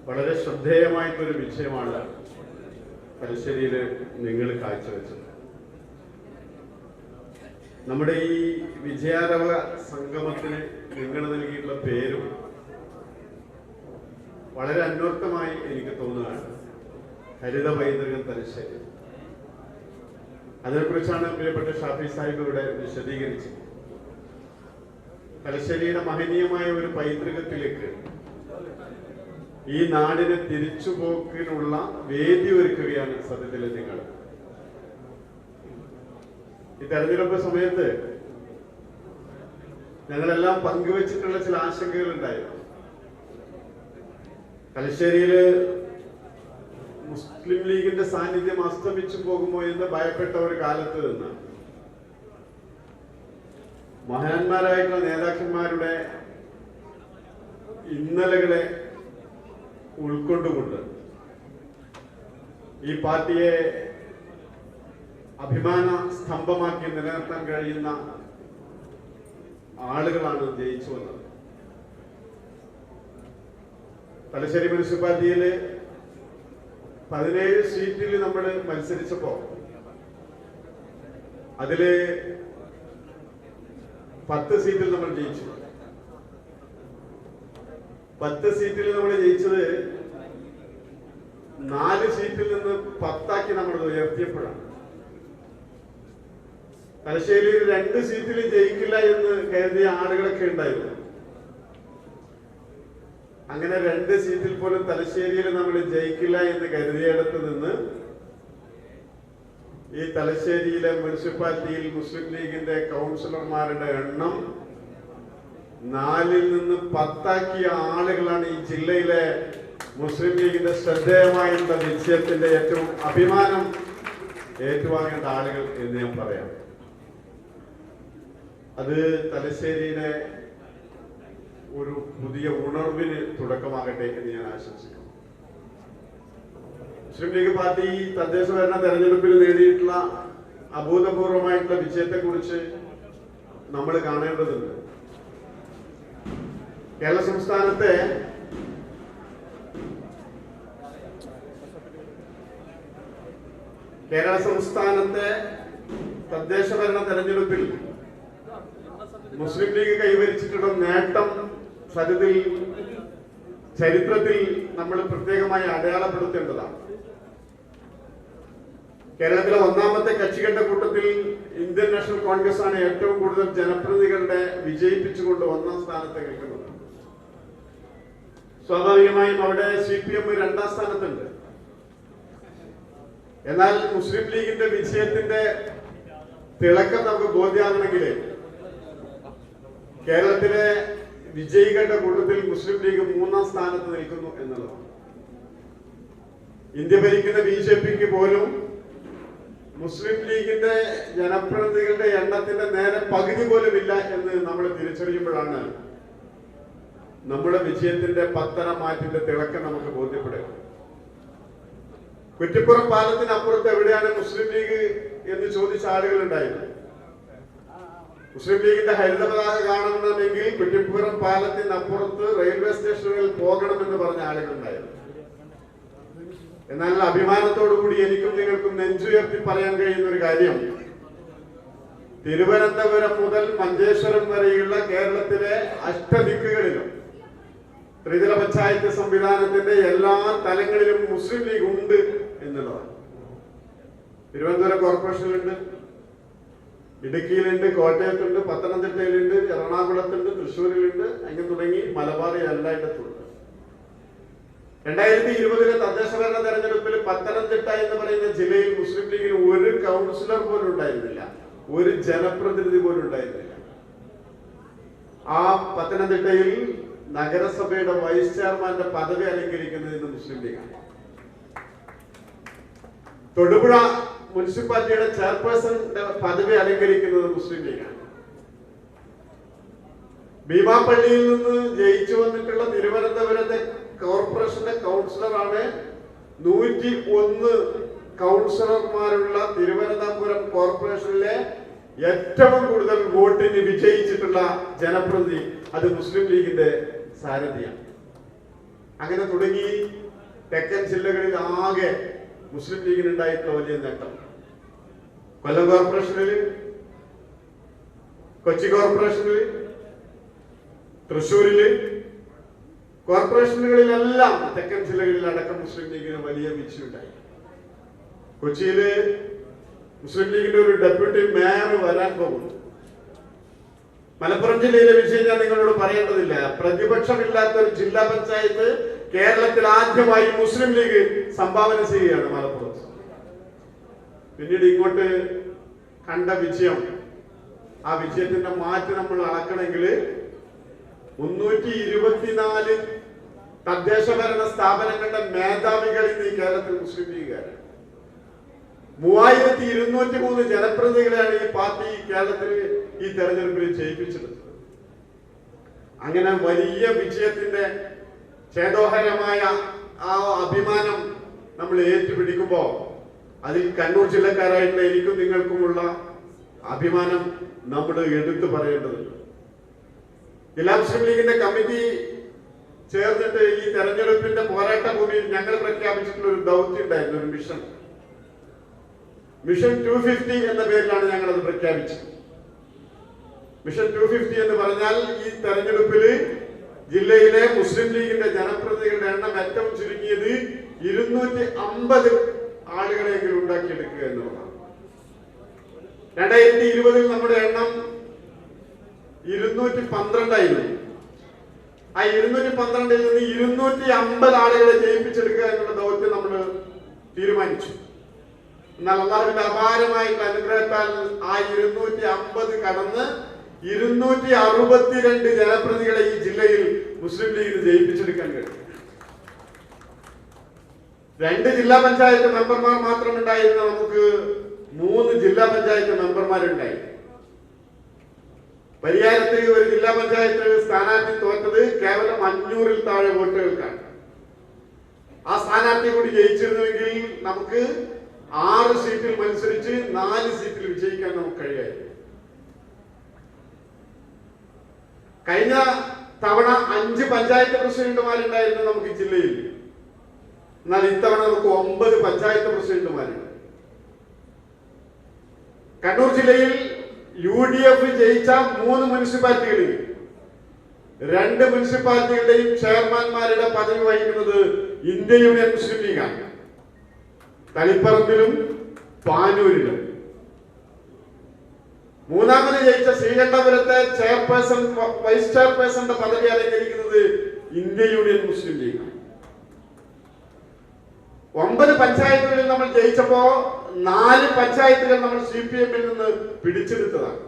വളരെ ശ്രദ്ധേയമായിട്ടൊരു വിജയമാണ് തലശ്ശേരിയിൽ നിങ്ങൾ കാഴ്ചവെച്ചത്. നമ്മുടെ ഈ വിജയാരവ സംഗമത്തിന് നിങ്ങൾ നൽകിയിട്ടുള്ള പേരും വളരെ അന്വർത്ഥമായി എനിക്ക് തോന്നുകയാണ്. ഹരിത പൈതൃകം തലശ്ശേരി. അതിനെക്കുറിച്ചാണ് പ്രിയപ്പെട്ട ഷാഫി സാഹിബ് ഇവിടെ വിശദീകരിച്ചത്. തലശ്ശേരിയുടെ മഹനീയമായ ഒരു പൈതൃകത്തിലേക്ക് ഈ നാടിനെ തിരിച്ചുപോക്കിനുള്ള വേദി ഒരുക്കുകയാണ് സത്യത്തിൽ നിങ്ങൾ. ഈ തെരഞ്ഞെടുപ്പ് സമയത്ത് ഞങ്ങളെല്ലാം പങ്കുവച്ചിട്ടുള്ള ചില ആശങ്കകൾ ഉണ്ടായിരുന്നു. തലശ്ശേരിയില് മുസ്ലിം ലീഗിന്റെ സാന്നിധ്യം അസ്തമിച്ചു പോകുമോ എന്ന് ഭയപ്പെട്ട ഒരു കാലത്ത് നിന്ന് മഹാന്മാരായിട്ടുള്ള നേതാക്കന്മാരുടെ ഇന്നലകളെ ഉൾക്കൊണ്ടുകൊണ്ട് ഈ പാർട്ടിയെ അഭിമാന സ്തംഭമാക്കി നിലനിർത്താൻ കഴിയുന്ന ആളുകളാണ് ജയിച്ചു വന്നത്. തലശ്ശേരി മുനിസിപ്പാലിറ്റിയില് 17 സീറ്റിൽ നമ്മൾ മത്സരിച്ചപ്പോ അതില് 10 സീറ്റിൽ നമ്മൾ ജയിച്ചു. 10 സീറ്റിൽ നമ്മൾ ജയിച്ചത് 4 സീറ്റിൽ നിന്ന് 10 ആക്കി നമ്മൾ ഉയർത്തിയപ്പോഴാണ്. തലശ്ശേരിയിൽ 2 സീറ്റിൽ ജയിക്കില്ല എന്ന് കരുതിയ ആളുകളൊക്കെ ഉണ്ടായിരുന്നു. അങ്ങനെ 2 സീറ്റിൽ പോലും തലശ്ശേരിയിൽ നമ്മൾ ജയിക്കില്ല എന്ന് കരുതിയിടത്ത് നിന്ന് ഈ തലശ്ശേരിയിലെ മുനിസിപ്പാലിറ്റിയിൽ മുസ്ലിം ലീഗിന്റെ കൗൺസിലർമാരുടെ എണ്ണം 4ൽ നിന്ന് 10 ആളുകളാണ് ഈ ജില്ലയിലെ മുസ്ലിം ലീഗിന്റെ ശ്രദ്ധേയമായിട്ടുള്ള വിജയത്തിന്റെ ഏറ്റവും അഭിമാനം ഏറ്റുവാങ്ങേണ്ട ആളുകൾ എന്ന് ഞാൻ പറയാം. അത് തലശ്ശേരിയിലെ ഒരു പുതിയ ഉണർവിന് തുടക്കമാകട്ടെ എന്ന് ഞാൻ ആശംസിക്കുന്നു. മുസ്ലിം ലീഗ് പാർട്ടി തദ്ദേശ ഭരണ തെരഞ്ഞെടുപ്പിൽ നേടിയിട്ടുള്ള അഭൂതപൂർവമായിട്ടുള്ള വിജയത്തെ കുറിച്ച് നമ്മൾ കാണേണ്ടതുണ്ട്. കേരള സംസ്ഥാനത്തെ തദ്ദേശ ഭരണ തെരഞ്ഞെടുപ്പിൽ മുസ്ലിം ലീഗ് കൈവരിച്ചിട്ടുള്ള നേട്ടം സത്യത്തിൽ ചരിത്രത്തിൽ നമ്മൾ പ്രത്യേകമായി അടയാളപ്പെടുത്തേണ്ടതാണ്. കേരളത്തിലെ 1ാമത്തെ കക്ഷികളുടെ കൂട്ടത്തിൽ ഇന്ത്യൻ നാഷണൽ കോൺഗ്രസ് ആണ് ഏറ്റവും കൂടുതൽ ജനപ്രതിനിധികളുടെ വിജയിപ്പിച്ചുകൊണ്ട് 1ാം സ്ഥാനത്ത് നിൽക്കുന്നത്. സ്വാഭാവികമായും അവിടെ CPM 2ാം സ്ഥാനത്തുണ്ട്. എന്നാൽ മുസ്ലിം ലീഗിന്റെ വിജയത്തിന്റെ തിളക്കം നമുക്ക് ബോധ്യമാകണമെങ്കിൽ കേരളത്തിലെ വിജയികളുടെ കൂട്ടത്തിൽ മുസ്ലിം ലീഗ് 3ാം സ്ഥാനത്ത് നിൽക്കുന്നു എന്നുള്ളതാണ്. ഇന്ത്യ ഭരിക്കുന്ന BJPക്ക് പോലും മുസ്ലിം ലീഗിന്റെ ജനപ്രതിനിധികളുടെ എണ്ണത്തിന്റെ നേരെ പകുതി പോലും ഇല്ല എന്ന് നമ്മൾ തിരിച്ചറിയുമ്പോഴാണ് നമ്മുടെ വിജയത്തിന്റെ പത്തനംമാറ്റിന്റെ തിളക്കം നമുക്ക് ബോധ്യപ്പെടുക. കുറ്റിപ്പുറം പാലത്തിനപ്പുറത്ത് എവിടെയാണ് മുസ്ലിം ലീഗ് എന്ന് ചോദിച്ച ആളുകൾ ഉണ്ടായിരുന്നു. മുസ്ലിം ലീഗിന്റെ ഹരിത പതാക കാണണമെങ്കിൽ കുറ്റിപ്പുറം പാലത്തിനപ്പുറത്ത് റെയിൽവേ സ്റ്റേഷനുകളിൽ പോകണമെന്ന് പറഞ്ഞ ആളുകൾ ഉണ്ടായിരുന്നു. എന്നാൽ അഭിമാനത്തോടുകൂടി എനിക്കും നിങ്ങൾക്കും നെഞ്ചുയർത്തി പറയാൻ കഴിയുന്ന ഒരു കാര്യം, തിരുവനന്തപുരം മുതൽ മഞ്ചേശ്വരം വരെയുള്ള കേരളത്തിലെ അഷ്ടദിക്കുകളിലും ത്രിതല പഞ്ചായത്ത് സംവിധാനത്തിന്റെ എല്ലാ തലങ്ങളിലും മുസ്ലിം ലീഗ് ഉണ്ട് എന്നുള്ളതാണ്. തിരുവനന്തപുരം കോർപ്പറേഷനിലുണ്ട്, ഇടുക്കിയിലുണ്ട്, കോട്ടയത്തുണ്ട്, പത്തനംതിട്ടയിലുണ്ട്, എറണാകുളത്തുണ്ട്, തൃശ്ശൂരിലുണ്ട്, അങ്ങനെ തുടങ്ങി മലബാർ എല്ലായിടത്തുണ്ട്. 2020 തദ്ദേശ ഭരണ തെരഞ്ഞെടുപ്പിൽ പത്തനംതിട്ട എന്ന് പറയുന്ന ജില്ലയിൽ മുസ്ലിം ലീഗിന് ഒരു കൗൺസിലർ പോലും ഉണ്ടായിരുന്നില്ല, ഒരു ജനപ്രതിനിധി പോലും ഉണ്ടായിരുന്നില്ല. ആ പത്തനംതിട്ടയിൽ നഗരസഭയുടെ വൈസ് ചെയർമാന്റെ പദവി അലങ്കരിക്കുന്നത് ഇന്ന് മുസ്ലിം ലീഗാണ്. തൊടുപുഴ മുനിസിപ്പാലിറ്റിയുടെ ചെയർപേഴ്സന്റെ പദവി അലങ്കരിക്കുന്നത് മുസ്ലിം ലീഗാണ്. ഭീമാപ്പള്ളിയിൽ നിന്ന് ജയിച്ചു വന്നിട്ടുള്ള തിരുവനന്തപുരത്തെ കോർപ്പറേഷന്റെ കൗൺസിലറാണ് 101 കൗൺസിലർമാരുള്ള തിരുവനന്തപുരം കോർപ്പറേഷനിലെ ഏറ്റവും കൂടുതൽ വോട്ടിന് വിജയിച്ചിട്ടുള്ള ജനപ്രതിനിധി. അത് മുസ്ലിം ലീഗിന്റെ സാരഥിയാണ്. അങ്ങനെ തുടങ്ങി തെക്കൻ ജില്ലകളിൽ ആകെ മുസ്ലിം ലീഗിന് ഉണ്ടായിട്ടുള്ള വലിയ നേട്ടം. കൊല്ലം കോർപ്പറേഷനിൽ, കൊച്ചി കോർപ്പറേഷനിൽ, തൃശ്ശൂരില്, കോർപ്പറേഷനുകളിലെല്ലാം തെക്കൻ ജില്ലകളിൽ അടക്കം മുസ്ലിം ലീഗിന് വലിയ വീഴ്ചയുണ്ടായി. കൊച്ചിയില് മുസ്ലിം ലീഗിന്റെ ഒരു ഡെപ്യൂട്ടി മേയർ വരാൻ പോകുന്നു. മലപ്പുറം ജില്ലയിലെ വിഷയം ഞാൻ നിങ്ങളോട് പറയേണ്ടതില്ല. പ്രതിപക്ഷമില്ലാത്ത ഒരു ജില്ലാ പഞ്ചായത്ത് കേരളത്തിൽ ആദ്യമായി മുസ്ലിം ലീഗ് സംഭാവന ചെയ്യുകയാണ് മലപ്പുറത്ത്. പിന്നീട് ഇങ്ങോട്ട് കണ്ട വിജയം, ആ വിജയത്തിന്റെ മാറ്റ് നമ്മൾ അളക്കണമെങ്കിൽ 324 തദ്ദേശ ഭരണ സ്ഥാപനങ്ങളുടെ മേധാവികൾ ഇന്ന് ഈ കേരളത്തിൽ മുസ്ലിം ലീഗുകാരാണ്. 3203 ജനപ്രതിനിധികളെയാണ് ഈ പാർട്ടി കേരളത്തിൽ ഈ തെരഞ്ഞെടുപ്പിൽ ജയിപ്പിച്ചത്. അങ്ങനെ വലിയ വിജയത്തിന്റെ ചേതോഹരമായ ആ അഭിമാനം നമ്മൾ ഏറ്റുപിടിക്കുമ്പോൾ അതിൽ കണ്ണൂർ ജില്ലക്കാരായിട്ടുള്ള എനിക്കും നിങ്ങൾക്കുമുള്ള അഭിമാനം നമ്മൾ എടുത്തു പറയേണ്ടതുണ്ട്. ജില്ലാ മുസ്ലിം ലീഗിന്റെ കമ്മിറ്റി ചേർന്നിട്ട് ഈ തെരഞ്ഞെടുപ്പിന്റെ പോരാട്ട ഭൂമിയിൽ ഞങ്ങൾ പ്രഖ്യാപിച്ചിട്ടുള്ള ഒരു ദൗത്യം ഉണ്ടായിരുന്നു, ഒരു മിഷൻ 250 എന്ന പേരിലാണ് ഞങ്ങൾ അത് പ്രഖ്യാപിച്ചത്. മിഷൻ 250 എന്ന് പറഞ്ഞാൽ ഈ തെരഞ്ഞെടുപ്പിൽ ജില്ലയിലെ മുസ്ലിം ലീഗിന്റെ ജനപ്രതിനിധികളുടെ എണ്ണം ഏറ്റവും ചുരുങ്ങിയത് 250 ആളുകളെങ്കിലും ഉണ്ടാക്കിയെടുക്കുക എന്നുള്ളതാണ്. 2020 നമ്മുടെ എണ്ണം 212 ആയിരുന്നു. ആ 212 നിന്ന് 250 ആളുകളെ ജയിപ്പിച്ചെടുക്കുക എന്നുള്ള ദൗത്യം നമ്മൾ തീരുമാനിച്ചു. എന്നാൽ അള്ളാഹുവിന്റെ അപാരമായിട്ടുള്ള അനുഗ്രഹത്താൽ ആ 250 കടന്ന് 262 ജനപ്രതിനിധികളെ ഈ ജില്ലയിൽ മുസ്ലിം ലീഗിന് ജയിപ്പിച്ചെടുക്കാൻ കഴിയും. 2 ജില്ലാ പഞ്ചായത്ത് മെമ്പർമാർ മാത്രം ഉണ്ടായിരുന്ന നമുക്ക് 3 ജില്ലാ പഞ്ചായത്ത് മെമ്പർമാരുണ്ടായി. പരിയാരത്ത് ഒരു ജില്ലാ പഞ്ചായത്ത് സ്ഥാനാർത്ഥി തോറ്റത് കേവലം 500-ൽ താഴെ വോട്ടുകൾക്കാണ്. ആ സ്ഥാനാർത്ഥി കൂടി ജയിച്ചിരുന്നുവെങ്കിൽ നമുക്ക് 6 സീറ്റിൽ മത്സരിച്ച് 4 സീറ്റിൽ വിജയിക്കാൻ നമുക്ക് കഴിയായിരുന്നു. കഴിഞ്ഞ തവണ 5 പഞ്ചായത്ത് പ്രസിഡന്റുമാരുണ്ടായിരുന്നു നമുക്ക് ജില്ലയിൽ. എന്നാൽ ഇത്തവണ നമുക്ക് 9 പഞ്ചായത്ത് പ്രസിഡന്റുമാരുണ്ട്. കണ്ണൂർ ജില്ലയിൽ UDF ജയിച്ച 3 മുനിസിപ്പാലിറ്റികളിൽ 2 മുനിസിപ്പാലിറ്റികളുടെയും ചെയർമാൻമാരുടെ പദവി വഹിക്കുന്നത് ഇന്ത്യൻ യൂണിയൻ മുസ്ലിം ലീഗാണ്. തളിപ്പറമ്പിലും പാനൂരിലും. 3ാമത് ജയിച്ച ശ്രീകണ്ഠപുരത്തെ ചെയർപേഴ്സൺ വൈസ് ചെയർപേഴ്സന്റെ പദവി അലങ്കരിക്കുന്നത് ഇന്ത്യൻ യൂണിയൻ മുസ്ലിം ലീഗാണ്. 9 പഞ്ചായത്തുകളിൽ നമ്മൾ ജയിച്ചപ്പോ 4 പഞ്ചായത്തുകൾ നമ്മൾ CPM-ൽ നിന്ന് പിടിച്ചെടുത്തതാണ്.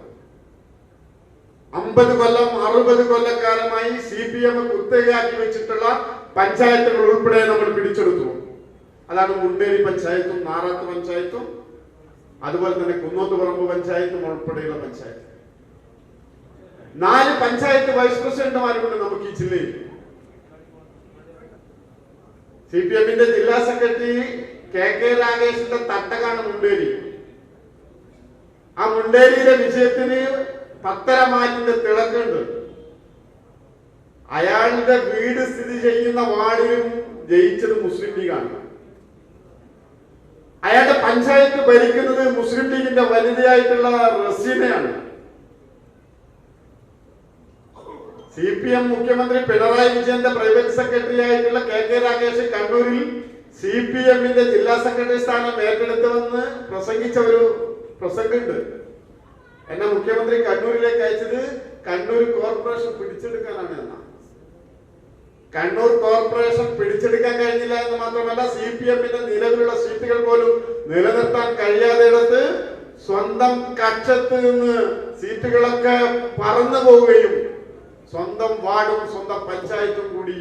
50 കൊല്ലം 60 കൊല്ലക്കാലമായി CPM കുത്തകയാക്കി വെച്ചിട്ടുള്ള പഞ്ചായത്തുകൾ ഉൾപ്പെടെ നമ്മൾ പിടിച്ചെടുത്തു. അതാണ് മുണ്ടേരി പഞ്ചായത്തും നാറാത്ത് പഞ്ചായത്തും അതുപോലെ തന്നെ കുന്നോത്തുപറമ്പ് പഞ്ചായത്തും ഉൾപ്പെടെയുള്ള പഞ്ചായത്ത്. 4 പഞ്ചായത്ത് വൈസ് പ്രസിഡന്റുമാരുണ്ട് നമുക്ക് ഈ ജില്ലയിൽ. CPM-ന്റെ ജില്ലാ സെക്രട്ടറി KK രാഗേഷിന്റെ തട്ടകാണ് മുണ്ടേരി. ആ മുണ്ടേരിയിലെ വിജയത്തിന് പത്തരമാറ്റിന്റെ തിളക്കുണ്ട്. അയാളുടെ വീട് സ്ഥിതി ചെയ്യുന്ന വാർഡിലും ജയിച്ചത് മുസ്ലിം ലീഗാണ്. അയാളുടെ പഞ്ചായത്ത് ഭരിക്കുന്നത് മുസ്ലിം ലീഗിന്റെ വനിതയായിട്ടുള്ള റസീനയാണ്. CPM മുഖ്യമന്ത്രി പിണറായി വിജയന്റെ പ്രൈവറ്റ് സെക്രട്ടറി ആയിട്ടുള്ള KK രാഗേഷ് കണ്ണൂരിൽ CPM-ന്റെ ജില്ലാ സെക്രട്ടറി സ്ഥാനം ഏറ്റെടുത്തുവെന്ന് പ്രസംഗിച്ച ഒരു പ്രസംഗമുണ്ട്. എന്നെ മുഖ്യമന്ത്രി കണ്ണൂരിലേക്ക് അയച്ചത് കണ്ണൂർ കോർപ്പറേഷൻ പിടിച്ചെടുക്കാനാണ് എന്നാണ്. കണ്ണൂർ കോർപ്പറേഷൻ പിടിച്ചെടുക്കാൻ കഴിഞ്ഞില്ല എന്ന് മാത്രമല്ല, CPM-ന്റെ നിലവിലുള്ള സീറ്റുകൾ പോലും നിലനിർത്താൻ കഴിയാതെടുത്ത് സ്വന്തം കക്ഷത്ത് നിന്ന് സീറ്റുകളൊക്കെ പറന്നു പോവുകയും സ്വന്തം വാർഡും സ്വന്തം പഞ്ചായത്തും കൂടി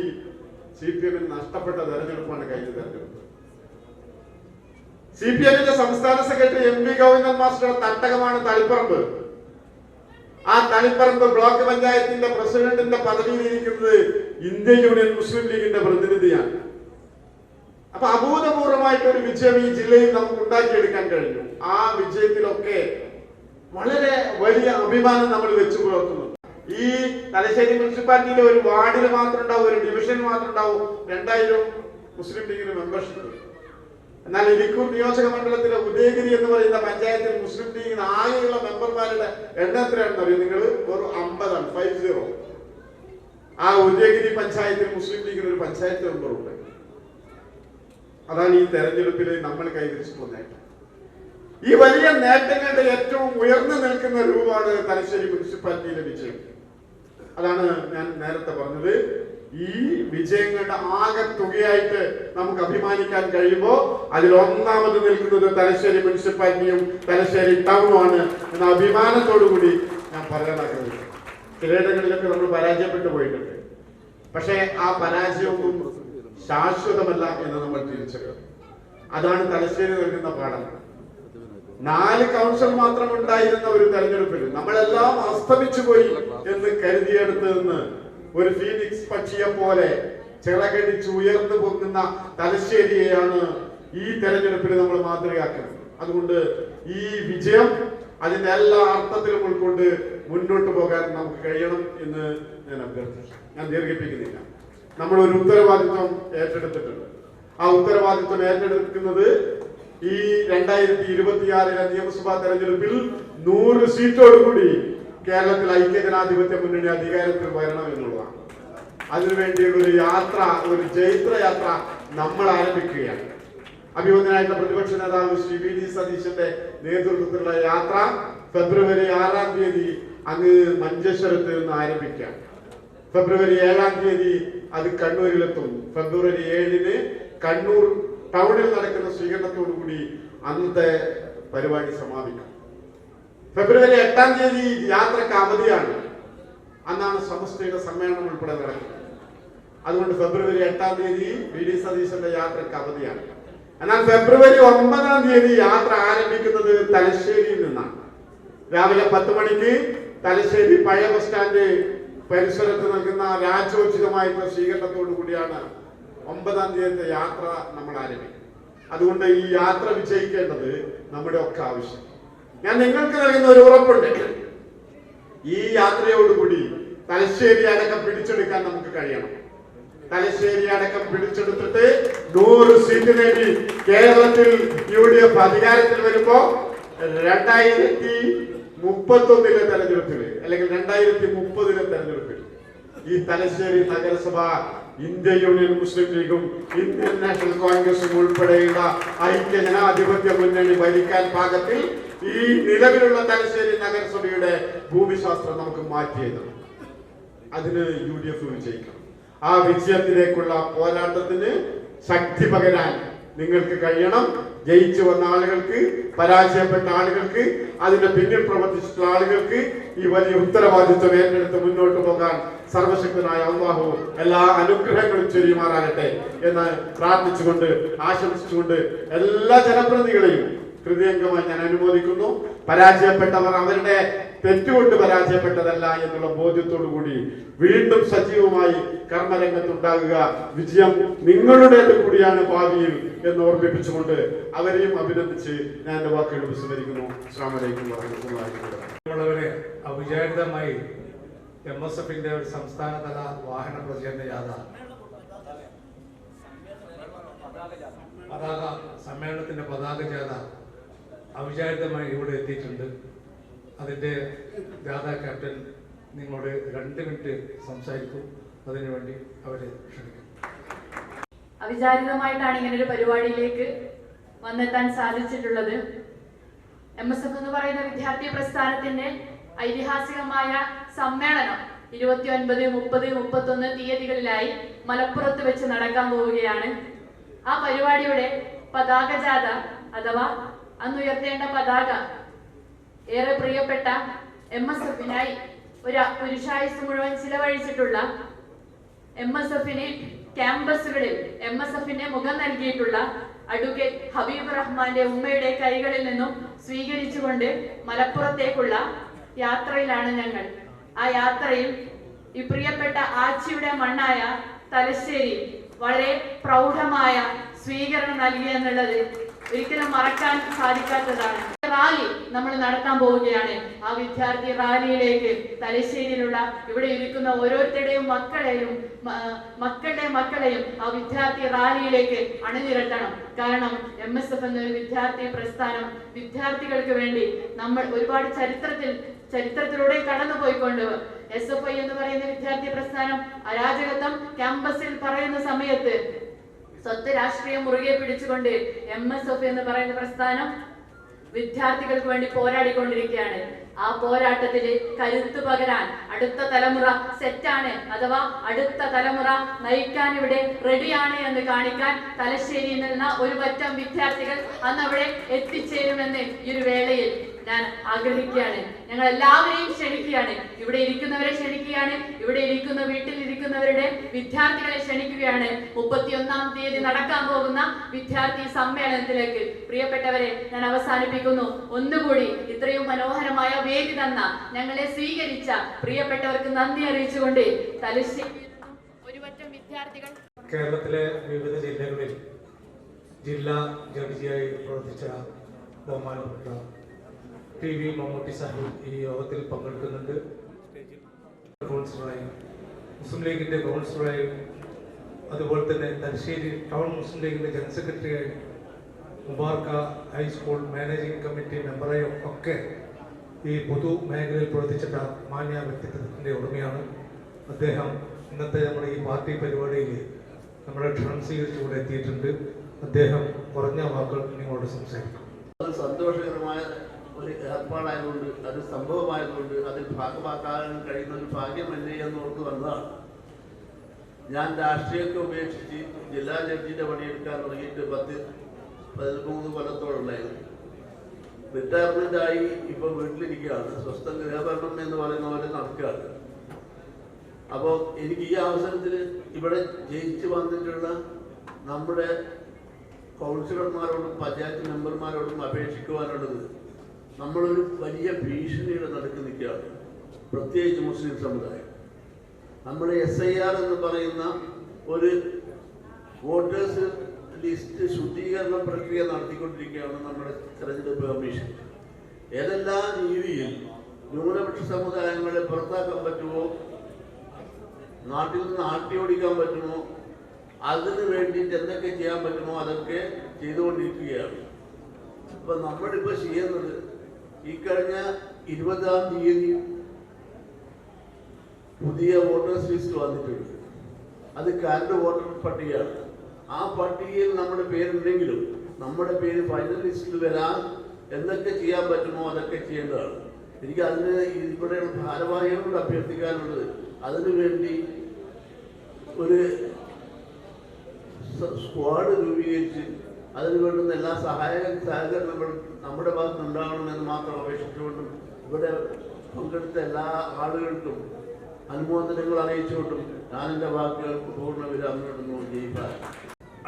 CPM-ന് നഷ്ടപ്പെട്ട തെരഞ്ഞെടുപ്പാണ് കഴിഞ്ഞ തെരഞ്ഞെടുപ്പ്. CPM-ന്റെ സംസ്ഥാന സെക്രട്ടറി MV ഗോവിന്ദൻ മാസ്റ്റർ തട്ടകമാണ് തളിപ്പറമ്പ്. ആ തളിപ്പറമ്പ് ബ്ലോക്ക് പഞ്ചായത്തിന്റെ പ്രസിഡന്റിന്റെ പദവിയിൽ ഇരിക്കുന്നത് ഇന്ത്യൻ യൂണിയൻ മുസ്ലിം ലീഗിന്റെ പ്രതിനിധിയാണ്. അപ്പൊ അഭൂതപൂർവമായിട്ടൊരു വിജയം ഈ ജില്ലയിൽ നമുക്ക് ഉണ്ടാക്കിയെടുക്കാൻ കഴിഞ്ഞു. ആ വിജയത്തിലൊക്കെ വളരെ വലിയ അഭിമാനം നമ്മൾ വെച്ചു പുലർത്തുന്നു. ഈ തലശ്ശേരി മുനിസിപ്പാലിറ്റിയിലെ ഒരു വാർഡിൽ മാത്രം ഉണ്ടാവും, ഒരു ഡിവിഷൻ മാത്രം ഉണ്ടാവും 2000 മുസ്ലിം ലീഗിന് മെമ്പർഷിപ്പ്. എന്നാൽ ഇരിക്കൂർ നിയോജക മണ്ഡലത്തിലെ ഉദയഗിരി എന്ന് പറയുന്ന പഞ്ചായത്തിൽ മുസ്ലിം ലീഗിന് ആകെയുള്ള മെമ്പർമാരുടെ എണ്ണം എത്രയാണെന്ന് അറിയോ നിങ്ങൾ? ഒരു 50 50. ആ ഉദയഗിരി പഞ്ചായത്തിൽ മുസ്ലിം ലീഗിന് ഒരു പഞ്ചായത്ത് മെമ്പറുണ്ട്. അതാണ് ഈ തെരഞ്ഞെടുപ്പിൽ നമ്മൾ കൈവരിച്ചിട്ടുള്ള നേട്ടം. ഈ വലിയ നേട്ടങ്ങളുടെ ഏറ്റവും ഉയർന്നു നിൽക്കുന്ന രൂപമാണ് തലശ്ശേരി മുനിസിപ്പാലിറ്റിയിലെ വിജയം. അതാണ് ഞാൻ നേരത്തെ പറഞ്ഞത്. ഈ വിജയങ്ങളുടെ ആകെ തുകയായിട്ട് നമുക്ക് അഭിമാനിക്കാൻ കഴിയുമ്പോൾ അതിൽ ഒന്നാമത് നിൽക്കുന്നത് തലശ്ശേരി മുനിസിപ്പാലിറ്റിയും തലശ്ശേരി ടൗണുമാണ് എന്ന അഭിമാനത്തോടു കൂടി ഞാൻ പറയാനാക്കുന്നത്. ചിലയിടങ്ങളിലൊക്കെ നമ്മൾ പരാജയപ്പെട്ടു പോയിട്ടുണ്ട്. പക്ഷേ ആ പരാജയമൊന്നും ശാശ്വതമല്ല എന്ന് നമ്മൾ തിരിച്ചറിയണം. അതാണ് തലശ്ശേരി നൽകുന്ന പാഠം. 4 കൗൺസിൽ മാത്രം ഉണ്ടായിരുന്ന ഒരു തെരഞ്ഞെടുപ്പിൽ നമ്മളെല്ലാം അസ്തമിച്ചു പോയി എന്ന് കരുതിയെടുത്ത് നിന്ന് ഒരു ഫീനിക്സ് പക്ഷിയെ പോലെ ചിറകടിച്ച് ഉയർന്നു പൊങ്ങുന്ന തലശ്ശേരിയെയാണ് ഈ തെരഞ്ഞെടുപ്പിൽ നമ്മൾ മാതൃകയാക്കുന്നത്. അതുകൊണ്ട് ഈ വിജയം അതിന്റെ എല്ലാ അർത്ഥത്തിലും ഉൾക്കൊണ്ട് മുന്നോട്ട് പോകാൻ നമുക്ക് കഴിയണം എന്ന് ഞാൻ അഭ്യർത്ഥിച്ചു. ഞാൻ ദീർഘിപ്പിക്കുന്നില്ല. നമ്മൾ ഒരു ഉത്തരവാദിത്വം ഏറ്റെടുത്തിട്ടുണ്ട്. ആ ഉത്തരവാദിത്വം ഏറ്റെടുക്കുന്നത് ഈ 2026 നിയമസഭാ തെരഞ്ഞെടുപ്പിൽ 100 സീറ്റോടുകൂടി കേരളത്തിൽ ഐക്യജനാധിപത്യ മുന്നണി അധികാരത്തിൽ വരണം എന്നുള്ളതാണ്. അതിനുവേണ്ടിയുള്ള ഒരു യാത്ര, ഒരു ജൈത്രയാത്ര നമ്മൾ ആരംഭിക്കുകയാണ്. അഭിമന്യനായിട്ടുള്ള പ്രതിപക്ഷ നേതാവ് ശ്രീ VD സതീശന്റെ നേതൃത്വത്തിലുള്ള യാത്ര ഫെബ്രുവരി 6-ാം തീയതി അങ്ങ് മഞ്ചേശ്വരത്ത് നിന്ന് ആരംഭിക്കാം. ഫെബ്രുവരി 7-ാം തീയതി അത് കണ്ണൂരിലെത്തും. ഫെബ്രുവരി 7-ന് കണ്ണൂർ ടൗണിൽ നടക്കുന്ന സ്വീകരണത്തോടു കൂടി അന്നത്തെ പരിപാടി സമാപിക്കും. ഫെബ്രുവരി 8-ാം തീയതി യാത്രക്ക് അവധിയാണ്. അന്നാണ് സമസ്തയുടെ സമ്മേളനം ഉൾപ്പെടെ നടക്കുന്നത്. അതുകൊണ്ട് ഫെബ്രുവരി 8-ാം തീയതി വി ഡി സതീശന്റെ യാത്രക്ക് അവധിയാണ്. എന്നാൽ ഫെബ്രുവരി 9-ാം തീയതി യാത്ര ആരംഭിക്കുന്നത് തലശ്ശേരിയിൽ നിന്നാണ്. രാവിലെ 10 മണിക്ക് തലശ്ശേരി പഴയ ബസ് സ്റ്റാൻഡ് പരിസരത്ത് നൽകുന്ന രാജോചിതമായിട്ടുള്ള സ്വീകരണത്തോടു കൂടിയാണ് 9-ാം തീയതിയുടെ യാത്ര നമ്മൾ ആരംഭിക്കുന്നത്. അതുകൊണ്ട് ഈ യാത്ര വിജയിക്കേണ്ടത് നമ്മുടെ ഒക്കെ ആവശ്യം. ഞാൻ നിങ്ങൾക്ക് നൽകുന്ന ഒരു ഉറപ്പുണ്ട്, ഈ യാത്രയോടുകൂടി തലശ്ശേരി അടക്കം പിടിച്ചെടുക്കാൻ നമുക്ക് കഴിയണം. തലശ്ശേരി അടക്കം പിടിച്ചെടുത്തിട്ട് 100 സീറ്റ് നേടി കേരളത്തിൽ UDF അധികാരത്തിൽ വരുമ്പോ 2031 തെരഞ്ഞെടുപ്പിൽ അല്ലെങ്കിൽ 2030 തെരഞ്ഞെടുപ്പിൽ ഈ തലശ്ശേരി നഗരസഭ ഇന്ത്യ യൂണിയൻ മുസ്ലിം ലീഗും ഇന്ത്യൻ നാഷണൽ കോൺഗ്രസും ഉൾപ്പെടെയുള്ള ഐക്യ ജനാധിപത്യ മുന്നണി ഭരിക്കാൻ പാകത്തിൽ ഈ നിലവിലുള്ള തലശ്ശേരി നഗരസഭയുടെ ഭൂമിശാസ്ത്രം നമുക്ക് മാറ്റിയെഴുതണം. അതിന് UDF വിജയിക്കണം. ആ വിജയത്തിലേക്കുള്ള പോരാട്ടത്തിന് ശക്തി പകരാൻ നിങ്ങൾക്ക് കഴിയണം. ജയിച്ചു വന്ന ആളുകൾക്ക്, പരാജയപ്പെട്ട ആളുകൾക്ക്, അതിന്റെ പിന്നിൽ പ്രവർത്തിച്ചിട്ടുള്ള ആളുകൾക്ക് ഈ വലിയ ഉത്തരവാദിത്വം ഏറ്റെടുത്ത് മുന്നോട്ട് പോകാൻ സർവശക്തനായ അല്ലാഹു എല്ലാ അനുഗ്രഹങ്ങളും ചൊരിയുമാറാകട്ടെ എന്ന് പ്രാർത്ഥിച്ചുകൊണ്ട് ആശംസിച്ചുകൊണ്ട് എല്ലാ ജനപ്രതിനിധികളെയും ഹൃദയംഗമായി ഞാൻ അനുമോദിക്കുന്നു. പരാജയപ്പെട്ടവർ അവരുടെ തെറ്റുകൊണ്ട് പരാജയപ്പെട്ടതല്ല എന്നുള്ള ബോധ്യത്തോടു കൂടി വീണ്ടും സജീവമായി കർമ്മരംഗത്തുണ്ടാകുക. വിജയം നിങ്ങളുടേത് കൂടിയാണ് ഭാവിയിൽ എന്ന് ഓർമ്മിപ്പിച്ചുകൊണ്ട് അവരെയും അഭിനന്ദിച്ച് ഞാൻ എന്റെ വാക്കുകൾ വിസ്മരിക്കുന്നു. അസ്സലാമു അലൈക്കും വറഹ്മത്തുള്ളാഹി വബറകാതുഹു. അവിചാരിതമായി MSFന്റെ ഒരു സംസ്ഥാനതല വാഹന പ്രചരണ യാത്ര പതാക സമ്മേളനത്തിന്റെ പതാക ജാഥ അവിചാരിതമായി ഇവിടെ എത്തിയിട്ടുണ്ട്. അതിന്റെ ജാഥാ ക്യാപ്റ്റൻ നിങ്ങളോട് 2 മിനിറ്റ് സംസാരിക്കും. അതിനുവേണ്ടി അവരെ ക്ഷണിക്കും. അവിചാരിതമായിട്ടാണ് ഇങ്ങനെ ഒരു പരിപാടിയിലേക്ക് വന്നെത്താൻ സാധിച്ചിട്ടുള്ളത്. MSF എന്ന് പറയുന്ന വിദ്യാർത്ഥി പ്രസ്ഥാനത്തിന്റെ ഐതിഹാസികമായ സമ്മേളനം 29, 30, 31 തീയതികളിലായി മലപ്പുറത്ത് വെച്ച് നടക്കാൻ പോവുകയാണ്. ആ പരിപാടിയുടെ പതാക ജാഥ അഥവാ അന്നുയർത്തേണ്ട പതാക ഏറെ പ്രിയപ്പെട്ട MSFനായി ഒരു പുരുഷായുസ് മുഴുവൻ ചിലവഴിച്ചിട്ടുള്ള MSFന് ക്യാമ്പസുകളിൽ MSFന്റെ മുഖം നൽകിയിട്ടുള്ള അഡ്വക്കേറ്റ് ഹബീബ് റഹ്മാന്റെ ഉമ്മയുടെ കൈകളിൽ നിന്നും സ്വീകരിച്ചുകൊണ്ട് മലപ്പുറത്തേക്കുള്ള യാത്രയിലാണ് ഞങ്ങൾ. ആ യാത്രയിൽ ഈ പ്രിയപ്പെട്ട ആച്ചിയുടെ മണ്ണായ തലശ്ശേരി വളരെ പ്രൗഢമായ സ്വീകരണം നൽകി എന്നുള്ളത് ഒരിക്കലും മറക്കാൻ സാധിക്കാത്തതാണ്. റാലി നമ്മൾ നടത്താൻ പോവുകയാണ്. ആ വിദ്യാർത്ഥി റാലിയിലേക്ക് തലശ്ശേരിയിലുള്ള ഇവിടെ ഇരിക്കുന്ന ഓരോരുത്തരുടെയും മക്കളെയും ആ വിദ്യാർത്ഥി റാലിയിലേക്ക് അണിനിരത്തണം. കാരണം MSF എന്നൊരു വിദ്യാർത്ഥി പ്രസ്ഥാനം വിദ്യാർത്ഥികൾക്ക് വേണ്ടി നമ്മൾ ഒരുപാട് ചരിത്രത്തിലൂടെ കടന്നുപോയിക്കൊണ്ട് SFI എന്ന് പറയുന്ന വിദ്യാർത്ഥി പ്രസ്ഥാനം അരാജകത്വം ക്യാമ്പസിൽ പറയുന്ന സമയത്ത് സ്വത്ത് രാഷ്ട്രീയം മുറുകെ പിടിച്ചുകൊണ്ട് MSF എന്ന് പറയുന്ന പ്രസ്ഥാനം വിദ്യാർത്ഥികൾക്ക് വേണ്ടി പോരാടിക്കൊണ്ടിരിക്കുകയാണ്. ആ പോരാട്ടത്തില് കരുത്തു പകരാൻ അടുത്ത തലമുറ സെറ്റാണ് അഥവാ അടുത്ത തലമുറ നയിക്കാൻ ഇവിടെ റെഡിയാണ് എന്ന് കാണിക്കാൻ തലശ്ശേരിയിൽ നിന്ന് ഒരു പറ്റം വിദ്യാർത്ഥികൾ അന്ന് അവിടെ എത്തിച്ചേരുമെന്ന് ഈ ഒരു വേളയിൽ ഞാൻ ആഗ്രഹിക്കുകയാണ്. ഞങ്ങൾ എല്ലാവരെയും ക്ഷണിക്കുകയാണ്. ഇവിടെ ഇരിക്കുന്നവരെ ക്ഷണിക്കുകയാണ്. ഇവിടെ ഇരിക്കുന്ന വീട്ടിൽ ഇരിക്കുന്നവരുടെ വിദ്യാർത്ഥികളെ ക്ഷണിക്കുകയാണ്. 31-ാം തീയതി നടക്കാൻ പോകുന്ന വിദ്യാർത്ഥി സമ്മേളനത്തിലേക്ക്. പ്രിയപ്പെട്ടവരെ, ഞാൻ അവസാനിപ്പിക്കുന്നു. ഒന്നുകൂടി ഇത്രയും മനോഹരമായ വേദി തന്ന ഞങ്ങളെ സ്വീകരിച്ച പ്രിയപ്പെട്ടവർക്ക് നന്ദി അറിയിച്ചുകൊണ്ട് തലശ്ശേരിയിൽ നിന്നും ഒരു പറ്റം വിദ്യാർത്ഥികൾ കേരളത്തിലെ വിവിധ ജില്ലകളിൽ ജില്ലാ ജഡ്ജിയായി പ്രവർത്തിച്ച ബഹുമാനപ്പെട്ട TV മമ്മൂട്ടി സാഹിബ് ഈ യോഗത്തിൽ പങ്കെടുക്കുന്നുണ്ട്. കൗൺസിലറായി മുസ്ലിം ലീഗിന്റെ കൗൺസിലറായി അതുപോലെ തന്നെ തലശ്ശേരി ടൗൺ മുസ്ലിം ലീഗിന്റെ ജനറൽ സെക്രട്ടറിയായി മുബാർക്ക ഹൈസ്കൂൾ മാനേജിംഗ് കമ്മിറ്റി മെമ്പറായും ഒക്കെ ഈ പൊതു മേഖലയിൽ പ്രവർത്തിച്ചിട്ട മാന്യ വ്യക്തിത്വത്തിൻ്റെ ഉടമയാണ് അദ്ദേഹം. ഇന്നത്തെ നമ്മുടെ ഈ പാർട്ടി പരിപാടിയിൽ നമ്മുടെ ക്ഷണം സ്വീകരിച്ചുകൂടെ എത്തിയിട്ടുണ്ട്. അദ്ദേഹം കുറഞ്ഞ വാക്കുകൾ നിങ്ങളോട് സംസാരിക്കും. അത് സന്തോഷകരമായ ഒരു ഏർപ്പാടായതുകൊണ്ട്, അത് സംഭവമായതുകൊണ്ട് അതിൽ ഭാഗമാക്കാൻ കഴിയുന്ന ഒരു ഭാഗ്യമല്ലേ എന്ന് ഓർത്ത് വന്നതാണ്. ഞാൻ രാഷ്ട്രീയമൊക്കെ ഉപേക്ഷിച്ച് ജില്ലാ ജഡ്ജിന്റെ പണിയെടുക്കാൻ തുടങ്ങിയിട്ട് 13 കൊല്ലത്തോളമുണ്ടായിരുന്നു. റിട്ടയർമെന്റായി ഇപ്പൊ വീട്ടിലിരിക്കുകയാണ്. സ്വസ്ഥ ഗൃഹഭരണം എന്ന് പറയുന്ന പോലെ നടക്കുകയാണ്. അപ്പോൾ എനിക്ക് ഈ അവസരത്തിൽ ഇവിടെ ജയിച്ചു വന്നിട്ടുള്ള നമ്മുടെ കൗൺസിലർമാരോടും പഞ്ചായത്ത് മെമ്പർമാരോടും അപേക്ഷിക്കുവാനുള്ളത്, നമ്മളൊരു വലിയ ഭീഷണിയുടെ നടുക്ക് നിൽക്കുകയാണ്. പ്രത്യേകിച്ച് മുസ്ലിം സമുദായം. നമ്മുടെ SIR എന്ന് പറയുന്ന ഒരു വോട്ടേഴ്സ് ലിസ്റ്റ് ശുദ്ധീകരണ പ്രക്രിയ നടത്തിക്കൊണ്ടിരിക്കുകയാണ് നമ്മുടെ തെരഞ്ഞെടുപ്പ് കമ്മീഷൻ. ഏതെല്ലാം രീതിയിൽ ന്യൂനപക്ഷ സമുദായങ്ങളെ പുറത്താക്കാൻ പറ്റുമോ, നാട്ടിൽ നിന്ന് ആട്ടിയോടിക്കാൻ പറ്റുമോ, അതിന് വേണ്ടിയിട്ട് എന്തൊക്കെ ചെയ്യാൻ പറ്റുമോ അതൊക്കെ ചെയ്തുകൊണ്ടിരിക്കുകയാണ്. അപ്പൊ നമ്മളിപ്പോൾ ചെയ്യുന്നത്, ഈ കഴിഞ്ഞ 20-ാം തീയതി പുതിയ വോട്ടേഴ്സ് ലിസ്റ്റ് വന്നിട്ടുണ്ട്. അത് കാർഡ് വോട്ടർ പട്ടികയാണ്. ആ പട്ടികയിൽ നമ്മുടെ പേരുണ്ടെങ്കിലും നമ്മുടെ പേര് ഫൈനൽ ലിസ്റ്റിൽ വരാൻ എന്തൊക്കെ ചെയ്യാൻ പറ്റുമോ അതൊക്കെ ചെയ്യേണ്ടതാണ്. എനിക്ക് അതിന് ഇവിടെയുള്ള ഭാരവാഹികളോട് അഭ്യർത്ഥിക്കാനുള്ളത്, അതിനുവേണ്ടി ഒരു സ്ക്വാഡ് രൂപീകരിച്ച് അതിന് വേണ്ടുന്ന എല്ലാ സഹകരണങ്ങളും നമ്മുടെ ഭാഗത്ത് ഉണ്ടാകണമെന്ന് മാത്രം അപേക്ഷിച്ചുകൊണ്ടും ഇവിടെ പങ്കെടുത്ത എല്ലാ ആളുകൾക്കും അനുമോദനങ്ങൾ അറിയിച്ചുകൊണ്ടും ഞാൻ എൻ്റെ വാക്കുകൾക്ക് പൂർണ്ണ വിരാമം ഇടുന്നു. ജയിപ്പാൻ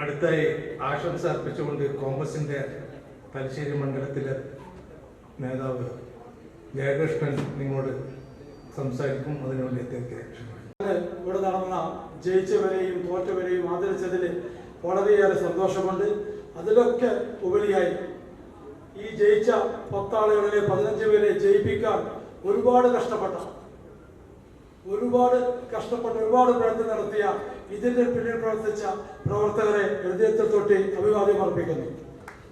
അടുത്തായി ആശംസ അർപ്പിച്ചുകൊണ്ട് കോൺഗ്രസിന്റെ തലശ്ശേരി മണ്ഡലത്തിലെ നേതാവ് ജയകൃഷ്ണൻ നിങ്ങളോട് സംസാരിക്കും. അതിനുവേണ്ടി ഇവിടെ നടന്ന ജയിച്ചവരെയും തോറ്റവരെയും ആദരിച്ചതിൽ വളരെയേറെ സന്തോഷമുണ്ട്. അതിലൊക്കെ ഉപരിയായി ഈ ജയിച്ച 10 ആളുകളിലെ 15 പേരെ ജയിപ്പിക്കാൻ ഒരുപാട് കഷ്ടപ്പെട്ട ഒരുപാട് പ്രയത്നം നടത്തിയ, ഇതിന്റെ പിന്നിൽ പ്രവർത്തിച്ച പ്രവർത്തകരെ ഹൃദയത്തിൽ തൊട്ട് അഭിവാദ്യം അർപ്പിക്കുന്നു.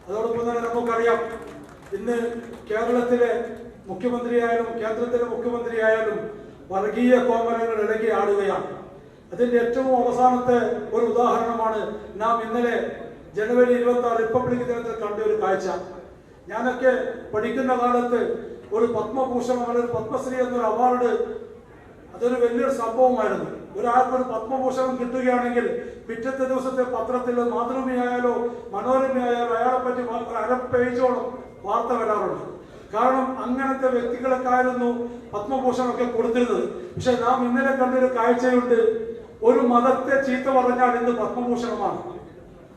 അതോടൊപ്പം തന്നെ നമുക്കറിയാം, ഇന്ന് കേരളത്തിലെ മുഖ്യമന്ത്രിയായാലും കേന്ദ്രത്തിലെ മുഖ്യമന്ത്രിയായാലും വർഗീയ കോമരങ്ങൾ ഇടകി ആടുകയാണ്. അതിന്റെ ഏറ്റവും അവസാനത്തെ ഒരു ഉദാഹരണമാണ് നാം ഇന്നലെ ജനുവരി 26 റിപ്പബ്ലിക് ദിനത്തിൽ കണ്ട ഒരു കാഴ്ച. ഞാനൊക്കെ പഠിക്കുന്ന കാലത്ത് ഒരു പത്മഭൂഷണം അല്ലെങ്കിൽ പത്മശ്രീ എന്നൊരു അവാർഡ്, അതൊരു വലിയൊരു സംഭവമായിരുന്നു. ഒരാൾക്കൊരു പത്മഭൂഷണം കിട്ടുകയാണെങ്കിൽ പിറ്റത്തെ ദിവസത്തെ പത്രത്തിൽ മാതൃഭൂമിയായാലോ മനോരമയായാലോ അയാളെ പറ്റി 1/2 പേജോളം വാർത്ത വരാറുണ്ട്. കാരണം അങ്ങനത്തെ വ്യക്തികൾക്കായിരുന്നു പത്മഭൂഷണമൊക്കെ കൊടുത്തിരുന്നത്. പക്ഷെ നാം ഇന്നലെ കണ്ടൊരു കാഴ്ചയുണ്ട്. ഒരു മതത്തെ ചീത്ത പറഞ്ഞാൽ ഇന്ന് പത്മഭൂഷണമാണ്.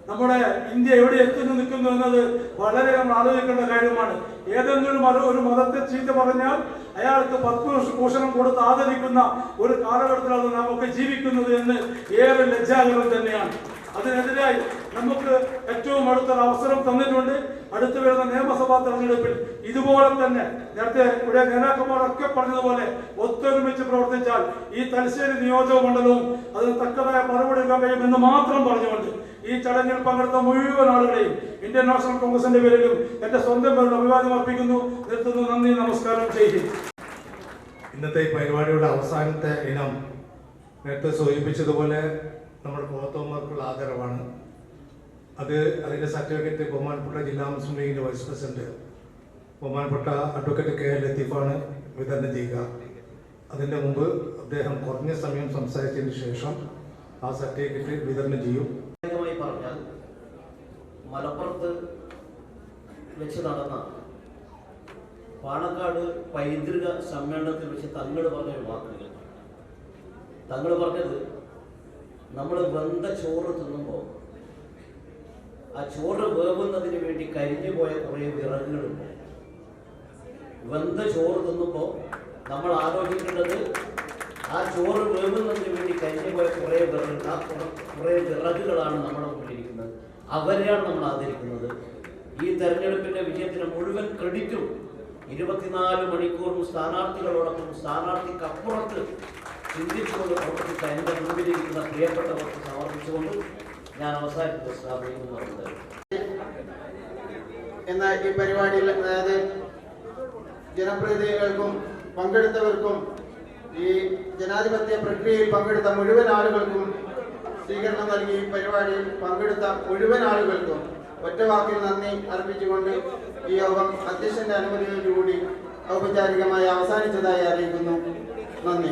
നമ്മുടെ ഇന്ത്യ എവിടെ എത്തുന്നു നിൽക്കുന്നു എന്നത് വളരെ നമ്മൾ ആലോചിക്കേണ്ട കാര്യമാണ്. ഏതെങ്കിലും ഒരു മതത്തെ ചീത്ത പറഞ്ഞാൽ അയാൾക്ക് പത്മഭൂഷണം കൊടുത്ത് ആദരിക്കുന്ന ഒരു കാലഘട്ടത്തിലാണ് നാം ഒക്കെ ജീവിക്കുന്നത് എന്ന് ഏറെ ലജ്ജാകരം തന്നെയാണ്. അതിനെതിരായി നമുക്ക് ഏറ്റവും അടുത്തൊരു അവസരം തന്നിട്ടുണ്ട്. അടുത്തു വരുന്ന നിയമസഭാ തെരഞ്ഞെടുപ്പിൽ ഇതുപോലെ തന്നെ നേരത്തെ ഇവിടെ നേതാക്കന്മാരൊക്കെ പറഞ്ഞതുപോലെ ഒത്തൊരുമിച്ച് പ്രവർത്തിച്ചാൽ ഈ തലശ്ശേരി നിയോജക മണ്ഡലവും അതിന് തക്കതായ മറുപടി എടുക്കാൻ കഴിയുമെന്ന് മാത്രം പറഞ്ഞുകൊണ്ട് ഈ ചടങ്ങിൽ പങ്കെടുത്ത മുഴുവൻ ആളുകളെയും ഇന്ത്യൻ നാഷണൽ കോൺഗ്രസിന്റെ പേരിലും എന്റെ സ്വന്തം പേരിലും അഭിവാദ്യം അർപ്പിക്കുന്നു. നിർത്തുന്നു. നന്ദി, നമസ്കാരം. ജയ് ഹിന്ദ്. ഇന്നത്തെ പരിപാടിയുടെ അവസാനത്തെ ഇനം നേരത്തെ സൂചിപ്പിച്ചതുപോലെ നമ്മുടെ പ്രവർത്തകർക്കുള്ള ആദരവാണ്. അതിൻ്റെ സർട്ടിഫിക്കറ്റ് ബഹുമാനപ്പെട്ട ജില്ലാ മുസ്ലിം ലീഗിൻ്റെ വൈസ് പ്രസിഡന്റ് ബഹുമാനപ്പെട്ട അഡ്വക്കേറ്റ് KL ലത്തീഫാണ് വിതരണം ചെയ്യുക. അതിൻ്റെ മുമ്പ് അദ്ദേഹം കുറഞ്ഞ സമയം സംസാരിച്ചതിന് ശേഷം ആ സർട്ടിഫിക്കറ്റ് വിതരണം ചെയ്യും. പറഞ്ഞാൽ മലപ്പുറത്ത് വെച്ച് നടന്ന പാണക്കാട് പൈതൃക സമ്മേളനത്തിൽ വെച്ച് തങ്ങൾ പറഞ്ഞ വാക്കുകൾ, തങ്ങൾ പറഞ്ഞത്, നമ്മൾ വെന്ത ചോറ് തിന്നുമ്പോൾ ആ ചോറ് വേവുന്നതിന് വേണ്ടി കരിഞ്ഞു പോയ കുറേ വിറകുകളുണ്ട്. വെന്ത ചോറ് തിന്നുമ്പോൾ നമ്മൾ ആലോചിക്കേണ്ടത് ആ ചോറ് വേവുന്നതിന് വേണ്ടി കരിഞ്ഞു പോയ കുറേ വിറകുകളാണ് നമ്മുടെ മുന്നിലിരിക്കുന്നത്. അവരെയാണ് നമ്മൾ ആദരിക്കുന്നത്. ഈ തെരഞ്ഞെടുപ്പിന്റെ വിജയത്തിന് മുഴുവൻ ക്രെഡിറ്റും 24 മണിക്കൂറും സ്ഥാനാർത്ഥികളോടൊപ്പം സ്ഥാനാർത്ഥിക്കപ്പുറത്ത് ചിന്തിച്ചുകൊണ്ട് പ്രവർത്തിച്ച എൻ്റെ മുമ്പിലിരിക്കുന്ന പ്രിയപ്പെട്ടവർക്ക് സമർപ്പിച്ചുകൊണ്ട് ഞാൻ അവസാനിപ്പിച്ച സ്ഥാപനം പറഞ്ഞത്. എന്ന ഈ പരിപാടിയിൽ, അതായത് ജനപ്രതിനിധികൾക്കും പങ്കെടുത്തവർക്കും ഈ ജനാധിപത്യ പ്രക്രിയയിൽ പങ്കെടുത്ത മുഴുവൻ ആളുകൾക്കും സ്വീകരണം നൽകി ഈ പരിപാടിയിൽ പങ്കെടുത്ത മുഴുവൻ ആളുകൾക്കും ഒറ്റ വാക്കിൽ നന്ദി അർപ്പിച്ചുകൊണ്ട് ഈ യോഗം അധ്യക്ഷന്റെ അനുമതിയോടുകൂടി ഔപചാരികമായി അവസാനിച്ചതായി അറിയിക്കുന്നു. നന്ദി.